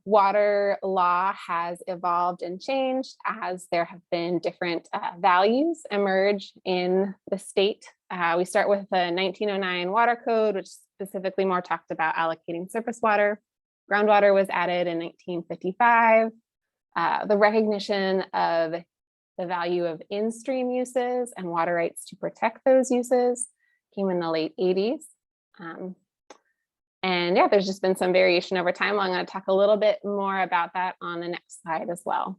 water law has evolved and changed as there have been different values emerge in the state. We start with the 1909 Water Code, which specifically more talked about allocating surface water. Groundwater was added in 1955. The recognition of the value of in-stream uses and water rights to protect those uses came in the late 80s. And yeah, there's just been some variation over time. I'm going to talk a little bit more about that on the next slide as well.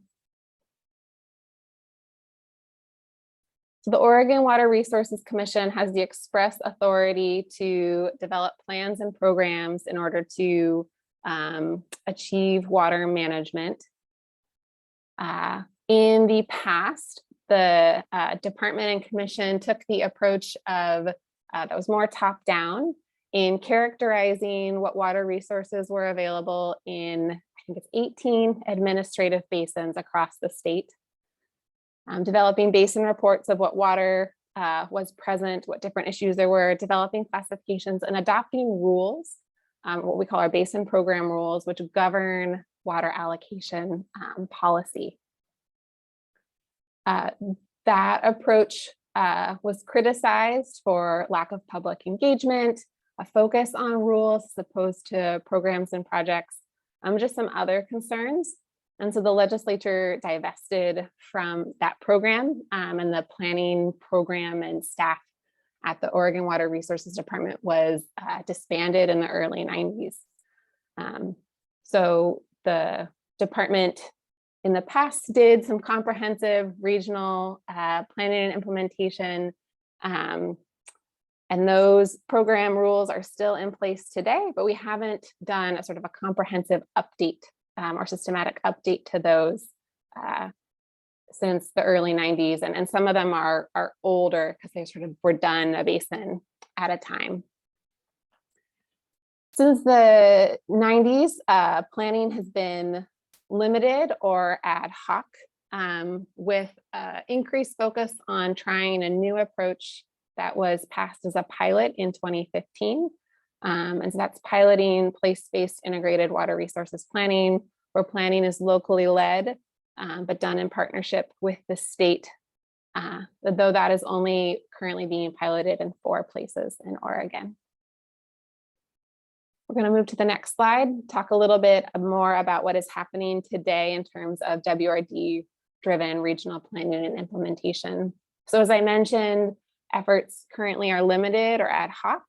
So the Oregon Water Resources Commission has the express authority to develop plans and programs in order to achieve water management. In the past, the department and commission took the approach of that was more top-down in characterizing what water resources were available in, I think it's 18 administrative basins across the state. Developing basin reports of what water was present, what different issues there were, developing classifications and adopting rules, what we call our basin program rules, which govern water allocation policy. That approach was criticized for lack of public engagement, a focus on rules as opposed to programs and projects, just some other concerns. And so the legislature divested from that program, and the planning program and staff at the Oregon Water Resources Department was disbanded in the early 90s. So the department in the past did some comprehensive regional planning and implementation, and those program rules are still in place today, but we haven't done a sort of a comprehensive update or systematic update to those since the early 90s. And some of them are older because they sort of were done a basin at a time. Since the 90s, planning has been limited or ad hoc with increased focus on trying a new approach that was passed as a pilot in 2015. And so that's piloting place-based integrated water resources planning, where planning is locally led, but done in partnership with the state, though that is only currently being piloted in 4 places in Oregon. We're going to move to the next slide, talk a little bit more about what is happening today in terms of WRD-driven regional planning and implementation. So as I mentioned, efforts currently are limited or ad hoc,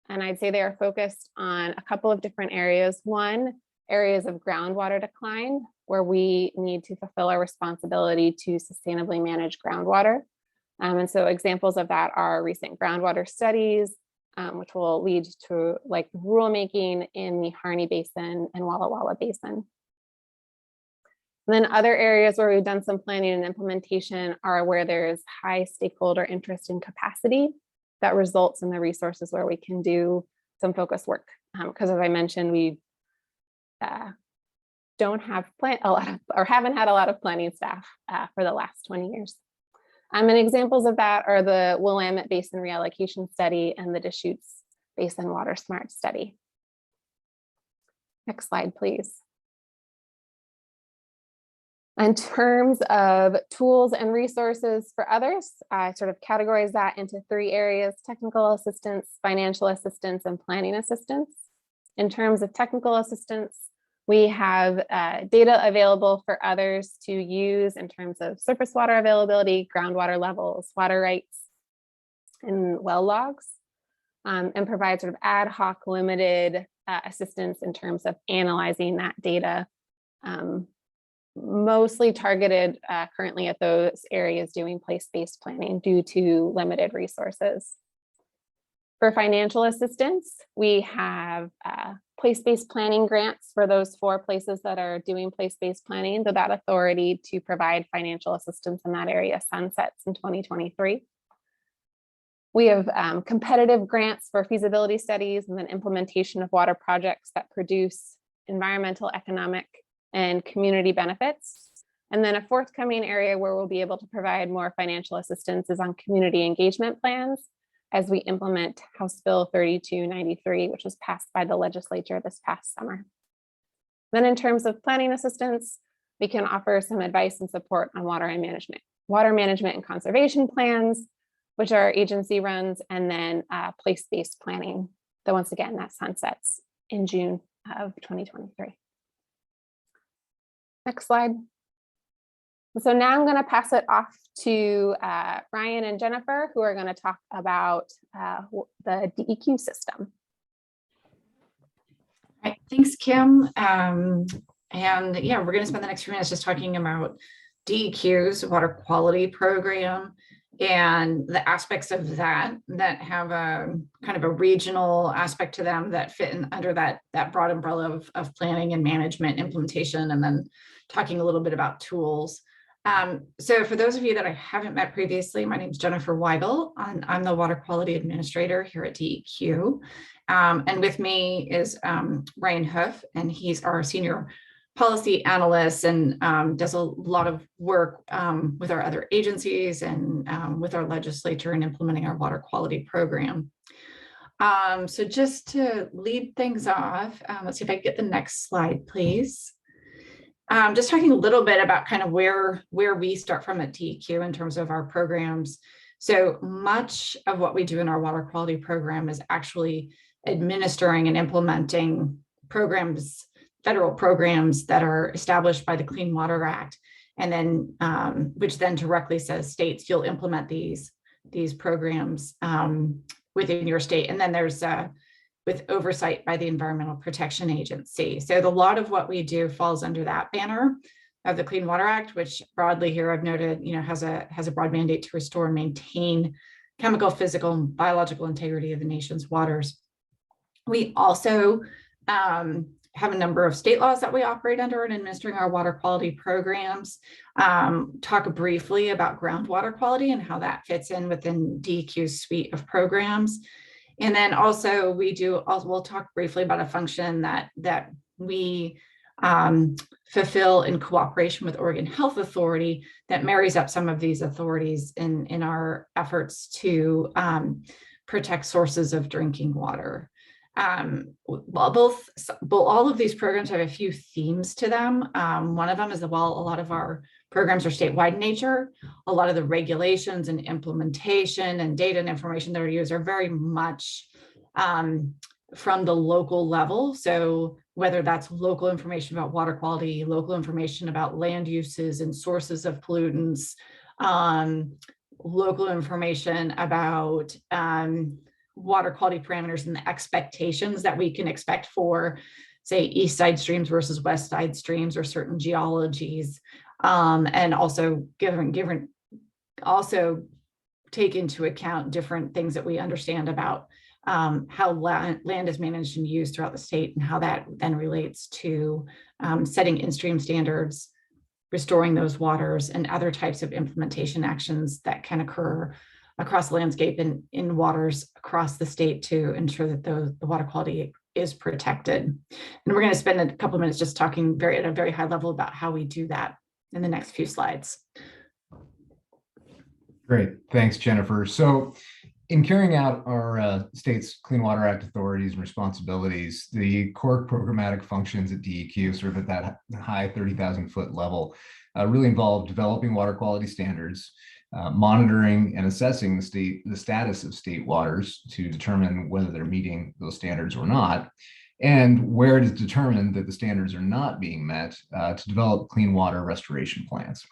and I'd say they are focused on a couple of different areas. One, areas of groundwater decline, where we need to fulfill our responsibility to sustainably manage groundwater. And so examples of that are recent groundwater studies, which will lead to like rulemaking in the Harney Basin and Walla Walla Basin. And then other areas where we've done some planning and implementation are where there's high stakeholder interest and capacity that results in the resources where we can do some focus work. Because as I mentioned, we don't have haven't had a lot of planning staff for the last 20 years. And examples of that are the Willamette Basin Reallocation Study and the Deschutes Basin Water Smart Study. Next slide, please. In terms of tools and resources for others, I sort of categorize that into 3 areas: technical assistance, financial assistance, and planning assistance. In terms of technical assistance, we have data available for others to use in terms of surface water availability, groundwater levels, water rights, and well logs, and provide sort of ad hoc limited assistance in terms of analyzing that data, mostly targeted currently at those areas doing place-based planning due to limited resources. For financial assistance, we have place-based planning grants for those 4 places that are doing place-based planning. So that authority to provide financial assistance in that area sunsets in 2023. We have competitive grants for feasibility studies and then implementation of water projects that produce environmental, economic, and community benefits. And then a forthcoming area where we'll be able to provide more financial assistance is on community engagement plans as we implement House Bill 3293, which was passed by the legislature this past summer. Then in terms of planning assistance, we can offer some advice and support on water management and conservation plans, which our agency runs, and then place-based planning. So once again, that sunsets in June of 2023. Next slide. So now I'm going to pass it off to Ryan and Jennifer, who are going to talk about the DEQ system. All right, thanks, Kim. And yeah, we're going to spend the next few minutes just talking about DEQ's water quality program and the aspects of that have a kind of a regional aspect to them that fit in under that broad umbrella of planning and management implementation, and then talking a little bit about tools. So for those of you that I haven't met previously, my name is Jennifer Weigel, and I'm the Water Quality Administrator here at DEQ. And with me is Ryan Huff, and he's our Senior Policy Analyst and does a lot of work with our other agencies and with our legislature in implementing our water quality program. So just to lead things off, let's see if I can get the next slide, please. Just talking a little bit about kind of where we start from at DEQ in terms of our programs. So much of what we do in our water quality program is actually administering and implementing programs, federal programs that are established by the Clean Water Act, and then which then directly says states, you'll implement these programs within your state. And then there's with oversight by the Environmental Protection Agency. So a lot of what we do falls under that banner of the Clean Water Act, which broadly here I've noted, has a broad mandate to restore and maintain chemical, physical, and biological integrity of the nation's waters. We also have a number of state laws that we operate under in administering our water quality programs. Talk briefly about groundwater quality and how that fits in within DEQ's suite of programs. And then also we'll talk briefly about a function that we fulfill in cooperation with Oregon Health Authority that marries up some of these authorities in our efforts to protect sources of drinking water. All of these programs have a few themes to them. One of them is a lot of our programs are statewide in nature. A lot of the regulations and implementation and data and information that are used are very much from the local level. So whether that's local information about water quality, local information about land uses and sources of pollutants, local information about water quality parameters and the expectations that we can expect for, say, east side streams versus west side streams or certain geologies, and also also take into account different things that we understand about how land is managed and used throughout the state, and how that then relates to setting in-stream standards, restoring those waters, and other types of implementation actions that can occur across the landscape and in waters across the state to ensure that the water quality is protected. And we're going to spend a couple of minutes just talking at a very high level about how we do that in the next few slides. Great, thanks, Jennifer. So in carrying out our state's Clean Water Act authorities and responsibilities, the core programmatic functions at DEQ, sort of at that high 30,000 foot level, really involve developing water quality standards, monitoring and assessing the status of state waters to determine whether they're meeting those standards or not, and where it is determined that the standards are not being met, to develop clean water restoration plans.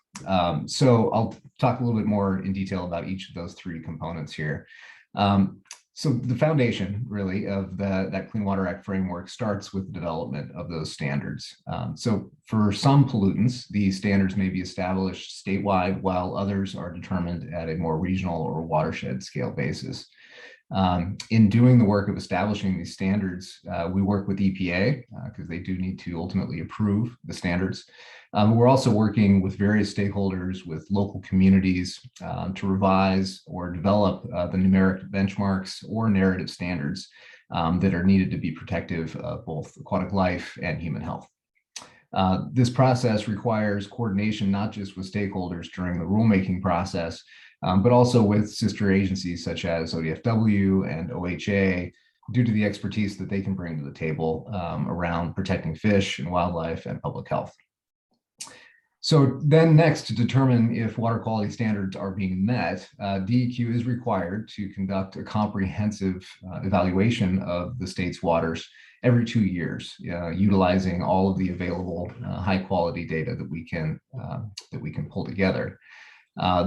So I'll talk a little bit more in detail about each of those three components here. So the foundation really of that Clean Water Act framework starts with the development of those standards. So for some pollutants, these standards may be established statewide, while others are determined at a more regional or watershed scale basis. In doing the work of establishing these standards, we work with EPA because they do need to ultimately approve the standards. We're also working with various stakeholders, with local communities to revise or develop the numeric benchmarks or narrative standards that are needed to be protective of both aquatic life and human health. This process requires coordination not just with stakeholders during the rulemaking process, but also with sister agencies such as ODFW and OHA, due to the expertise that they can bring to the table around protecting fish and wildlife and public health. So then next, to determine if water quality standards are being met, DEQ is required to conduct a comprehensive evaluation of the state's waters every 2 years, utilizing all of the available high quality data that we can pull together.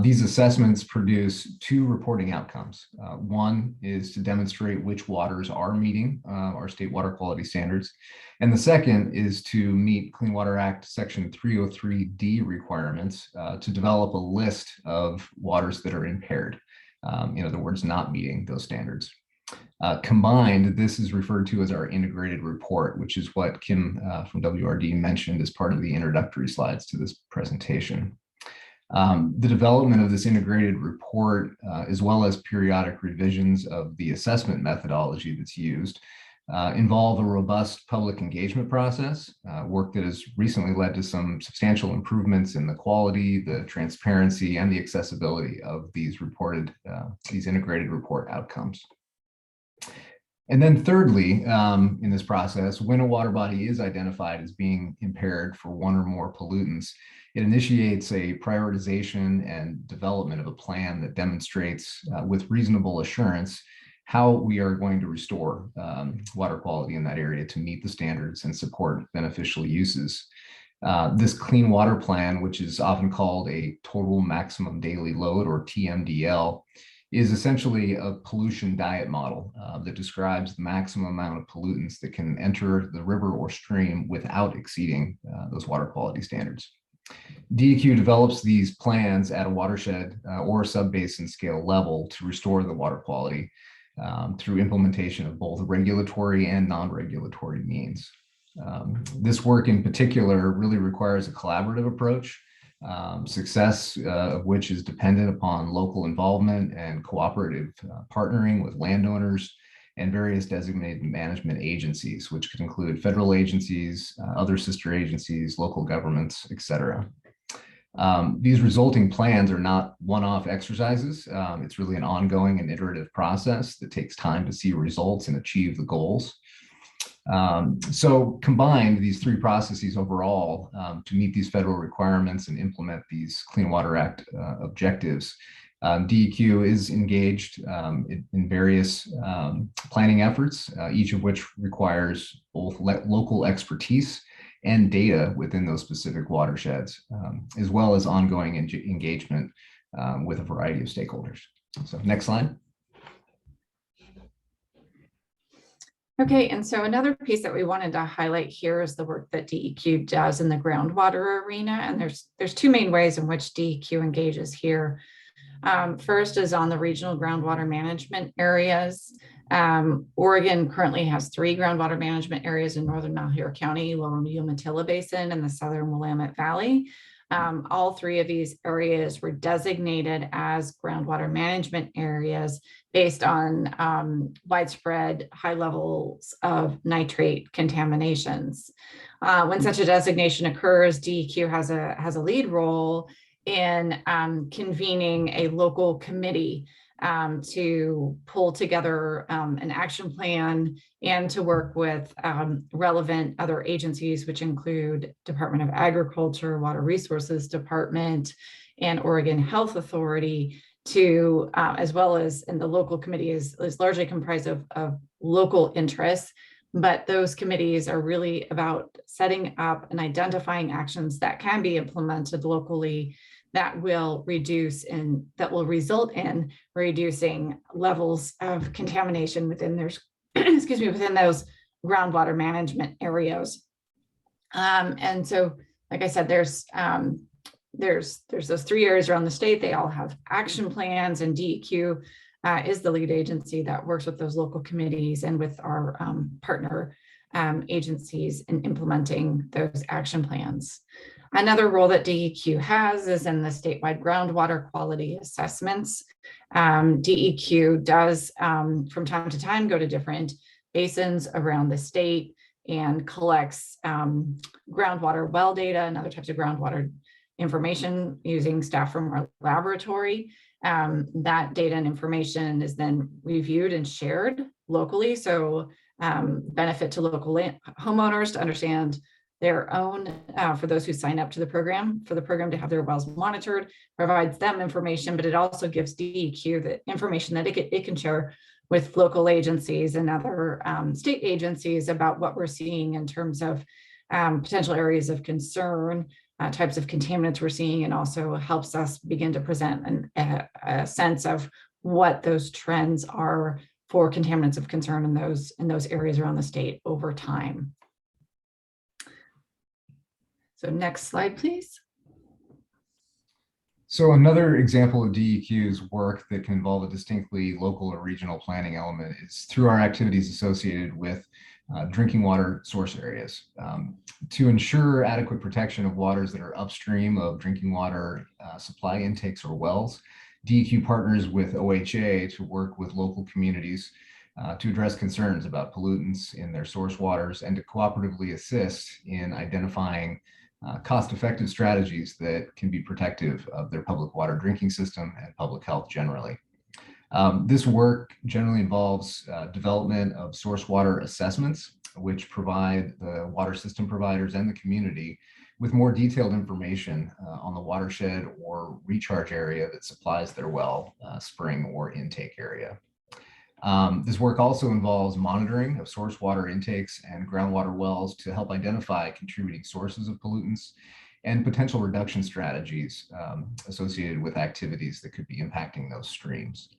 These assessments produce 2 reporting outcomes. One is to demonstrate which waters are meeting our state water quality standards. And the second is to meet Clean Water Act Section 303D requirements to develop a list of waters that are impaired. In other words, not meeting those standards. Combined, this is referred to as our integrated report, which is what Kim from WRD mentioned as part of the introductory slides to this presentation. The development of this integrated report, as well as periodic revisions of the assessment methodology that's used, involve a robust public engagement process, work that has recently led to some substantial improvements in the quality, the transparency, and the accessibility of these integrated report outcomes. And then thirdly, in this process, when a water body is identified as being impaired for one or more pollutants, it initiates a prioritization and development of a plan that demonstrates with reasonable assurance how we are going to restore water quality in that area to meet the standards and support beneficial uses. This clean water plan, which is often called a total maximum daily load, or TMDL, is essentially a pollution diet model that describes the maximum amount of pollutants that can enter the river or stream without exceeding those water quality standards. DEQ develops these plans at a watershed or sub-basin scale level to restore the water quality through implementation of both regulatory and non-regulatory means. This work in particular really requires a collaborative approach, success of which is dependent upon local involvement and cooperative partnering with landowners and various designated management agencies, which could include federal agencies, other sister agencies, local governments, etc. These resulting plans are not one-off exercises. It's really an ongoing and iterative process that takes time to see results and achieve the goals. So combined, these 3 processes overall to meet these federal requirements and implement these Clean Water Act objectives, DEQ is engaged in various planning efforts, each of which requires both local expertise and data within those specific watersheds, as well as ongoing engagement with a variety of stakeholders. So next slide. Okay, and so another piece that we wanted to highlight here is the work that DEQ does in the groundwater arena. And there's 2 main ways in which DEQ engages here. First is on the regional groundwater management areas. Oregon currently has 3 groundwater management areas in northern Malheur County, lower Umatilla Basin, and the southern Willamette Valley. All 3 of these areas were designated as groundwater management areas based on widespread high levels of nitrate contaminations. When such a designation occurs, DEQ has a lead role in convening a local committee to pull together an action plan and to work with relevant other agencies, which include Department of Agriculture, Water Resources Department, and Oregon Health Authority, to as well as, and the local committee is largely comprised of local interests, but those committees are really about setting up and identifying actions that can be implemented locally that will reduce and that will result in reducing levels of contamination within their, excuse me, within those groundwater management areas. And so, like I said, there's those 3 areas around the state. They all have action plans, and DEQ is the lead agency that works with those local committees and with our partner agencies in implementing those action plans. Another role that DEQ has is in the statewide groundwater quality assessments. DEQ does from time to time go to different basins around the state and collects groundwater well data and other types of groundwater information using staff from our laboratory. That data and information is then reviewed and shared locally. So benefit to local homeowners to understand their own, for those who sign up to the program, for the program to have their wells monitored, provides them information, but it also gives DEQ the information that it can share with local agencies and other state agencies about what we're seeing in terms of potential areas of concern, types of contaminants we're seeing, and also helps us begin to present a sense of what those trends are for contaminants of concern in those areas around the state over time. So next slide, please. So another example of DEQ's work that can involve a distinctly local or regional planning element is through our activities associated with drinking water source areas. To ensure adequate protection of waters that are upstream of drinking water supply intakes or wells, DEQ partners with OHA to work with local communities to address concerns about pollutants in their source waters and to cooperatively assist in identifying cost-effective strategies that can be protective of their public water drinking system and public health generally. This work generally involves development of source water assessments, which provide the water system providers and the community with more detailed information on the watershed or recharge area that supplies their well, spring, or intake area. This work also involves monitoring of source water intakes and groundwater wells to help identify contributing sources of pollutants and potential reduction strategies associated with activities that could be impacting those streams.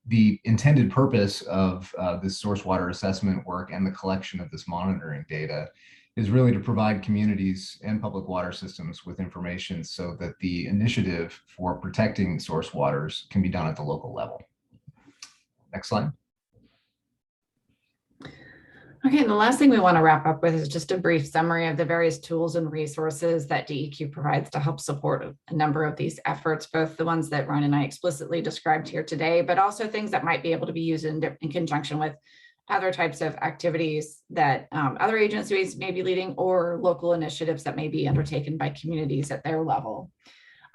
The intended purpose of this source water assessment work and the collection of this monitoring data is really to provide communities and public water systems with information so that the initiative for protecting source waters can be done at the local level. Next slide. Okay, and the last thing we want to wrap up with is just a brief summary of the various tools and resources that DEQ provides to help support a number of these efforts, both the ones that Ryan and I explicitly described here today, but also things that might be able to be used in conjunction with other types of activities that other agencies may be leading or local initiatives that may be undertaken by communities at their level.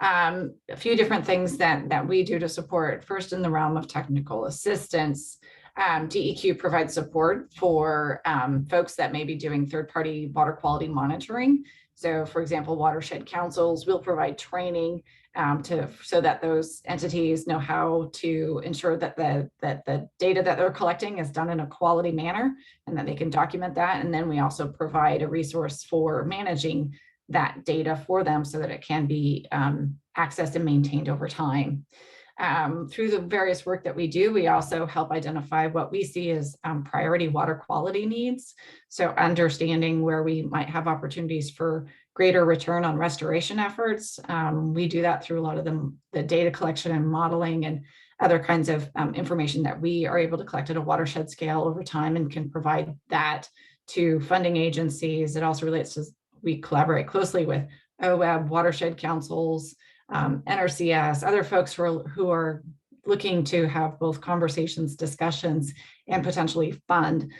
A few different things that we do to support. First, in the realm of technical assistance, DEQ provides support for folks that may be doing third-party water quality monitoring. So, for example, watershed councils will provide training so that those entities know how to ensure that the data that they're collecting is done in a quality manner and that they can document that. And then we also provide a resource for managing that data for them so that it can be accessed and maintained over time. Through the various work that we do, we also help identify what we see as priority water quality needs. So understanding where we might have opportunities for greater return on restoration efforts. We do that through a lot of the data collection and modeling and other kinds of information that we are able to collect at a watershed scale over time and can provide that to funding agencies. It also relates to, we collaborate closely with OWEB, watershed councils, NRCS, other folks who are looking to have both conversations, discussions, and potentially fund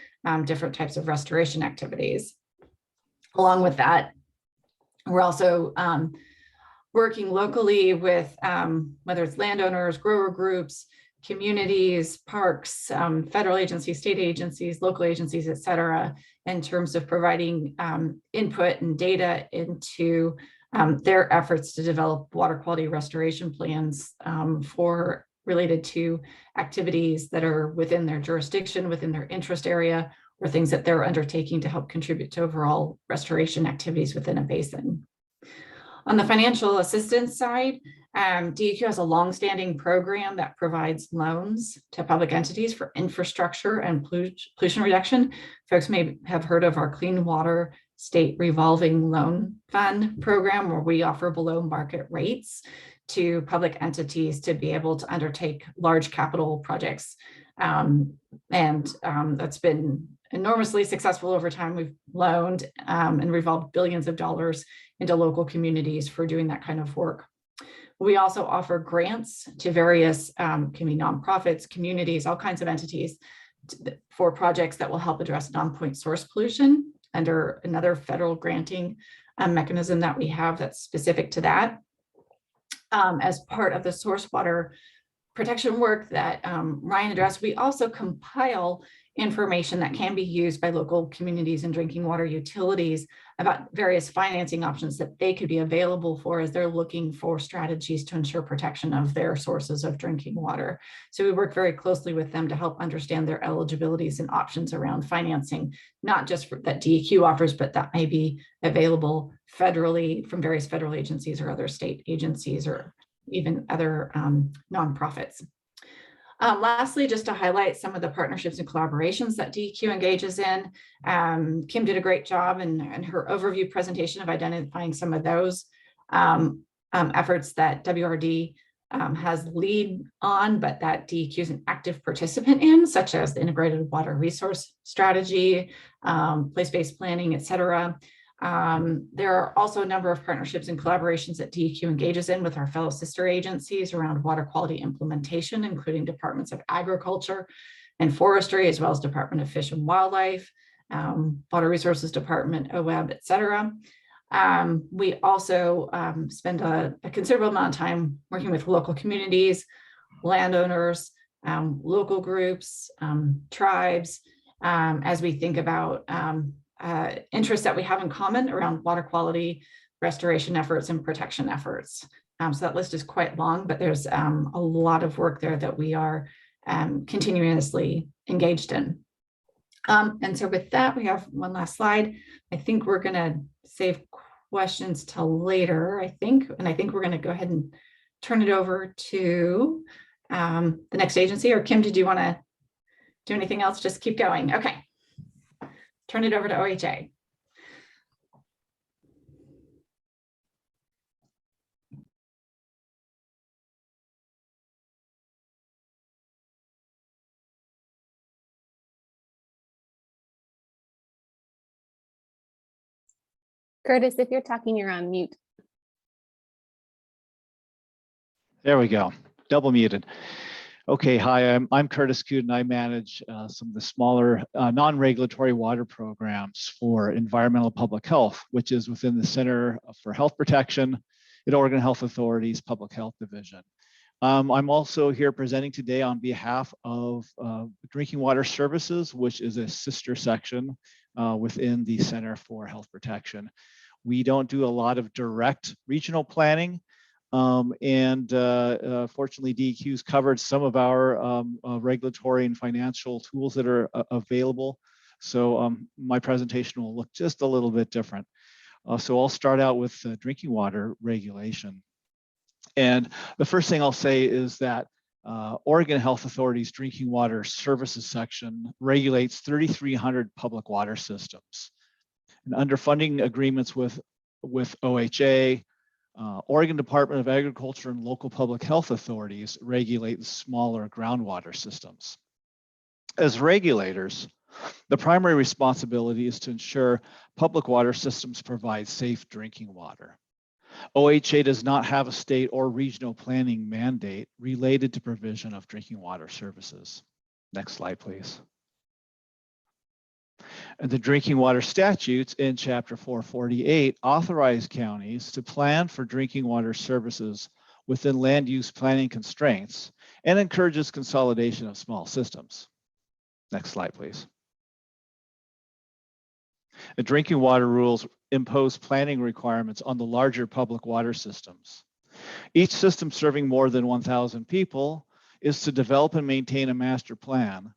different types of restoration activities. Along with that, we're also working locally with whether it's landowners, grower groups, communities, parks, federal agencies, state agencies, local agencies, et cetera, in terms of providing input and data into their efforts to develop water quality restoration plans related to activities that are within their jurisdiction, within their interest area, or things that they're undertaking to help contribute to overall restoration activities within a basin. On the financial assistance side, DEQ has a longstanding program that provides loans to public entities for infrastructure and pollution reduction. Folks may have heard of our Clean Water State Revolving Loan Fund program, where we offer below market rates to public entities to be able to undertake large capital projects. That's been enormously successful over time. We've loaned and revolved billions of dollars into local communities for doing that kind of work. We also offer grants to various can be nonprofits, communities, all kinds of entities for projects that will help address non-point source pollution under another federal granting mechanism that we have that's specific to that. As part of the source water protection work that Ryan addressed, we also compile information that can be used by local communities and drinking water utilities about various financing options that they could be available for as they're looking for strategies to ensure protection of their sources of drinking water. So we work very closely with them to help understand their eligibilities and options around financing, not just that DEQ offers, but that may be available federally from various federal agencies or other state agencies or even other nonprofits. Lastly, just to highlight some of the partnerships and collaborations that DEQ engages in, Kim did a great job in her overview presentation of identifying some of those efforts that WRD has lead on, but that DEQ is an active participant in, such as the Integrated Water Resource Strategy, place-based planning, et cetera. There are also a number of partnerships and collaborations that DEQ engages in with our fellow sister agencies around water quality implementation, including Departments of Agriculture and Forestry, as well as Department of Fish and Wildlife, Water Resources Department, OWEB, et cetera. We also spend a considerable amount of time working with local communities, landowners, local groups, tribes, as we think about interests that we have in common around water quality, restoration efforts, and protection efforts. So that list is quite long, but there's a lot of work there that we are continuously engaged in. And so with that, we have one last slide. I think we're going to save questions till later, I think. And I think we're going to go ahead and turn it over to the next agency. Or Kim, did you want to do anything else? Just keep going. Okay. Turn it over to OHA. Curtis, if you're talking, you're on mute. There we go, double muted. Okay, hi, I'm Curtis Coot, and I manage some of the smaller non-regulatory water programs for environmental public health, which is within the Center for Health Protection at Oregon Health Authority's Public Health Division. I'm also here presenting today on behalf of Drinking Water Services, which is a sister section within the Center for Health Protection. We don't do a lot of direct regional planning. Fortunately, DEQ's covered some of our regulatory and financial tools that are available. So my presentation will look just a little bit different. So I'll start out with drinking water regulation. And the first thing I'll say is that Oregon Health Authority's Drinking Water Services section regulates 3,300 public water systems. And under funding agreements with OHA, Oregon Department of Agriculture and local public health authorities regulate smaller groundwater systems. As regulators, the primary responsibility is to ensure public water systems provide safe drinking water. OHA does not have a state or regional planning mandate related to provision of drinking water services. Next slide, please. And the drinking water statutes in Chapter 448 authorize counties to plan for drinking water services within land use planning constraints and encourages consolidation of small systems. Next slide, please. The drinking water rules impose planning requirements on the larger public water systems. Each system serving more than 1,000 people is to develop and maintain a master plan,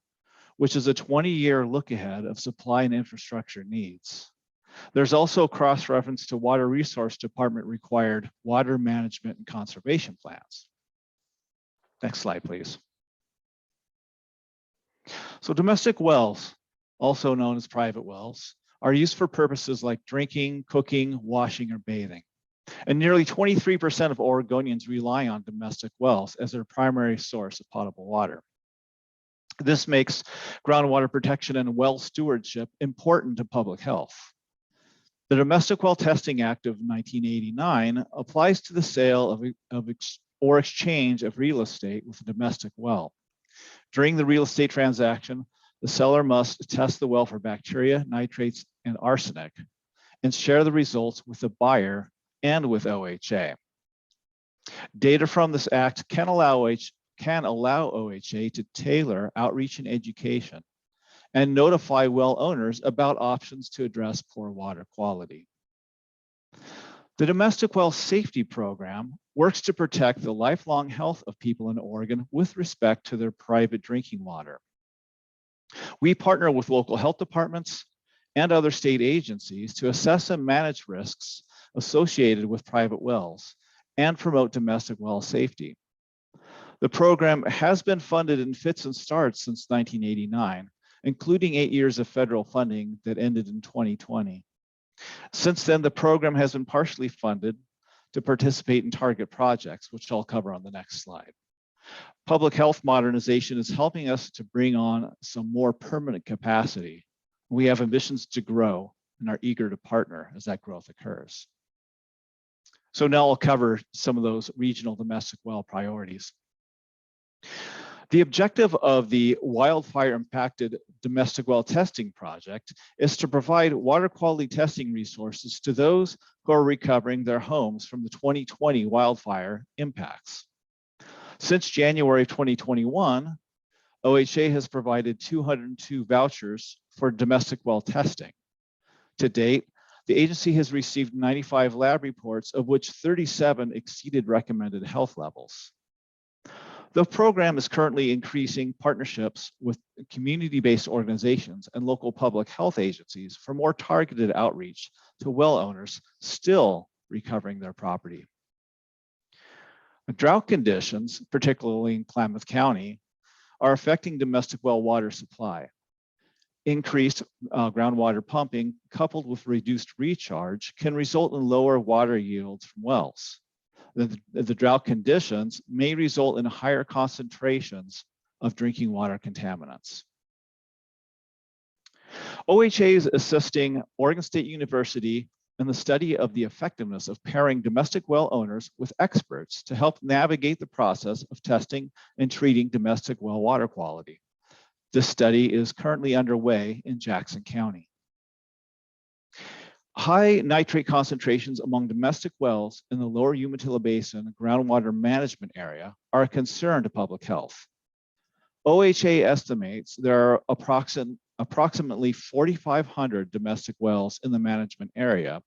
which is a 20-year look ahead of supply and infrastructure needs. There's also a cross-reference to Water Resource Department required water management and conservation plans. Next slide, please. So domestic wells, also known as private wells, are used for purposes like drinking, cooking, washing, or bathing. And nearly 23% of Oregonians rely on domestic wells as their primary source of potable water. This makes groundwater protection and well stewardship important to public health. The Domestic Well Testing Act of 1989 applies to the sale or exchange of real estate with a domestic well. During the real estate transaction, the seller must test the well for bacteria, nitrates, and arsenic, and share the results with the buyer and with OHA. Data from this act can allow OHA to tailor outreach and education and notify well owners about options to address poor water quality. The Domestic Well Safety Program works to protect the lifelong health of people in Oregon with respect to their private drinking water. We partner with local health departments and other state agencies to assess and manage risks associated with private wells and promote domestic well safety. The program has been funded in fits and starts since 1989, including 8 years of federal funding that ended in 2020. Since then, the program has been partially funded to participate in target projects, which I'll cover on the next slide. Public health modernization is helping us to bring on some more permanent capacity. We have ambitions to grow and are eager to partner as that growth occurs. So now I'll cover some of those regional domestic well priorities. The objective of the wildfire impacted domestic well testing project is to provide water quality testing resources to those who are recovering their homes from the 2020 wildfire impacts. Since January of 2021, OHA has provided 202 vouchers for domestic well testing. To date, the agency has received 95 lab reports, of which 37 exceeded recommended health levels. The program is currently increasing partnerships with community-based organizations and local public health agencies for more targeted outreach to well owners still recovering their property. Drought conditions, particularly in Klamath County, are affecting domestic well water supply. Increased groundwater pumping coupled with reduced recharge can result in lower water yields from wells. The drought conditions may result in higher concentrations of drinking water contaminants. OHA is assisting Oregon State University in the study of the effectiveness of pairing domestic well owners with experts to help navigate the process of testing and treating domestic well water quality. This study is currently underway in Jackson County. High nitrate concentrations among domestic wells in the lower Umatilla Basin groundwater management area are a concern to public health. OHA estimates there are approximately 4,500 domestic wells in the management area,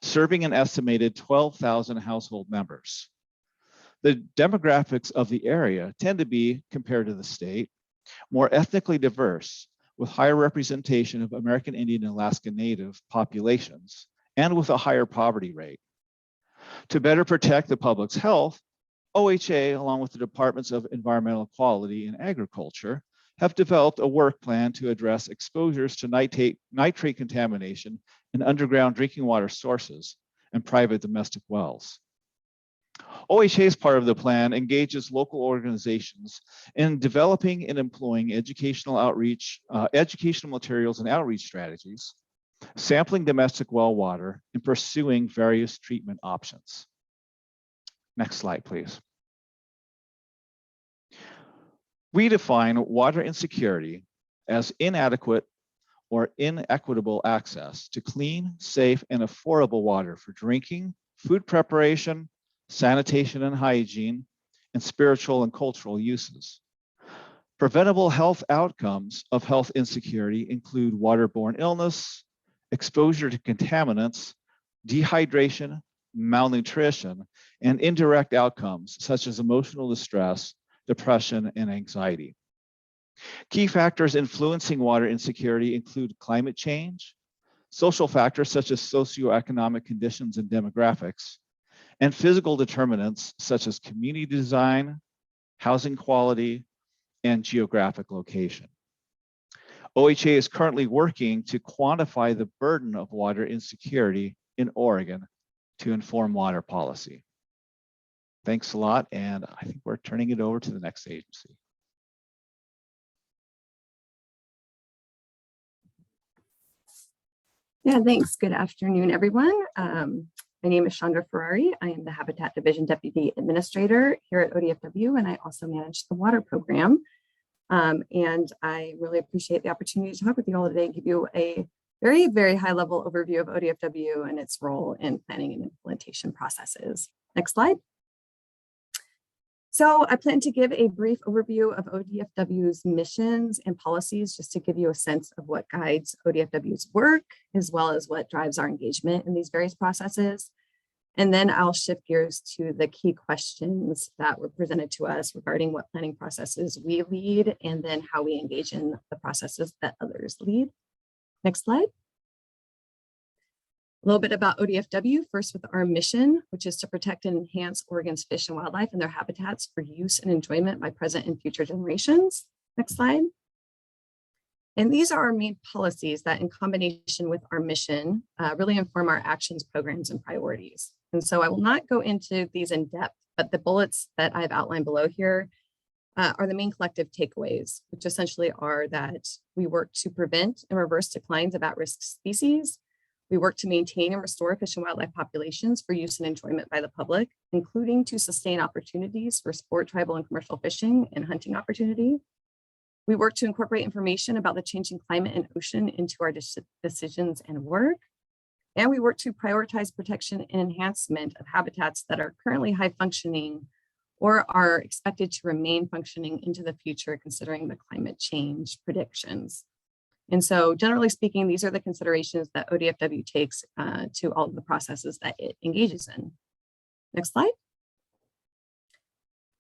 serving an estimated 12,000 household members. The demographics of the area tend to be, compared to the state, more ethnically diverse, with higher representation of American Indian and Alaska Native populations, and with a higher poverty rate. To better protect the public's health, OHA, along with the Departments of Environmental Quality and Agriculture, have developed a work plan to address exposures to nitrate contamination in underground drinking water sources and private domestic wells. OHA's part of the plan engages local organizations in developing and employing educational materials and outreach strategies, sampling domestic well water, and pursuing various treatment options. Next slide, please. We define water insecurity as inadequate or inequitable access to clean, safe, and affordable water for drinking, food preparation, sanitation and hygiene, and spiritual and cultural uses. Preventable health outcomes of health insecurity include waterborne illness, exposure to contaminants, dehydration, malnutrition, and indirect outcomes such as emotional distress, depression, and anxiety. Key factors influencing water insecurity include climate change, social factors such as socioeconomic conditions and demographics, and physical determinants such as community design, housing quality, and geographic location. OHA is currently working to quantify the burden of water insecurity in Oregon to inform water policy. Thanks a lot, and I think we're turning it over to the next agency. Yeah, thanks. Good afternoon, everyone. My name is Chandra Ferrari. I am the Habitat Division Deputy Administrator here at ODFW, and I also manage the water program. And I really appreciate the opportunity to talk with you all today and give you a very, very high level overview of ODFW and its role in planning and implementation processes. Next slide. So I plan to give a brief overview of ODFW's missions and policies, just to give you a sense of what guides ODFW's work, as well as what drives our engagement in these various processes. And then I'll shift gears to the key questions that were presented to us regarding what planning processes we lead, and then how we engage in the processes that others lead. Next slide. A little bit about ODFW, first with our mission, which is to protect and enhance Oregon's fish and wildlife and their habitats for use and enjoyment by present and future generations. Next slide. And these are our main policies that, in combination with our mission, really inform our actions, programs, and priorities. And so I will not go into these in depth, but the bullets that I've outlined below here are the main collective takeaways, which essentially are that we work to prevent and reverse declines of at-risk species. We work to maintain and restore fish and wildlife populations for use and enjoyment by the public, including to sustain opportunities for sport, tribal, and commercial fishing and hunting opportunity. We work to incorporate information about the changing climate and ocean into our decisions and work. And we work to prioritize protection and enhancement of habitats that are currently high functioning or are expected to remain functioning into the future, considering the climate change predictions. And so, generally speaking, these are the considerations that ODFW takes to all of the processes that it engages in. Next slide.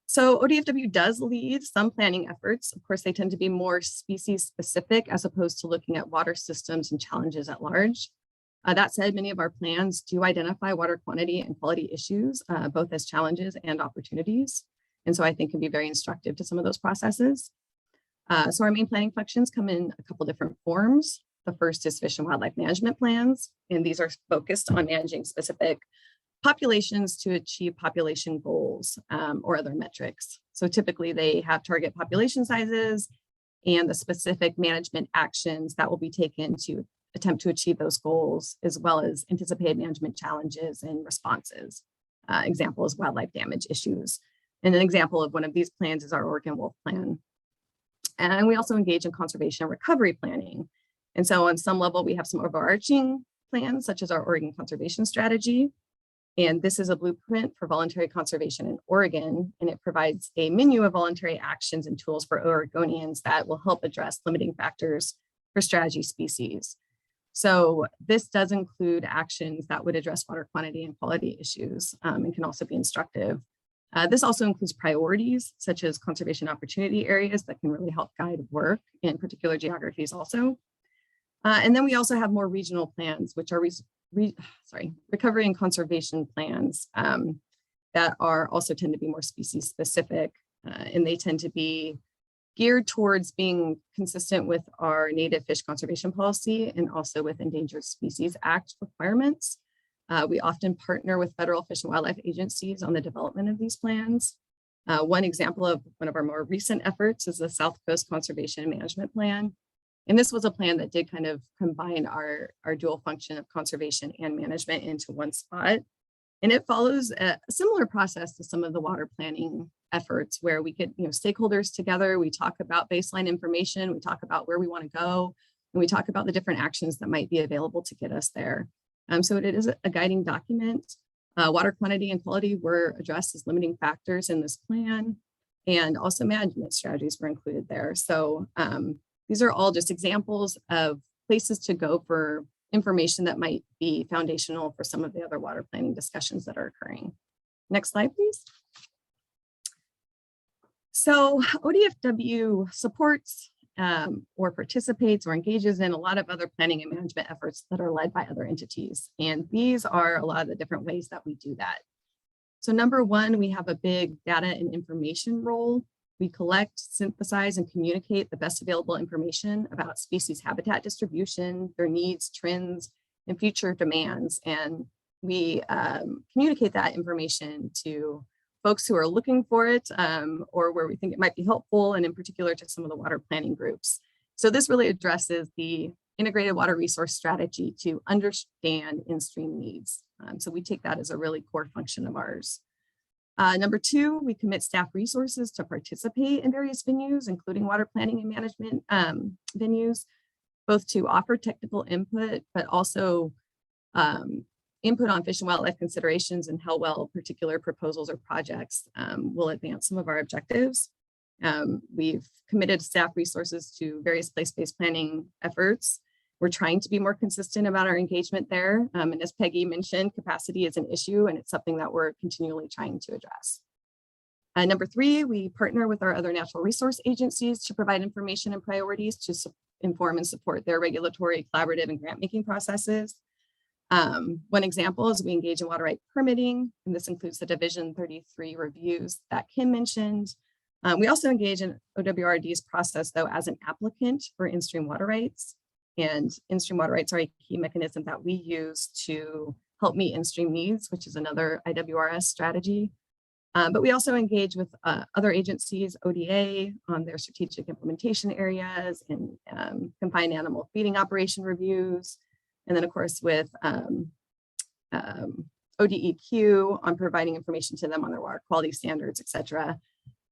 So ODFW does lead some planning efforts. Of course, they tend to be more species specific as opposed to looking at water systems and challenges at large. That said, many of our plans do identify water quantity and quality issues, both as challenges and opportunities. And so I think can be very instructive to some of those processes. So our main planning functions come in a couple different forms. The first is fish and wildlife management plans, and these are focused on managing specific populations to achieve population goals or other metrics. So typically they have target population sizes and the specific management actions that will be taken to attempt to achieve those goals, as well as anticipated management challenges and responses. Example is wildlife damage issues. And an example of one of these plans is our Oregon Wolf Plan. And we also engage in conservation and recovery planning. And so on some level, we have some overarching plans, such as our Oregon Conservation Strategy. And this is a blueprint for voluntary conservation in Oregon, and it provides a menu of voluntary actions and tools for Oregonians that will help address limiting factors for strategy species. So this does include actions that would address water quantity and quality issues and can also be instructive. This also includes priorities, such as conservation opportunity areas that can really help guide work in particular geographies also. And then we also have more regional plans, which are recovery and conservation plans that are also tend to be more species specific, and they tend to be geared towards being consistent with our native fish conservation policy and also with Endangered Species Act requirements. We often partner with federal fish and wildlife agencies on the development of these plans. One example of one of our more recent efforts is the South Coast Conservation and Management Plan. And this was a plan that did kind of combine our dual function of conservation and management into one spot. And it follows a similar process to some of the water planning efforts where we get stakeholders together, we talk about baseline information, we talk about where we want to go, and we talk about the different actions that might be available to get us there. So it is a guiding document. Water quantity and quality were addressed as limiting factors in this plan, and also management strategies were included there. So these are all just examples of places to go for information that might be foundational for some of the other water planning discussions that are occurring. Next slide, please. So ODFW supports or participates or engages in a lot of other planning and management efforts that are led by other entities. And these are a lot of the different ways that we do that. So number one, we have a big data and information role. We collect, synthesize, and communicate the best available information about species habitat distribution, their needs, trends, and future demands. And we communicate that information to folks who are looking for it or where we think it might be helpful, and in particular to some of the water planning groups. So this really addresses the integrated water resource strategy to understand in-stream needs. So we take that as a really core function of ours. Number two, we commit staff resources to participate in various venues, including water planning and management venues, both to offer technical input, but also input on fish and wildlife considerations and how well particular proposals or projects will advance some of our objectives. We've committed staff resources to various place-based planning efforts. We're trying to be more consistent about our engagement there. And as Peggy mentioned, capacity is an issue, and it's something that we're continually trying to address. Number three, we partner with our other natural resource agencies to provide information and priorities to inform and support their regulatory, collaborative, and grant-making processes. One example is we engage in water right permitting, and this includes the Division 33 reviews that Kim mentioned. We also engage in OWRD's process, though, as an applicant for in-stream water rights. And in-stream water rights are a key mechanism that we use to help meet in-stream needs, which is another IWRS strategy. But we also engage with other agencies, ODA, on their strategic implementation areas and confined animal feeding operation reviews. And then, of course, with ODEQ on providing information to them on their water quality standards, et cetera.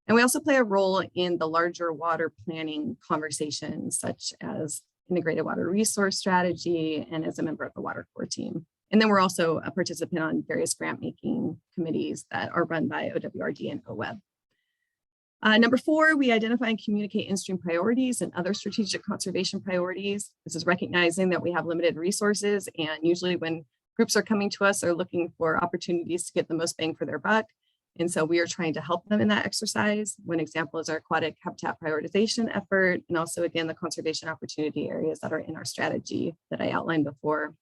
And we also play a role in the larger water planning conversations, such as integrated water resource strategy and as a member of the water core team. And then we're also a participant on various grant making committees that are run by OWRD and OWEB. Number four, we identify and communicate in-stream priorities and other strategic conservation priorities. This is recognizing that we have limited resources, and usually when groups are coming to us, they're looking for opportunities to get the most bang for their buck. And so we are trying to help them in that exercise. One example is our aquatic habitat prioritization effort, and also, again, the conservation opportunity areas that are in our strategy that I outlined before.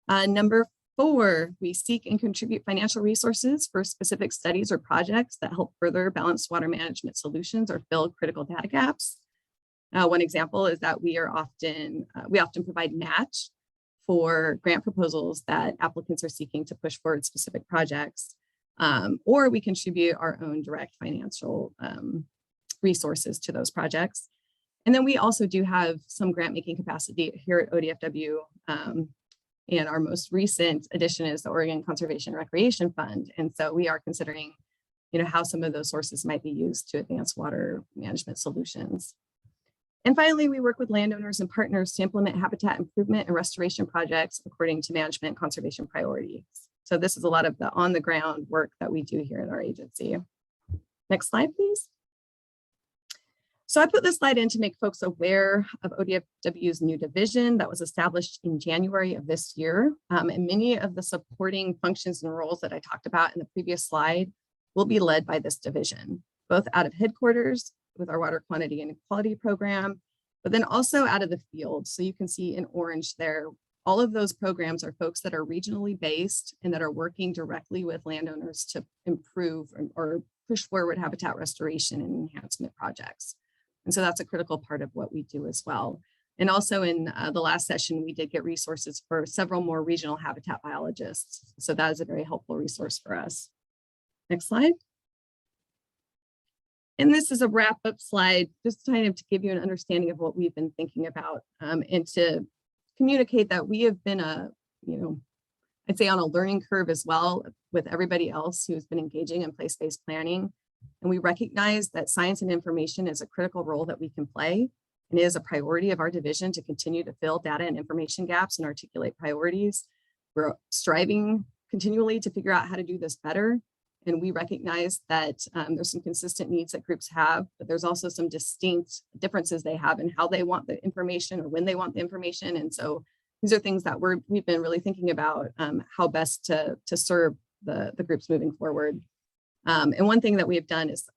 Number four, we seek and contribute financial resources for specific studies or projects that help further balanced water management solutions or fill critical data gaps. One example is that we often provide match for grant proposals that applicants are seeking to push forward specific projects. Or we contribute our own direct financial resources to those projects. And then we also do have some grant making capacity here at ODFW. And our most recent addition is the Oregon Conservation Recreation Fund. And so we are considering, how some of those sources might be used to advance water management solutions. And finally, we work with landowners and partners to implement habitat improvement and restoration projects according to management and conservation priorities. So this is a lot of the on the ground work that we do here at our agency. Next slide, please. So I put this slide in to make folks aware of ODFW's new division that was established in January of this year. And many of the supporting functions and roles that I talked about in the previous slide will be led by this division, both out of headquarters with our water quantity and quality program, but then also out of the field. So you can see in orange there, all of those programs are folks that are regionally based and that are working directly with landowners to improve or push forward habitat restoration and enhancement projects. And so that's a critical part of what we do as well. And also in the last session, we did get resources for several more regional habitat biologists. So that is a very helpful resource for us. Next slide. And this is a wrap up slide, just kind of to give you an understanding of what we've been thinking about and to communicate that we have been I'd say on a learning curve as well with everybody else who's been engaging in place-based planning. And we recognize that science and information is a critical role that we can play, and it is a priority of our division to continue to fill data and information gaps and articulate priorities. We're striving continually to figure out how to do this better. And we recognize that there's some consistent needs that groups have, but there's also some distinct differences they have in how they want the information or when they want the information. And so these are things that we've been really thinking about how best to serve the groups moving forward. And one thing that we have done is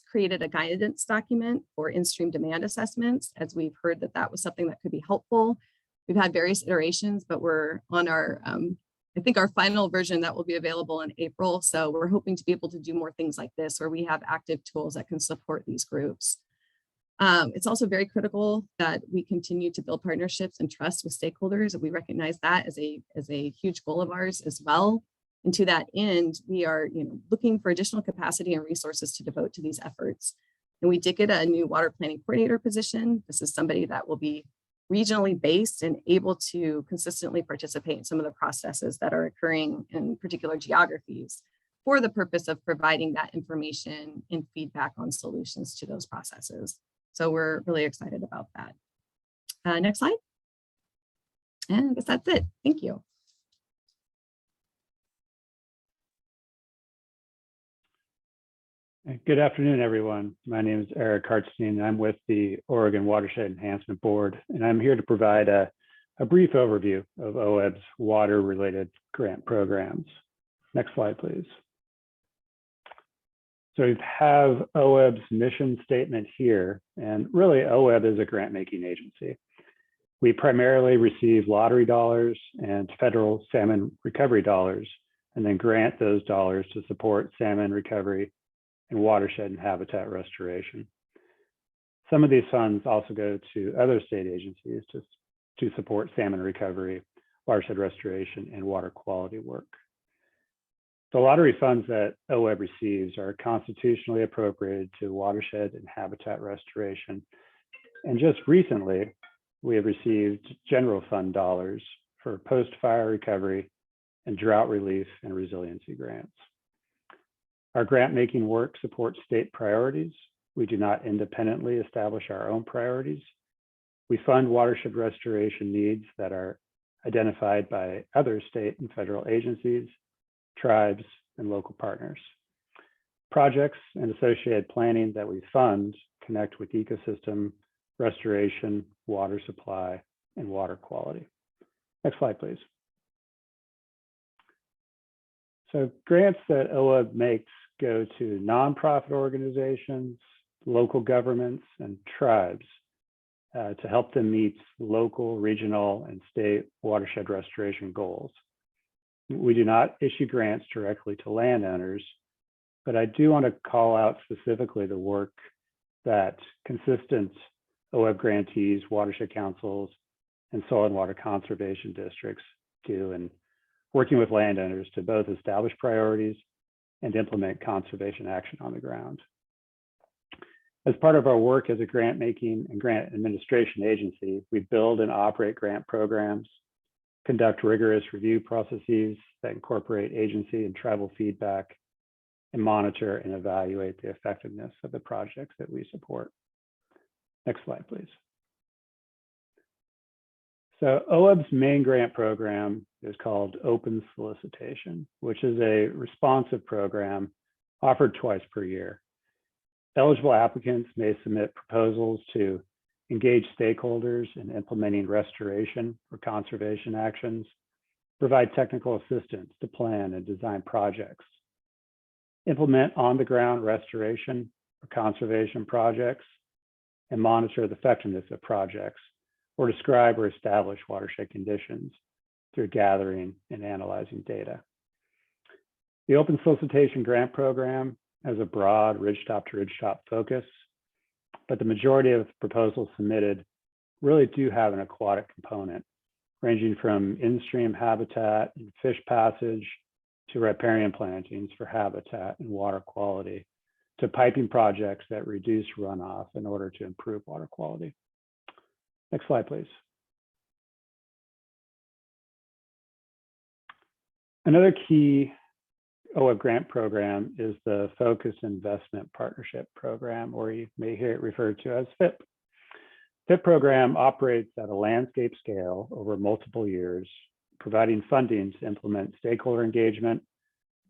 created a guidance document for in-stream demand assessments, as we've heard that was something that could be helpful. We've had various iterations, but we're on our, I think our final version that will be available in April. So we're hoping to be able to do more things like this, where we have active tools that can support these groups. It's also very critical that we continue to build partnerships and trust with stakeholders. We recognize that as a huge goal of ours as well. And to that end, we are looking for additional capacity and resources to devote to these efforts. And we did get a new water planning coordinator position. This is somebody that will be regionally based and able to consistently participate in some of the processes that are occurring in particular geographies for the purpose of providing that information and feedback on solutions to those processes. So we're really excited about that. Next slide. And I guess that's it. Thank you. Good afternoon, everyone. My name is Eric Hartstein. I'm with the Oregon Watershed Enhancement Board, and I'm here to provide a brief overview of OEB's water-related grant programs. Next slide, please. So we have OEB's mission statement here, and really OEB is a grant-making agency. We primarily receive lottery dollars and federal salmon recovery dollars, and then grant those dollars to support salmon recovery and watershed and habitat restoration. Some of these funds also go to other state agencies to support salmon recovery, watershed restoration, and water quality work. The lottery funds that OEB receives are constitutionally appropriated to watershed and habitat restoration. And just recently, we have received general fund dollars for post-fire recovery and drought relief and resiliency grants. Our grant-making work supports state priorities. We do not independently establish our own priorities. We fund watershed restoration needs that are identified by other state and federal agencies, tribes, and local partners. Projects and associated planning that we fund connect with ecosystem restoration, water supply, and water quality. Next slide, please. So grants that OEB makes go to nonprofit organizations, local governments, and tribes to help them meet local, regional, and state watershed restoration goals. We do not issue grants directly to landowners, but I do want to call out specifically the work that consistent OEB grantees, watershed councils, and soil and water conservation districts do in working with landowners to both establish priorities and implement conservation action on the ground. As part of our work as a grant making and grant administration agency, we build and operate grant programs, conduct rigorous review processes that incorporate agency and tribal feedback, and monitor and evaluate the effectiveness of the projects that we support. Next slide, please. So OEB's main grant program is called Open Solicitation, which is a responsive program offered twice per year. Eligible applicants may submit proposals to engage stakeholders in implementing restoration or conservation actions, provide technical assistance to plan and design projects, implement on-the-ground restoration or conservation projects, and monitor the effectiveness of projects, or describe or establish watershed conditions through gathering and analyzing data. The Open Solicitation Grant Program has a broad ridgetop to ridgetop focus, but the majority of proposals submitted really do have an aquatic component, ranging from in-stream habitat and fish passage to riparian plantings for habitat and water quality, to piping projects that reduce runoff in order to improve water quality. Next slide, please. Another key OEB grant program is the Focused Investment Partnership Program, or you may hear it referred to as FIP. FIP program operates at a landscape scale over multiple years, providing funding to implement stakeholder engagement,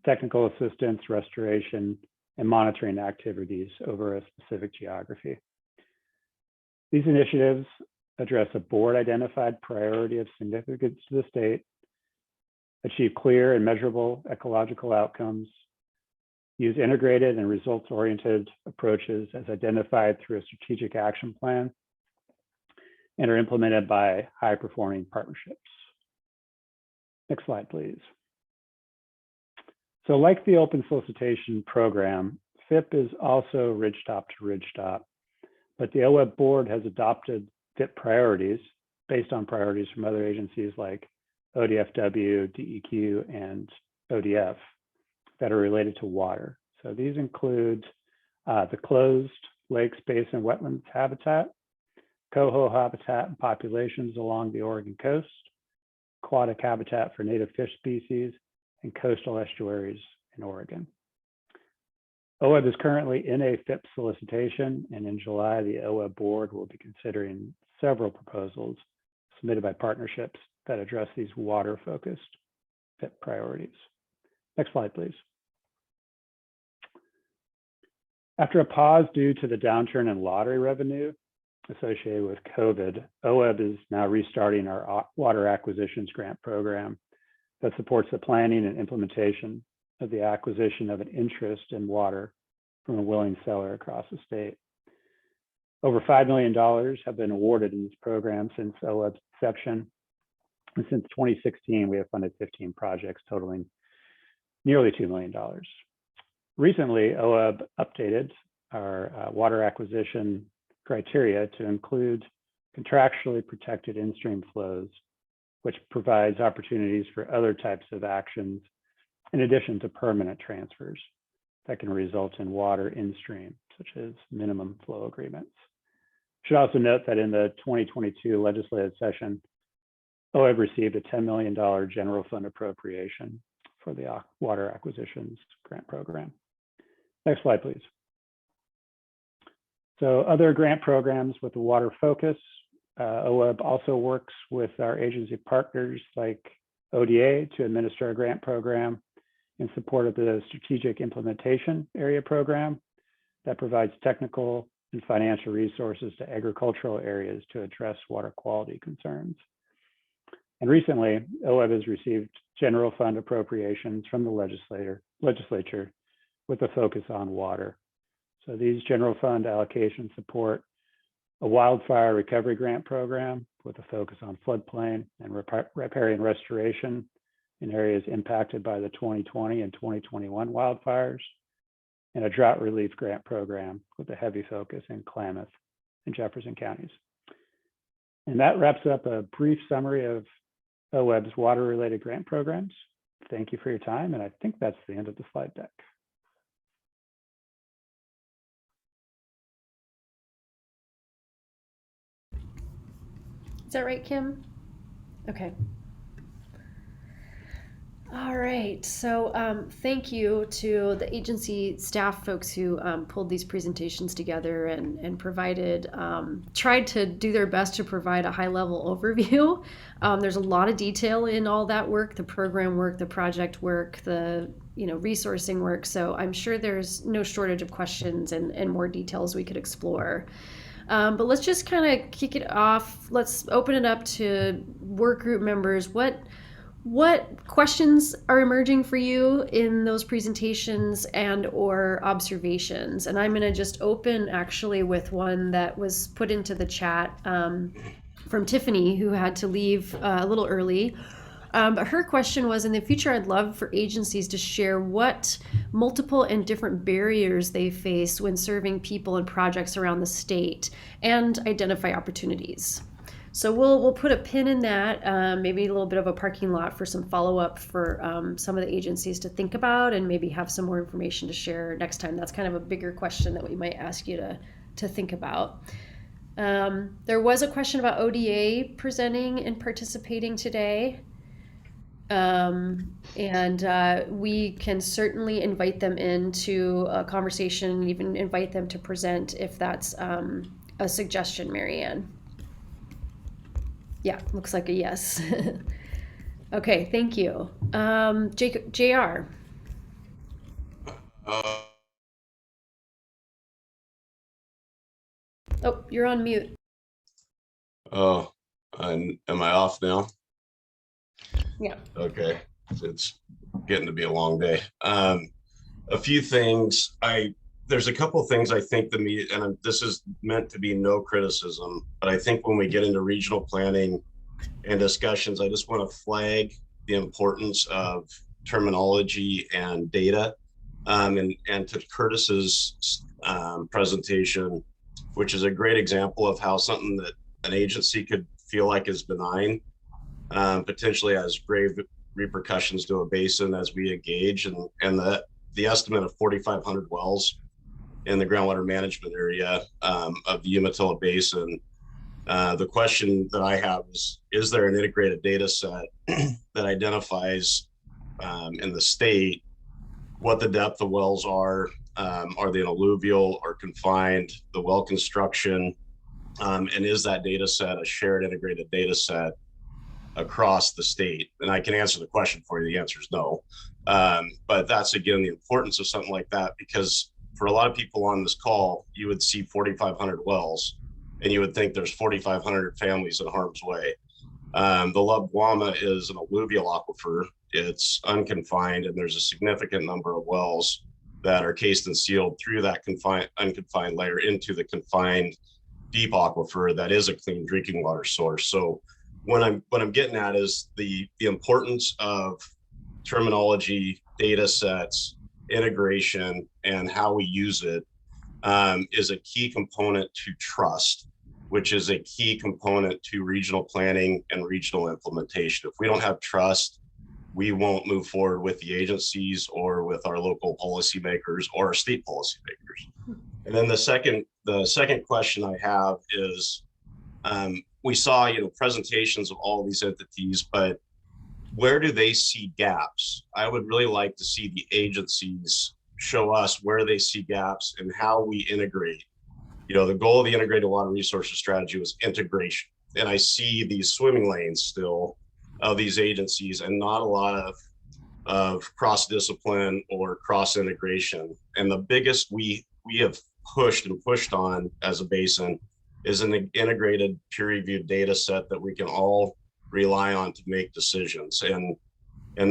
technical assistance, restoration, and monitoring activities over a specific geography. These initiatives address a board-identified priority of significance to the state, achieve clear and measurable ecological outcomes, use integrated and results-oriented approaches as identified through a strategic action plan, and are implemented by high-performing partnerships. Next slide, please. So like the Open Solicitation Program, FIP is also ridgetop to ridgetop, but the OWEB board has adopted FIT priorities based on priorities from other agencies like ODFW, DEQ, and ODF that are related to water. So these include the closed lakes, basin, wetlands habitat, coho habitat and populations along the Oregon coast, aquatic habitat for native fish species, and coastal estuaries in Oregon. OWEB is currently in a FIP solicitation, and in July, the OWEB board will be considering several proposals submitted by partnerships that address these water-focused FIP priorities. Next slide, please. After a pause due to the downturn in lottery revenue associated with COVID, OWEB is now restarting our water acquisitions grant program that supports the planning and implementation of the acquisition of an interest in water from a willing seller across the state. Over $5 million have been awarded in this program since OWEB's inception. And since 2016, we have funded 15 projects totaling nearly $2 million. Recently, OWEB updated our water acquisition criteria to include contractually protected in-stream flows, which provides opportunities for other types of actions in addition to permanent transfers that can result in water in-stream, such as minimum flow agreements. Should also note that in the 2022 legislative session, OWEB received a $10 million general fund appropriation for the water acquisitions grant program. Next slide, please. So other grant programs with the water focus, OWEB also works with our agency partners like ODA to administer a grant program in support of the Strategic Implementation Area Program that provides technical and financial resources to agricultural areas to address water quality concerns. And recently, OWEB has received general fund appropriations from the legislature with a focus on water. So these general fund allocations support a wildfire recovery grant program with a focus on floodplain and repair and restoration in areas impacted by the 2020 and 2021 wildfires, and a drought relief grant program with a heavy focus in Klamath and Jefferson counties. And that wraps up a brief summary of OWEB's water-related grant programs. Thank you for your time, and I think that's the end of the slide deck. Is that right, Kim? Okay. All right, so thank you to the agency staff folks who pulled these presentations together and provided, tried to do their best to provide a high-level overview. There's a lot of detail in all that work, the program work, the project work, the resourcing work, so I'm sure there's no shortage of questions and more details we could explore. But let's just kind of kick it off. Let's open it up to work group members. What questions are emerging for you in those presentations and or observations? And I'm going to just open actually with one that was put into the chat from Tiffany, who had to leave a little early. But her question was, in the future, I'd love for agencies to share what multiple and different barriers they face when serving people and projects around the state and identify opportunities. So we'll put a pin in that, maybe a little bit of a parking lot for some follow-up for some of the agencies to think about and maybe have some more information to share next time. That's kind of a bigger question that we might ask you to think about. There was a question about ODA presenting and participating today. And we can certainly invite them into a conversation, even invite them to present if that's a suggestion, Marianne. Yeah, looks like a yes. Okay, thank you. JR. Oh, you're on mute. Oh, am I off now? Yeah. Okay, it's getting to be a long day. A few things. There's a couple of things I think and this is meant to be no criticism, but I think when we get into regional planning and discussions, I just want to flag the importance of terminology and data. And to Curtis's presentation, which is a great example of how something that an agency could feel like is benign potentially has grave repercussions to a basin as we engage. And the estimate of 4,500 wells in the groundwater management area of the Umatilla Basin. The question that I have is there an integrated data set that identifies in the state what the depth of wells are they in alluvial or confined, the well construction, and is that data set a shared integrated data set across the state? And I can answer the question for you. The answer is no. But that's, again, the importance of something like that, because for a lot of people on this call, you would see 4,500 wells and you would think there's 4,500 families in harm's way. The Lubwama is an alluvial aquifer. It's unconfined, and there's a significant number of wells that are cased and sealed through that unconfined layer into the confined deep aquifer that is a clean drinking water source. So what I'm getting at is the importance of terminology, data sets, integration, and how we use it is a key component to trust, which is a key component to regional planning and regional implementation. If we don't have trust, we won't move forward with the agencies or with our local policymakers or our state policymakers. And then the second question I have is, we saw, presentations of all these entities, but where do they see gaps? I would really like to see the agencies show us where they see gaps and how we integrate. The goal of the integrated water resources strategy was integration. And I see these swimming lanes still of these agencies and not a lot of cross-discipline or cross-integration. And the biggest we have pushed on as a basin is an integrated peer-reviewed data set that we can all rely on to make decisions. And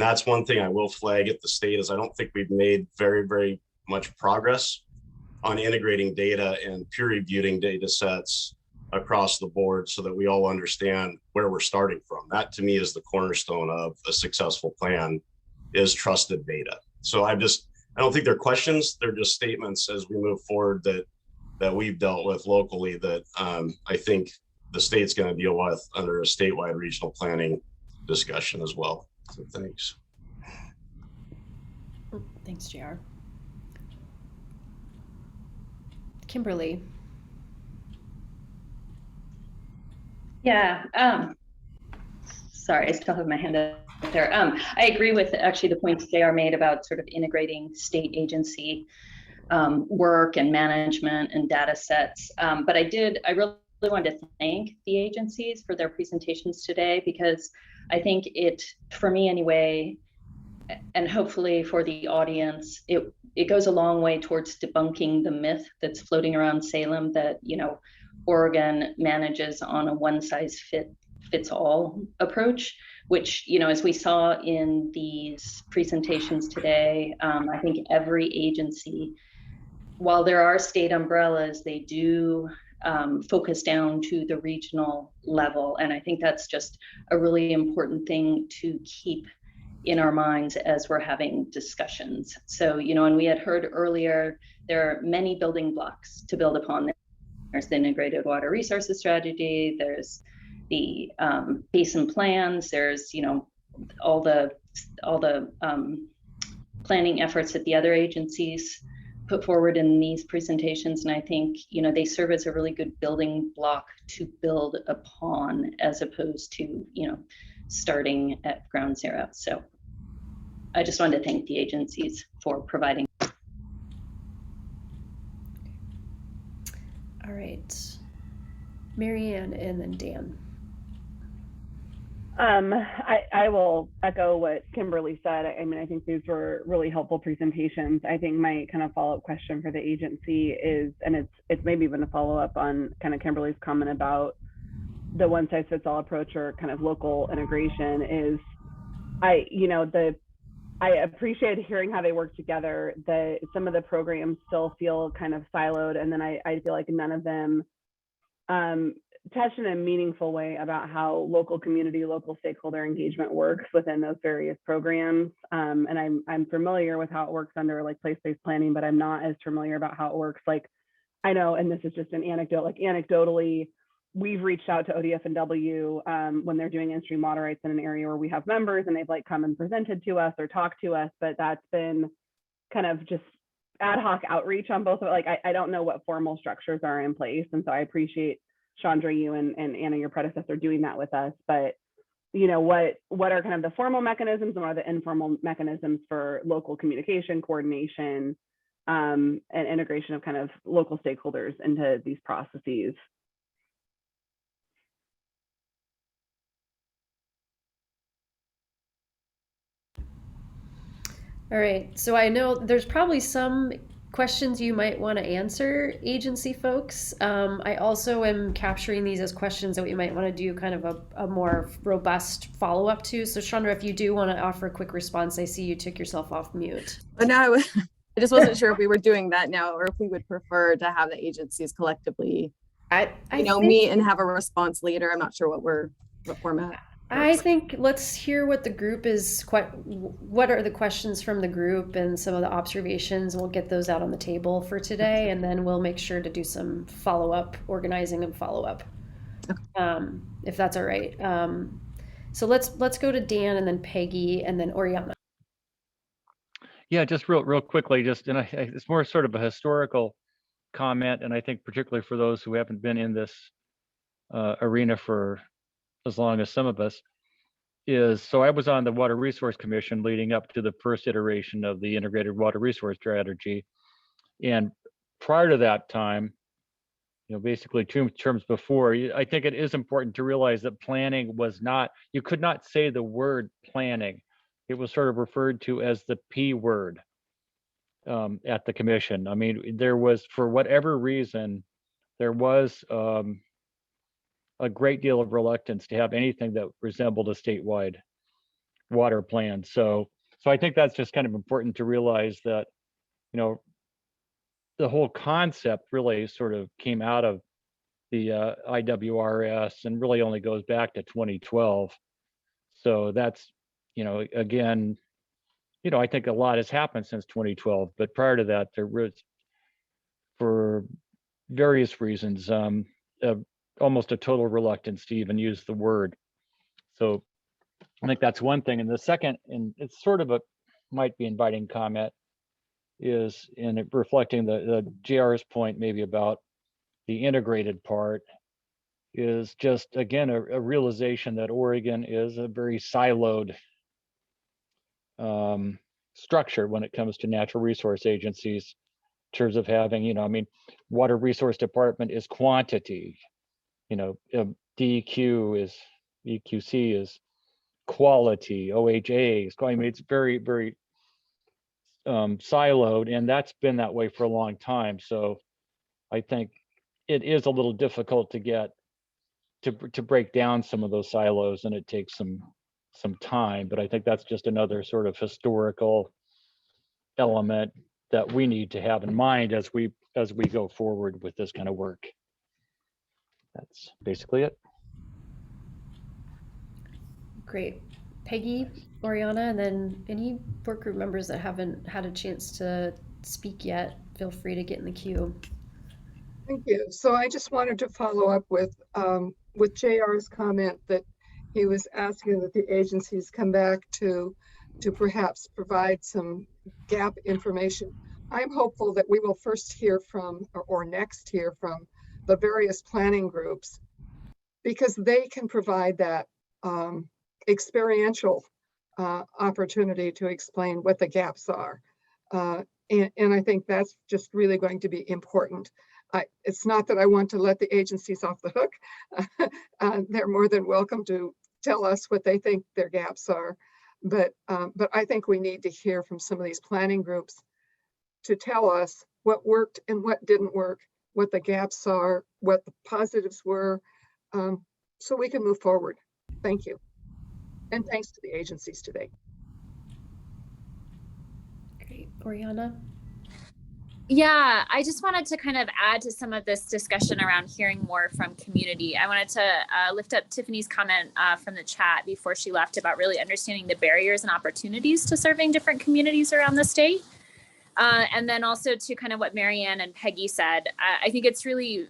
that's one thing I will flag at the state is I don't think we've made very, very much progress on integrating data and peer reviewing data sets across the board so that we all understand where we're starting from. That to me is the cornerstone of a successful plan, is trusted data. So I don't think they're questions, they're just statements as we move forward that we've dealt with locally that I think the state's going to deal with under a statewide regional planning discussion as well. So thanks. Thanks, JR. Kimberly. Yeah, sorry, I still have my hand up there. I agree with actually the points JR made about sort of integrating state agency work and management and data sets. But I really wanted to thank the agencies for their presentations today, because I think for me anyway, and hopefully for the audience, it goes a long way towards debunking the myth that's floating around Salem that, Oregon manages on a one-size-fits-all approach, which, as we saw in these presentations today, I think every agency, while there are state umbrellas, they do focus down to the regional level. And I think that's just a really important thing to keep in our minds as we're having discussions. So, and we had heard earlier, there are many building blocks to build upon. There's the integrated water resources strategy, there's the basin plans, there's, all the planning efforts that the other agencies put forward in these presentations. And I think, they serve as a really good building block to build upon, as opposed to, starting at ground zero. So I just wanted to thank the agencies for providing. All right, Marianne and then Dan. I will echo what Kimberly said. I mean, I think these were really helpful presentations. I think my kind of follow-up question for the agency is, and it's maybe even a follow-up on kind of Kimberly's comment about the one-size-fits-all approach or kind of local integration, is I appreciate hearing how they work together. Some of the programs still feel kind of siloed, and then I feel like none of them touch in a meaningful way about how local community, local stakeholder engagement works within those various programs. And I'm familiar with how it works under like place-based planning, but I'm not as familiar about how it works like I know, and this is just an anecdote, like anecdotally, we've reached out to ODF&W when they're doing in-stream water rights in an area where we have members, and they've like come and presented to us or talked to us, but that's been kind of just ad hoc outreach on both of it. Like, I don't know what formal structures are in place. And so I appreciate Chandra, you and Anna, your predecessor, doing that with us. But, you know, what are kind of the formal mechanisms and what are the informal mechanisms for local communication, coordination, and integration of kind of local stakeholders into these processes? All right, so I know there's probably some questions you might want to answer, agency folks. I also am capturing these as questions that we might want to do kind of a more robust follow-up to. So Chandra, if you do want to offer a quick response, I see you took yourself off mute. But now I just wasn't sure if we were doing that now or if we would prefer to have the agencies collectively, meet and have a response later. I'm not sure what format. I think let's hear what the group is, what are the questions from the group and some of the observations. We'll get those out on the table for today, and then we'll make sure to do some follow-up, organizing and follow-up, if that's all right. So let's go to Dan and then Peggy and then Oriana. Yeah, just real quickly, it's more sort of a historical comment, and I think particularly for those who haven't been in this arena for as long as some of us, so I was on the Water Resource Commission leading up to the first iteration of the Integrated Water Resource Strategy. And prior to that time, basically 2 terms before, I think it is important to realize that planning was not, you could not say the word planning. It was sort of referred to as the P word at the commission. I mean, there was, for whatever reason, there was a great deal of reluctance to have anything that resembled a statewide water plan. So I think that's just kind of important to realize that, the whole concept really sort of came out of the IWRS and really only goes back to 2012. So that's, again, I think a lot has happened since 2012, but prior to that, there was, for various reasons, almost a total reluctance to even use the word. So I think that's one thing. And the second, and it's sort of might be inviting comment, is in it reflecting the JR's point maybe about the integrated part, is just, again, a realization that Oregon is a very siloed structure when it comes to natural resource agencies, in terms of having, Water Resource Department is quantity, DEQ is, EQC is quality, OHA is, it's very, very siloed, and that's been that way for a long time. So I think it is a little difficult to get to break down some of those silos, and it takes some time, but I think that's just another sort of historical element that we need to have in mind as we go forward with this kind of work. That's basically it. Great. Peggy, Oriana, and then any work group members that haven't had a chance to speak yet, feel free to get in the queue. Thank you. So I just wanted to follow up with JR's comment that he was asking that the agencies come back to perhaps provide some gap information. I'm hopeful that we will first hear from, or next hear from, the various planning groups, because they can provide that experiential opportunity to explain what the gaps are. And I think that's just really going to be important. It's not that I want to let the agencies off the hook. They're more than welcome to tell us what they think their gaps are. But I think we need to hear from some of these planning groups to tell us what worked and what didn't work, what the gaps are, what the positives were, so we can move forward. Thank you. And thanks to the agencies today. Great. Oriana? Yeah, I just wanted to kind of add to some of this discussion around hearing more from community. I wanted to lift up Tiffany's comment from the chat before she left about really understanding the barriers and opportunities to serving different communities around the state. And then also to kind of what Marianne and Peggy said, I think it's really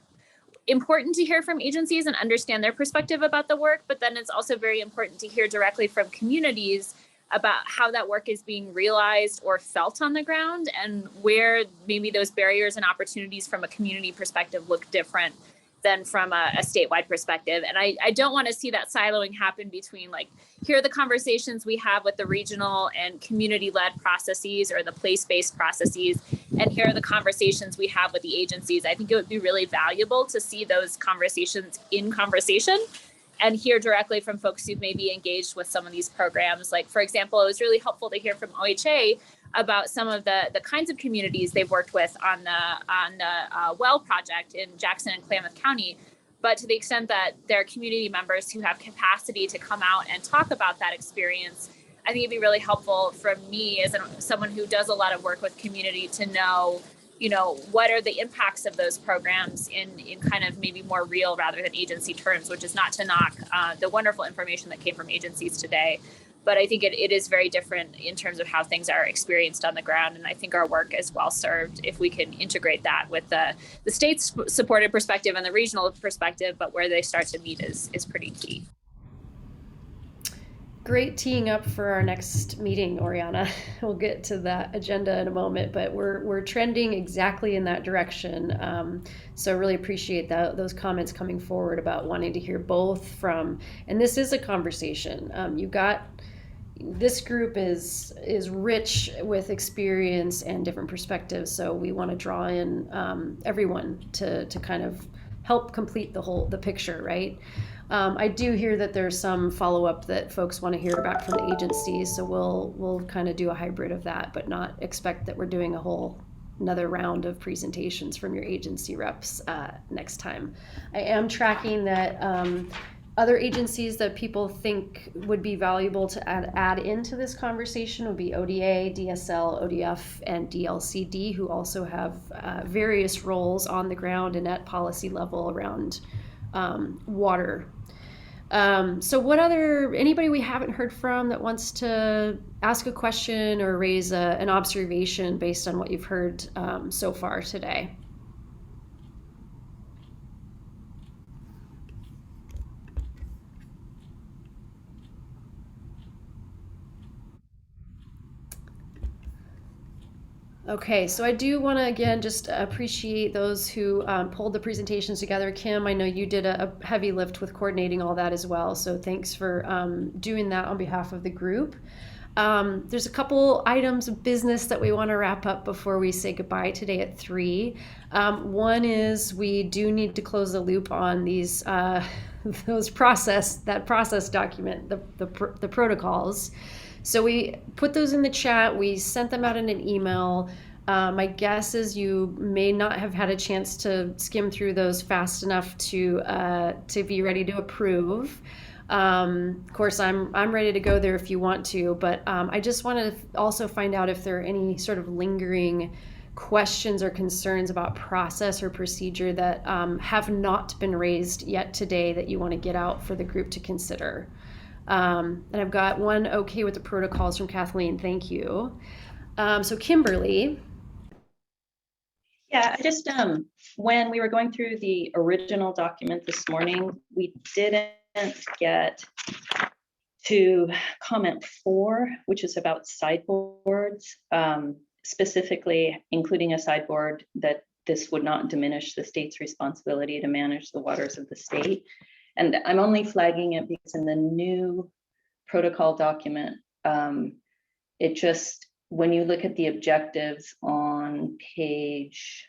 important to hear from agencies and understand their perspective about the work, but then it's also very important to hear directly from communities about how that work is being realized or felt on the ground, and where maybe those barriers and opportunities from a community perspective look different than from a statewide perspective. And I don't want to see that siloing happen between, like, here are the conversations we have with the regional and community-led processes or the place-based processes, and here are the conversations we have with the agencies. I think it would be really valuable to see those conversations in conversation and hear directly from folks who've maybe engaged with some of these programs. Like, for example, it was really helpful to hear from OHA about some of the kinds of communities they've worked with on the well project in Jackson and Klamath County. But to the extent that there are community members who have capacity to come out and talk about that experience, I think it'd be really helpful for me as someone who does a lot of work with community to know, what are the impacts of those programs in kind of maybe more real rather than agency terms, which is not to knock the wonderful information that came from agencies today. But I think it is very different in terms of how things are experienced on the ground. And I think our work is well served if we can integrate that with the state's supported perspective and the regional perspective, but where they start to meet is pretty key. Great teeing up for our next meeting, Oriana. We'll get to that agenda in a moment, but we're trending exactly in that direction. So really appreciate those comments coming forward about wanting to hear both from, and this is a conversation. You've got, this group is rich with experience and different perspectives, so we want to draw in everyone to kind of help complete the picture, right? I do hear that there's some follow-up that folks want to hear back from the agencies, so we'll kind of do a hybrid of that, but not expect that we're doing another round of presentations from your agency reps next time. I am tracking that other agencies that people think would be valuable to add into this conversation would be ODA, DSL, ODF, and DLCD, who also have various roles on the ground and at policy level around water. So anybody we haven't heard from that wants to ask a question or raise an observation based on what you've heard so far today? Okay, so I do want to again just appreciate those who pulled the presentations together. Kim, I know you did a heavy lift with coordinating all that as well, so thanks for doing that on behalf of the group. There's a couple items of business that we want to wrap up before we say goodbye today at 3. One is we do need to close the loop on these that process document, the protocols. So we put those in the chat, we sent them out in an email. My guess is you may not have had a chance to skim through those fast enough to be ready to approve. Of course, I'm ready to go there if you want to, but I just want to also find out if there are any sort of lingering questions or concerns about process or procedure that have not been raised yet today that you want to get out for the group to consider. And I've got one okay with the protocols from Kathleen. Thank you. So Kimberly. Yeah, I just, when we were going through the original document this morning, we didn't get to comment 4, which is about sideboards, specifically including a sideboard that this would not diminish the state's responsibility to manage the waters of the state. And I'm only flagging it because in the new protocol document, it just, when you look at the objectives on page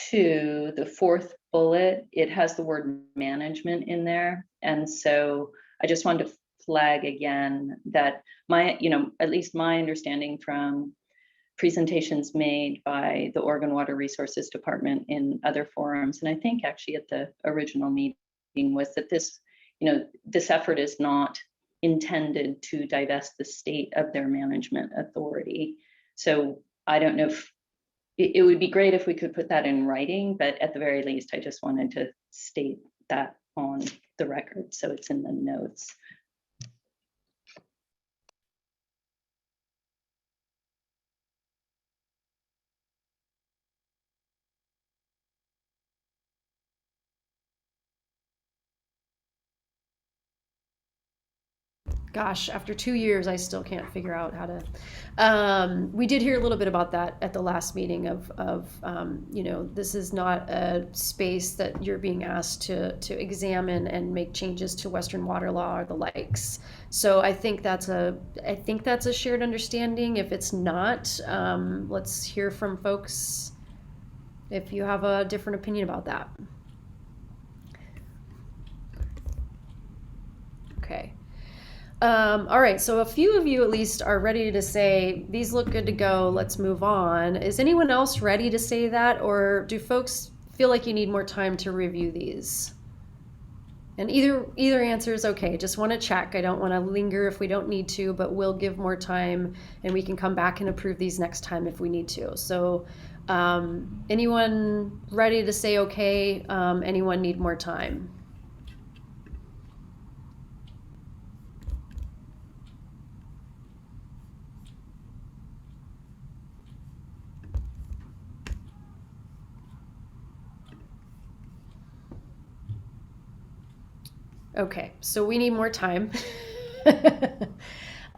2, the 4th bullet, it has the word management in there. And so I just wanted to flag again that at least my understanding from presentations made by the Oregon Water Resources Department in other forums, and I think actually at the original meeting, was that this effort is not intended to divest the state of their management authority. So I don't know if it would be great if we could put that in writing, but at the very least, I just wanted to state that on the record so it's in the notes. gosh, after 2 years, I still can't figure out how to. We did hear a little bit about that at the last meeting of you know, this is not a space that you're being asked to examine and make changes to Western water law or the likes. So I think that's a shared understanding. If it's not, let's hear from folks if you have a different opinion about that. Okay. All right, so a few of you at least are ready to say, these look good to go, let's move on. Is anyone else ready to say that, or do folks feel like you need more time to review these? And either answer is okay. Just want to check. I don't want to linger if we don't need to, but we'll give more time and we can come back and approve these next time if we need to. So anyone ready to say okay? Anyone need more time? Okay, so we need more time.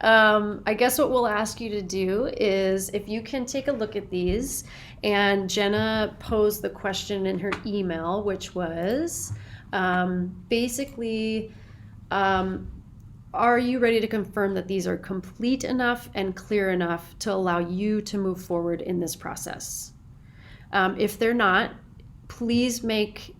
I guess what we'll ask you to do is if you can take a look at these, and Jenna posed the question in her email, which was basically, are you ready to confirm that these are complete enough and clear enough to allow you to move forward in this process? If they're not, please make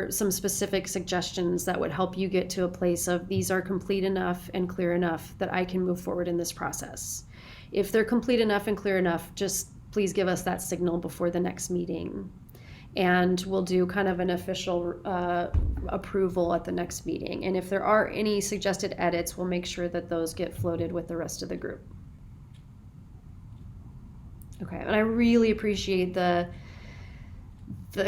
some specific suggestions that would help you get to a place of these are complete enough and clear enough that I can move forward in this process. If they're complete enough and clear enough, just please give us that signal before the next meeting. And we'll do kind of an official approval at the next meeting. And if there are any suggested edits, we'll make sure that those get floated with the rest of the group. Okay, and I really appreciate the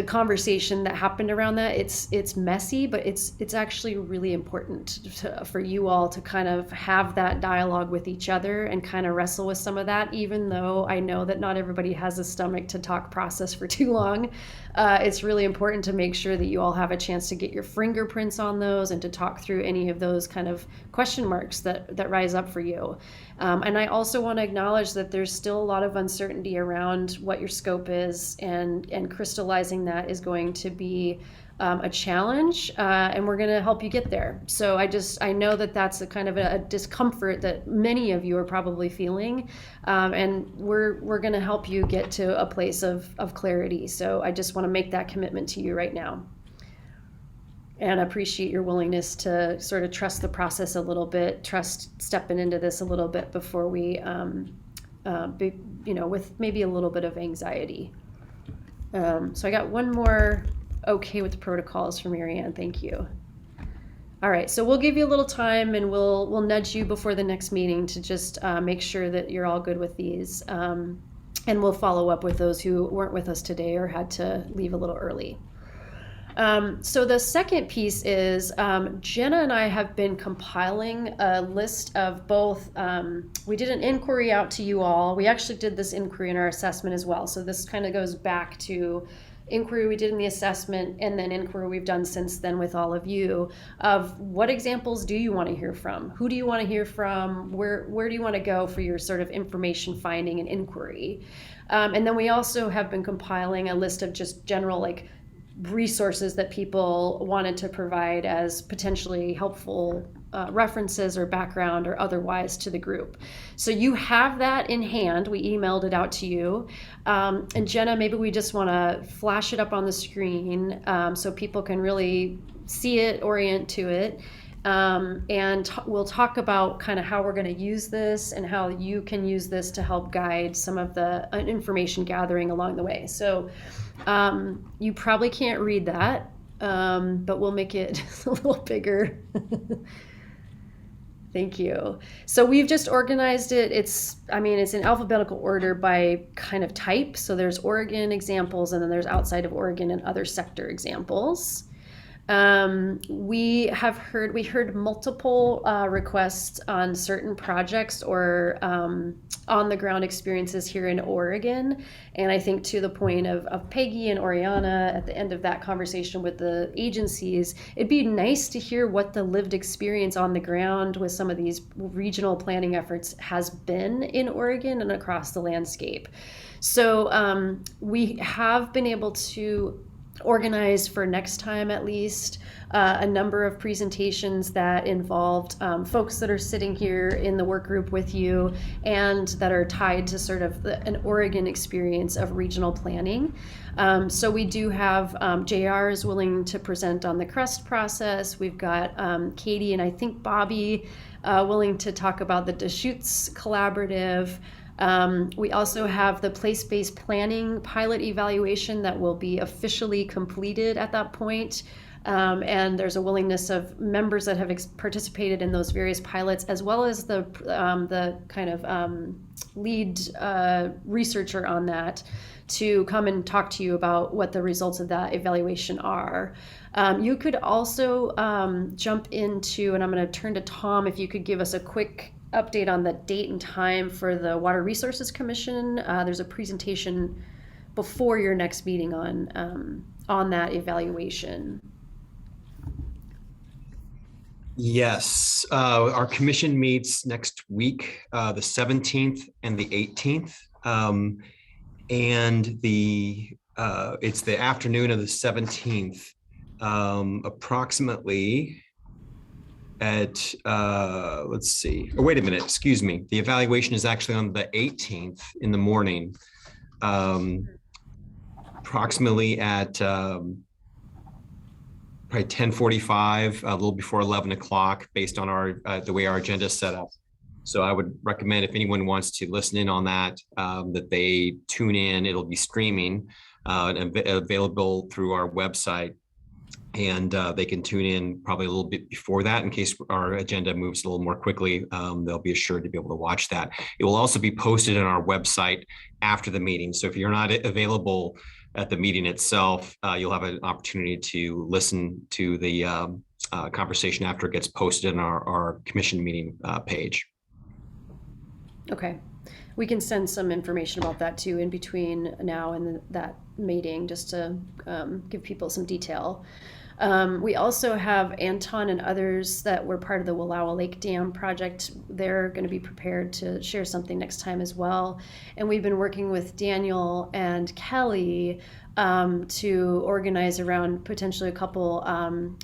conversation that happened around that. It's messy, but it's actually really important for you all to kind of have that dialogue with each other and kind of wrestle with some of that, even though I know that not everybody has a stomach to talk process for too long. It's really important to make sure that you all have a chance to get your fingerprints on those and to talk through any of those kind of question marks that rise up for you. And I also want to acknowledge that there's still a lot of uncertainty around what your scope is, and crystallizing that is going to be a challenge, and we're going to help you get there. So I know that that's a kind of a discomfort that many of you are probably feeling, and we're going to help you get to a place of clarity. So I just want to make that commitment to you right now. And appreciate your willingness to sort of trust the process a little bit, trust stepping into this a little bit before we, with maybe a little bit of anxiety. So I got one more okay with the protocols from Marianne. Thank you. All right, so we'll give you a little time, and we'll nudge you before the next meeting to just make sure that you're all good with these. And we'll follow up with those who weren't with us today or had to leave a little early. So the second piece is Jenna and I have been compiling a list of both, we did an inquiry out to you all. We actually did this inquiry in our assessment as well. So this kind of goes back to inquiry we did in the assessment and then inquiry we've done since then with all of you of what examples do you want to hear from? Who do you want to hear from? Where do you want to go for your sort of information finding and inquiry? And then we also have been compiling a list of just general resources that people wanted to provide as potentially helpful references or background or otherwise to the group. So you have that in hand. We emailed it out to you. And Jenna, maybe we just want to flash it up on the screen so people can really see it, orient to it. And we'll talk about kind of how we're going to use this and how you can use this to help guide some of the information gathering along the way. So you probably can't read that, but we'll make it a little bigger. Thank you. So we've just organized it. It's in alphabetical order by kind of type. So there's Oregon examples, and then there's outside of Oregon and other sector examples. We heard multiple requests on certain projects or on the ground experiences here in Oregon. And I think to the point of Peggy and Oriana at the end of that conversation with the agencies, it'd be nice to hear what the lived experience on the ground with some of these regional planning efforts has been in Oregon and across the landscape. So we have been able to organize for next time at least a number of presentations that involved folks that are sitting here in the work group with you and that are tied to sort of an Oregon experience of regional planning. So we do have JR is willing to present on the CREST process. We've got Katie and I think Bobby willing to talk about the Deschutes Collaborative. We also have the place-based planning pilot evaluation that will be officially completed at that point. And there's a willingness of members that have participated in those various pilots, as well as the kind of lead researcher on that, to come and talk to you about what the results of that evaluation are. You could also jump into, and I'm going to turn to Tom, if you could give us a quick update on the date and time for the Water Resources Commission. There's a presentation before your next meeting on that evaluation. Yes, our commission meets next week, the 17th and the 18th. And it's the afternoon of the 17th, approximately at, let's see, oh, wait a minute, excuse me. The evaluation is actually on the 18th in the morning, approximately at probably 10:45, a little before 11 o'clock, based on the way our agenda is set up. So I would recommend if anyone wants to listen in on that, that they tune in. It'll be streaming and available through our website. And they can tune in probably a little bit before that in case our agenda moves a little more quickly. They'll be assured to be able to watch that. It will also be posted on our website after the meeting. So if you're not available at the meeting itself, you'll have an opportunity to listen to the conversation after it gets posted on our commission meeting page. Okay. We can send some information about that too in between now and that meeting, just to give people some detail. We also have Anton and others that were part of the Wallowa Lake Dam project. They're going to be prepared to share something next time as well. And we've been working with Daniel and Kelly to organize around potentially a couple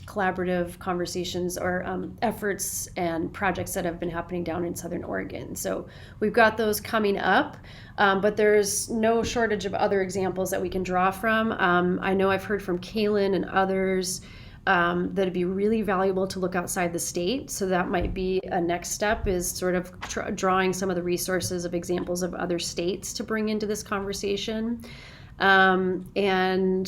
collaborative conversations or efforts and projects that have been happening down in Southern Oregon. So we've got those coming up, but there's no shortage of other examples that we can draw from. I know I've heard from Kaylin and others that it'd be really valuable to look outside the state. So that might be a next step, is sort of drawing some of the resources of examples of other states to bring into this conversation. And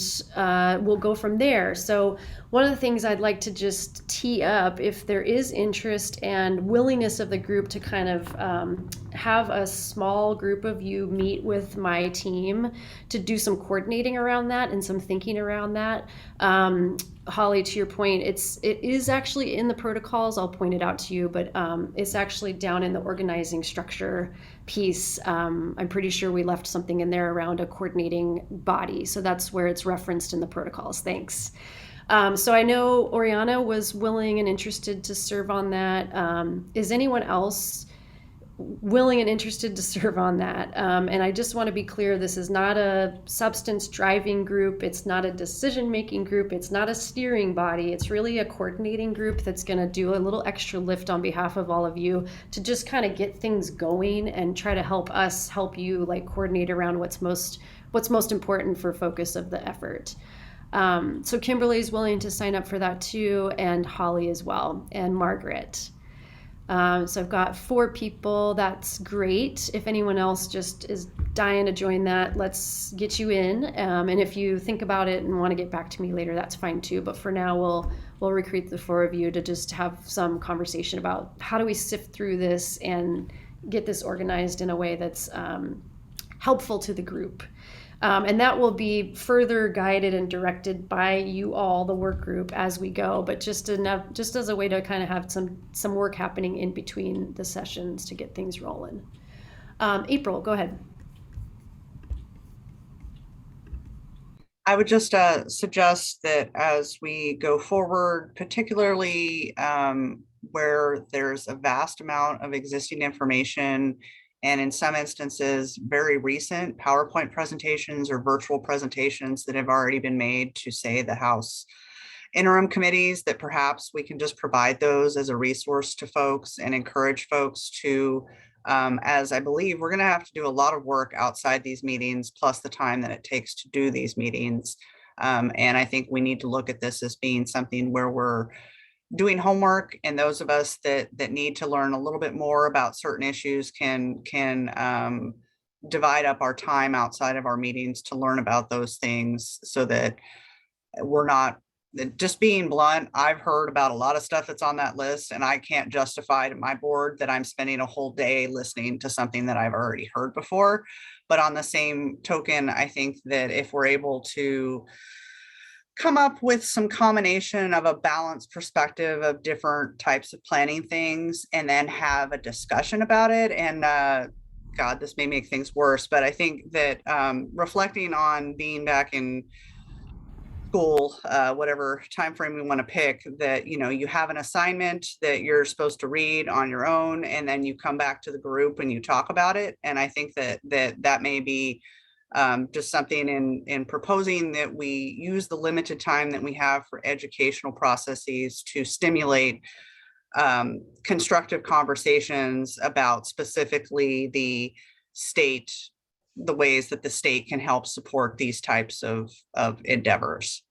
we'll go from there. So one of the things I'd like to just tee up, if there is interest and willingness of the group to kind of have a small group of you meet with my team to do some coordinating around that and some thinking around that. Holly, to your point, it is actually in the protocols. I'll point it out to you, but it's actually down in the organizing structure piece. I'm pretty sure we left something in there around a coordinating body. So that's where it's referenced in the protocols. Thanks. So I know Oriana was willing and interested to serve on that. Is anyone else willing and interested to serve on that? And I just want to be clear, this is not a substance driving group. It's not a decision-making group. It's not a steering body. It's really a coordinating group that's going to do a little extra lift on behalf of all of you to just kind of get things going and try to help us help you like coordinate around what's most important for focus of the effort. So Kimberly is willing to sign up for that too, and Holly as well, and Margaret. So I've got 4 people. That's great. If anyone else just is dying to join that, let's get you in. And if you think about it and want to get back to me later, that's fine too. But for now, we'll recruit the 4 of you to just have some conversation about how do we sift through this and get this organized in a way that's helpful to the group. And that will be further guided and directed by you all, the work group, as we go, but just as a way to kind of have some work happening in between the sessions to get things rolling. April, go ahead. I would just suggest that as we go forward, particularly where there's a vast amount of existing information, and in some instances, very recent PowerPoint presentations or virtual presentations that have already been made to, say, the House interim committees, that perhaps we can just provide those as a resource to folks and encourage folks to, as I believe we're going to have to do a lot of work outside these meetings, plus the time that it takes to do these meetings. And I think we need to look at this as being something where we're doing homework, and those of us that need to learn a little bit more about certain issues can divide up our time outside of our meetings to learn about those things, so that we're not just being blunt. I've heard about a lot of stuff that's on that list, and I can't justify to my board that I'm spending a whole day listening to something that I've already heard before. But on the same token, I think that if we're able to come up with some combination of a balanced perspective of different types of planning things, and then have a discussion about it. And God, this may make things worse, but I think that reflecting on being back in school, whatever time frame we want to pick, that you have an assignment that you're supposed to read on your own, and then you come back to the group and you talk about it. And I think that may be just something in proposing that we use the limited time that we have for educational processes to stimulate constructive conversations about specifically the ways that the state can help support these types of endeavors.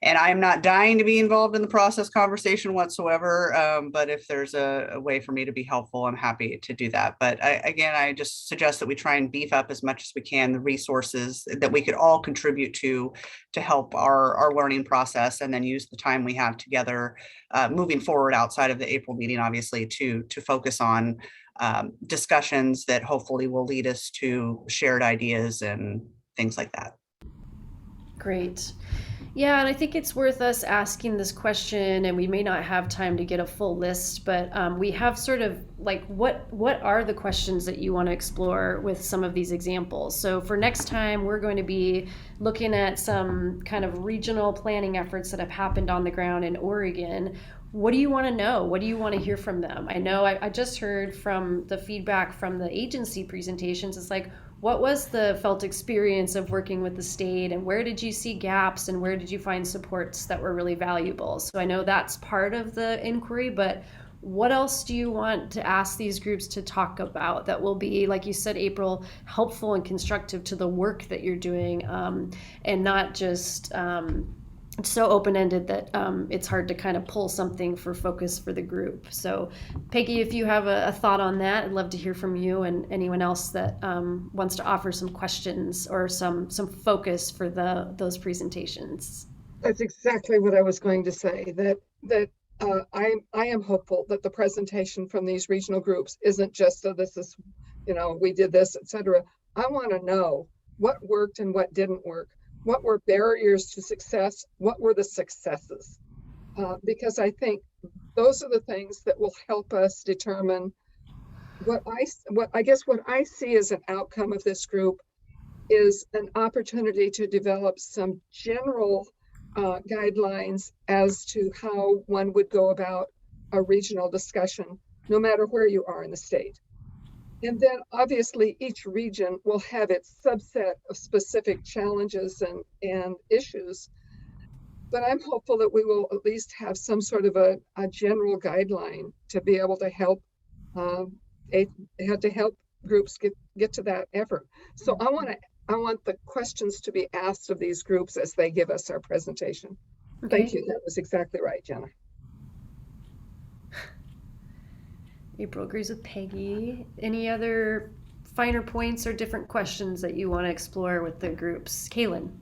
And I'm not dying to be involved in the process conversation whatsoever, but if there's a way for me to be helpful, I'm happy to do that. But I just suggest that we try and beef up as much as we can the resources that we could all contribute to help our learning process, and then use the time we have together moving forward outside of the April meeting, obviously, to focus on discussions that hopefully will lead us to shared ideas and things like that. Great. Yeah, and I think it's worth us asking this question, and we may not have time to get a full list, but we have sort of like, what are the questions that you want to explore with some of these examples? So for next time, we're going to be looking at some kind of regional planning efforts that have happened on the ground in Oregon. What do you want to know? What do you want to hear from them? I know I just heard from the feedback from the agency presentations. It's like, what was the felt experience of working with the state, and where did you see gaps, and where did you find supports that were really valuable? So I know that's part of the inquiry, but what else do you want to ask these groups to talk about that will be, like you said, April, helpful and constructive to the work that you're doing, and not just so open-ended that it's hard to kind of pull something for focus for the group. So Peggy, if you have a thought on that, I'd love to hear from you, and anyone else that wants to offer some questions or some focus for those presentations. That's exactly what I was going to say, that I am hopeful that the presentation from these regional groups isn't just, so this is, we did this, etc. I want to know what worked and what didn't work. What were barriers to success? What were the successes? Because I think those are the things that will help us determine what I see as an outcome of this group is an opportunity to develop some general guidelines as to how one would go about a regional discussion, no matter where you are in the state. And then obviously each region will have its subset of specific challenges and issues. But I'm hopeful that we will at least have some sort of a general guideline to be able to help groups get to that effort. So I want the questions to be asked of these groups as they give us our presentation. Okay. Thank you. That was exactly right, Jenna. April agrees with Peggy. Any other finer points or different questions that you want to explore with the groups? Kaylin.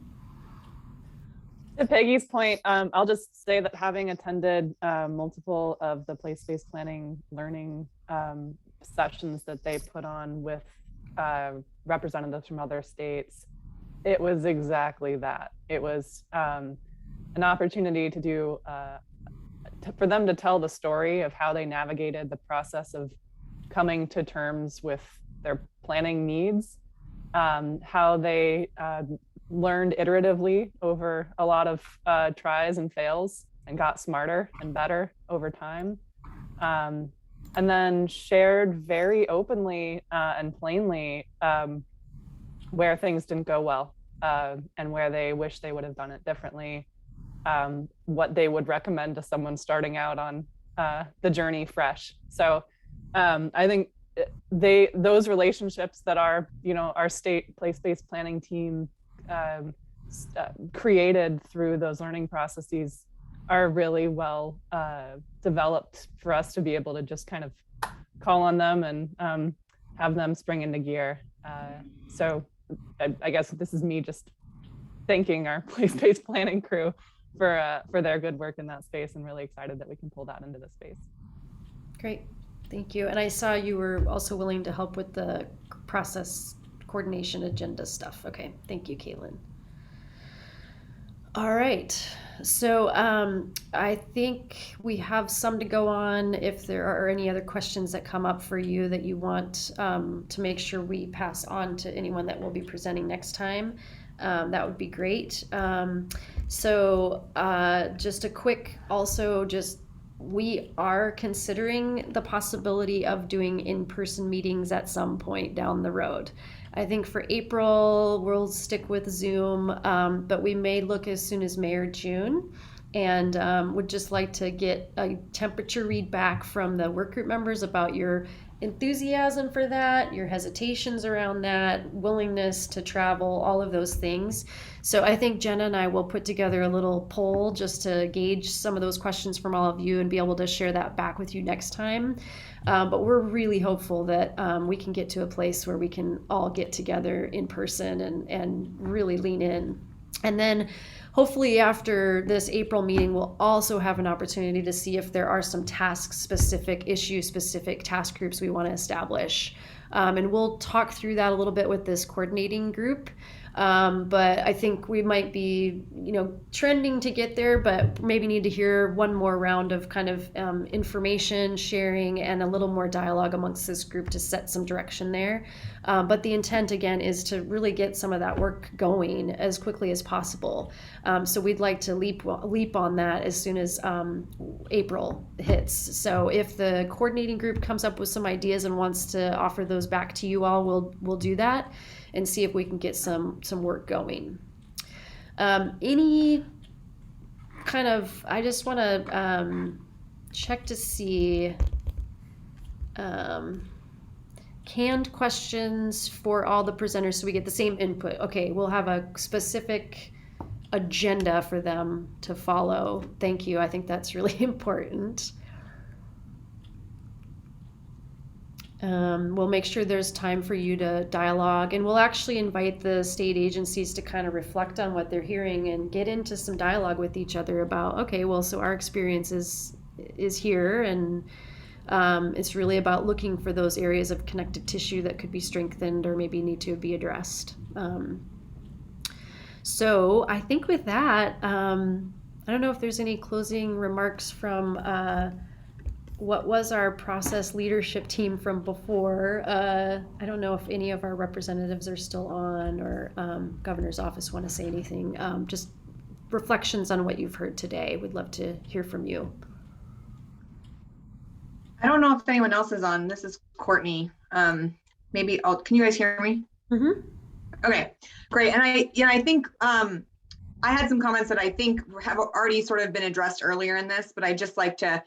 To Peggy's point, I'll just say that having attended multiple of the place-based planning learning sessions that they put on with representatives from other states, it was exactly that. It was an opportunity to do, for them to tell the story of how they navigated the process of coming to terms with their planning needs, how they learned iteratively over a lot of tries and fails and got smarter and better over time. And then shared very openly and plainly where things didn't go well and where they wish they would have done it differently, what they would recommend to someone starting out on the journey fresh. So I think those relationships that our state place-based planning team created through those learning processes are really well developed for us to be able to just kind of call on them and have them spring into gear. So I guess this is me just thanking our place-based planning crew for their good work in that space, and really excited that we can pull that into this space. Great, thank you. And I saw you were also willing to help with the process coordination agenda stuff. Okay, thank you, Caitlin. All right, so I think we have some to go on. If there are any other questions that come up for you that you want to make sure we pass on to anyone that will be presenting next time, that would be great. So just a quick, also just, we are considering the possibility of doing in-person meetings at some point down the road. I think for April, we'll stick with Zoom, but we may look as soon as May or June, and would just like to get a temperature read back from the workgroup members about your enthusiasm for that, your hesitations around that, willingness to travel, all of those things. So I think Jenna and I will put together a little poll just to gauge some of those questions from all of you and be able to share that back with you next time. But we're really hopeful that we can get to a place where we can all get together in person and really lean in. And then hopefully after this April meeting, we'll also have an opportunity to see if there are some task-specific, issue-specific task groups we want to establish. And we'll talk through that a little bit with this coordinating group. But I think we might be, trending to get there, but maybe need to hear one more round of kind of information sharing and a little more dialogue amongst this group to set some direction there. But the intent, again, is to really get some of that work going as quickly as possible. So we'd like to leap on that as soon as April hits. So if the coordinating group comes up with some ideas and wants to offer those back to you all, we'll do that and see if we can get some work going. Any kind of, I just want to check to see canned questions for all the presenters so we get the same input. Okay, we'll have a specific agenda for them to follow. Thank you. I think that's really important. We'll make sure there's time for you to dialogue, and we'll actually invite the state agencies to kind of reflect on what they're hearing and get into some dialogue with each other about, okay, well, so our experience is here, and it's really about looking for those areas of connective tissue that could be strengthened or maybe need to be addressed. So I think with that, I don't know if there's any closing remarks from what was our process leadership team from before. I don't know if any of our representatives are still on, or governor's office want to say anything. Just reflections on what you've heard today. We'd love to hear from you. I don't know if anyone else is on. This is Courtney. Maybe can you guys hear me? Mm-hmm. Okay, great. And I think I had some comments that I think have already sort of been addressed earlier in this, but I'd just like to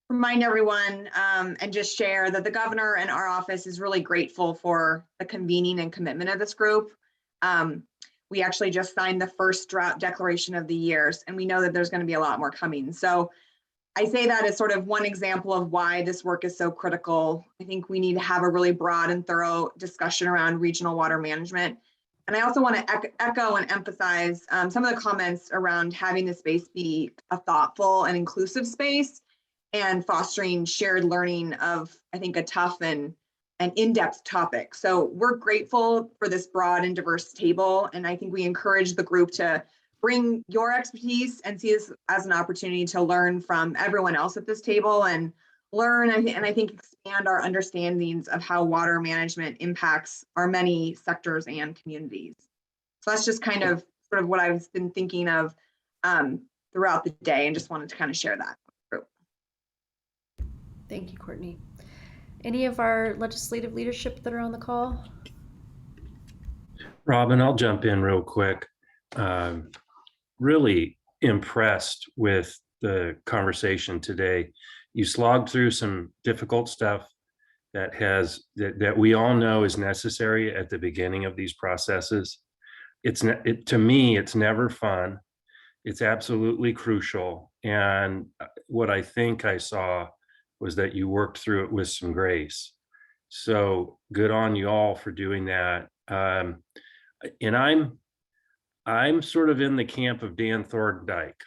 remind everyone and just share that the governor and our office is really grateful for the convening and commitment of this group. We actually just signed the first drought declaration of the years, and we know that there's going to be a lot more coming. So I say that as sort of one example of why this work is so critical. I think we need to have a really broad and thorough discussion around regional water management. And I also want to echo and emphasize some of the comments around having the space be a thoughtful and inclusive space and fostering shared learning of, I think, a tough and and in-depth topic. So we're grateful for this broad and diverse table. And I think we encourage the group to bring your expertise and see this as an opportunity to learn from everyone else at this table and learn and I think expand our understandings of how water management impacts our many sectors and communities. So that's just kind of sort of what I've been thinking of throughout the day, and just wanted to kind of share that. Thank you, Courtney. Any of our legislative leadership that are on the call? Robin, I'll jump in real quick. Really impressed with the conversation today. You slogged through some difficult stuff that we all know is necessary at the beginning of these processes. To me, it's never fun. It's absolutely crucial. And what I think I saw was that you worked through it with some grace. So good on you all for doing that. And I'm sort of in the camp of Dan Thorndike.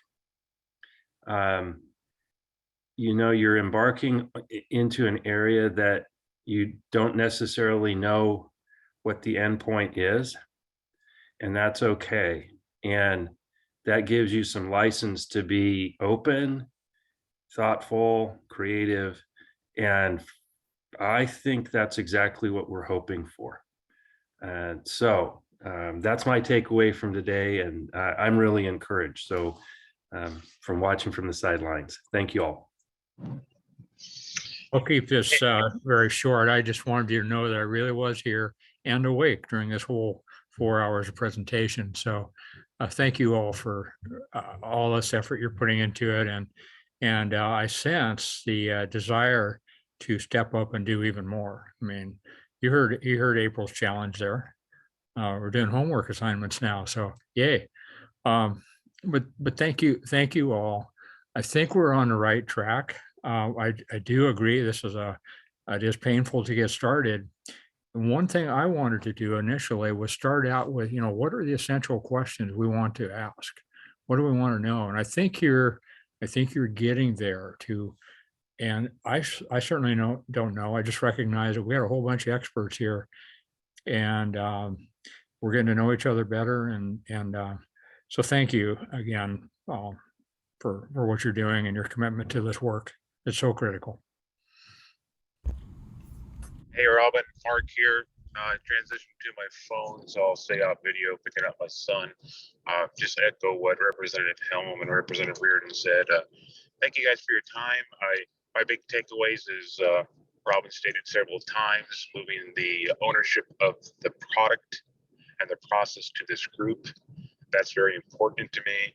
You're embarking into an area that you don't necessarily know what the end point is, and that's okay. And that gives you some license to be open, thoughtful, creative, and I think that's exactly what we're hoping for. And so that's my takeaway from today, and I'm really encouraged. So from watching from the sidelines, thank you all. I'll keep this very short. I just wanted you to know that I really was here and awake during this whole 4 hours of presentation. So thank you all for all this effort you're putting into it. And I sense the desire to step up and do even more. I mean, you heard April's challenge there. We're doing homework assignments now, so yay. But thank you all. I think we're on the right track. I do agree this is it is painful to get started. And one thing I wanted to do initially was start out with, what are the essential questions we want to ask? What do we want to know? And I think you're getting there too. And I certainly don't know. I just recognize that we had a whole bunch of experts here, and we're getting to know each other better. And so thank you again for what you're doing and your commitment to this work. It's so critical. Hey, Robin, Mark here. Transition to my phone, so I'll stay off video picking up my son. Just echo what Representative Helm and Representative Reardon said. Thank you guys for your time. My big takeaways is Robin stated several times, moving the ownership of the product and the process to this group. That's very important to me.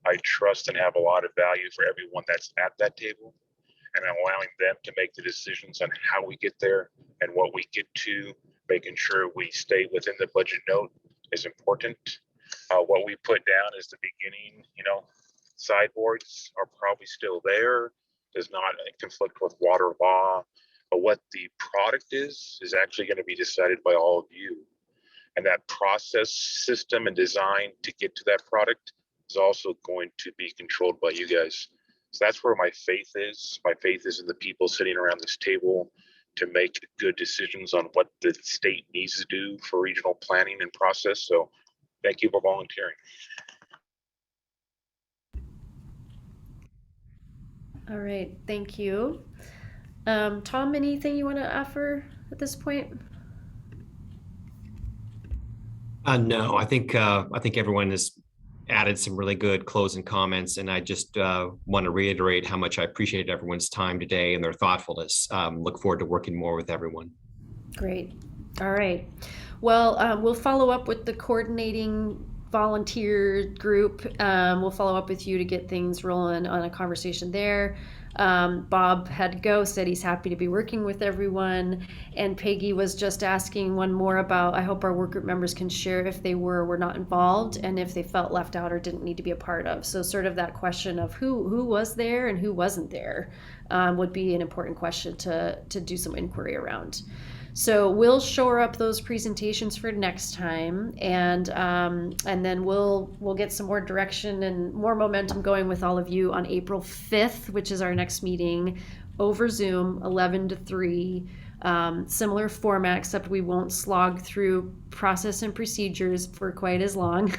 I trust and have a lot of value for everyone that's at that table, and allowing them to make the decisions on how we get there and what we get to, making sure we stay within the budget note is important. What we put down as the beginning, sideboards are probably still there, does not conflict with water law, but what the product is actually going to be decided by all of you. And that process, system, and design to get to that product is also going to be controlled by you guys. So that's where my faith is. My faith is in the people sitting around this table to make good decisions on what the state needs to do for regional planning and process. So thank you for volunteering. All right, thank you. Tom, anything you want to offer at this point? No, I think everyone has added some really good closing comments, and I just want to reiterate how much I appreciate everyone's time today and their thoughtfulness. Look forward to working more with everyone. Great. All right. Well, we'll follow up with the coordinating volunteer group. We'll follow up with you to get things rolling on a conversation there. Bob had to go, said he's happy to be working with everyone. And Peggy was just asking one more about, I hope our workgroup members can share if they were not involved and if they felt left out or didn't need to be a part of. So sort of that question of who was there and who wasn't there would be an important question to do some inquiry around. So we'll shore up those presentations for next time, and then we'll get some more direction and more momentum going with all of you on April 5th, which is our next meeting over Zoom, 11 to 3. Similar format, except we won't slog through process and procedures for quite as long.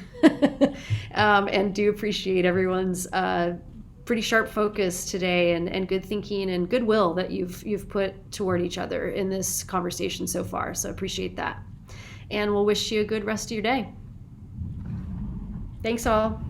And do appreciate everyone's pretty sharp focus today, and good thinking and goodwill that you've put toward each other in this conversation so far. So appreciate that. And we'll wish you a good rest of your day. Thanks all.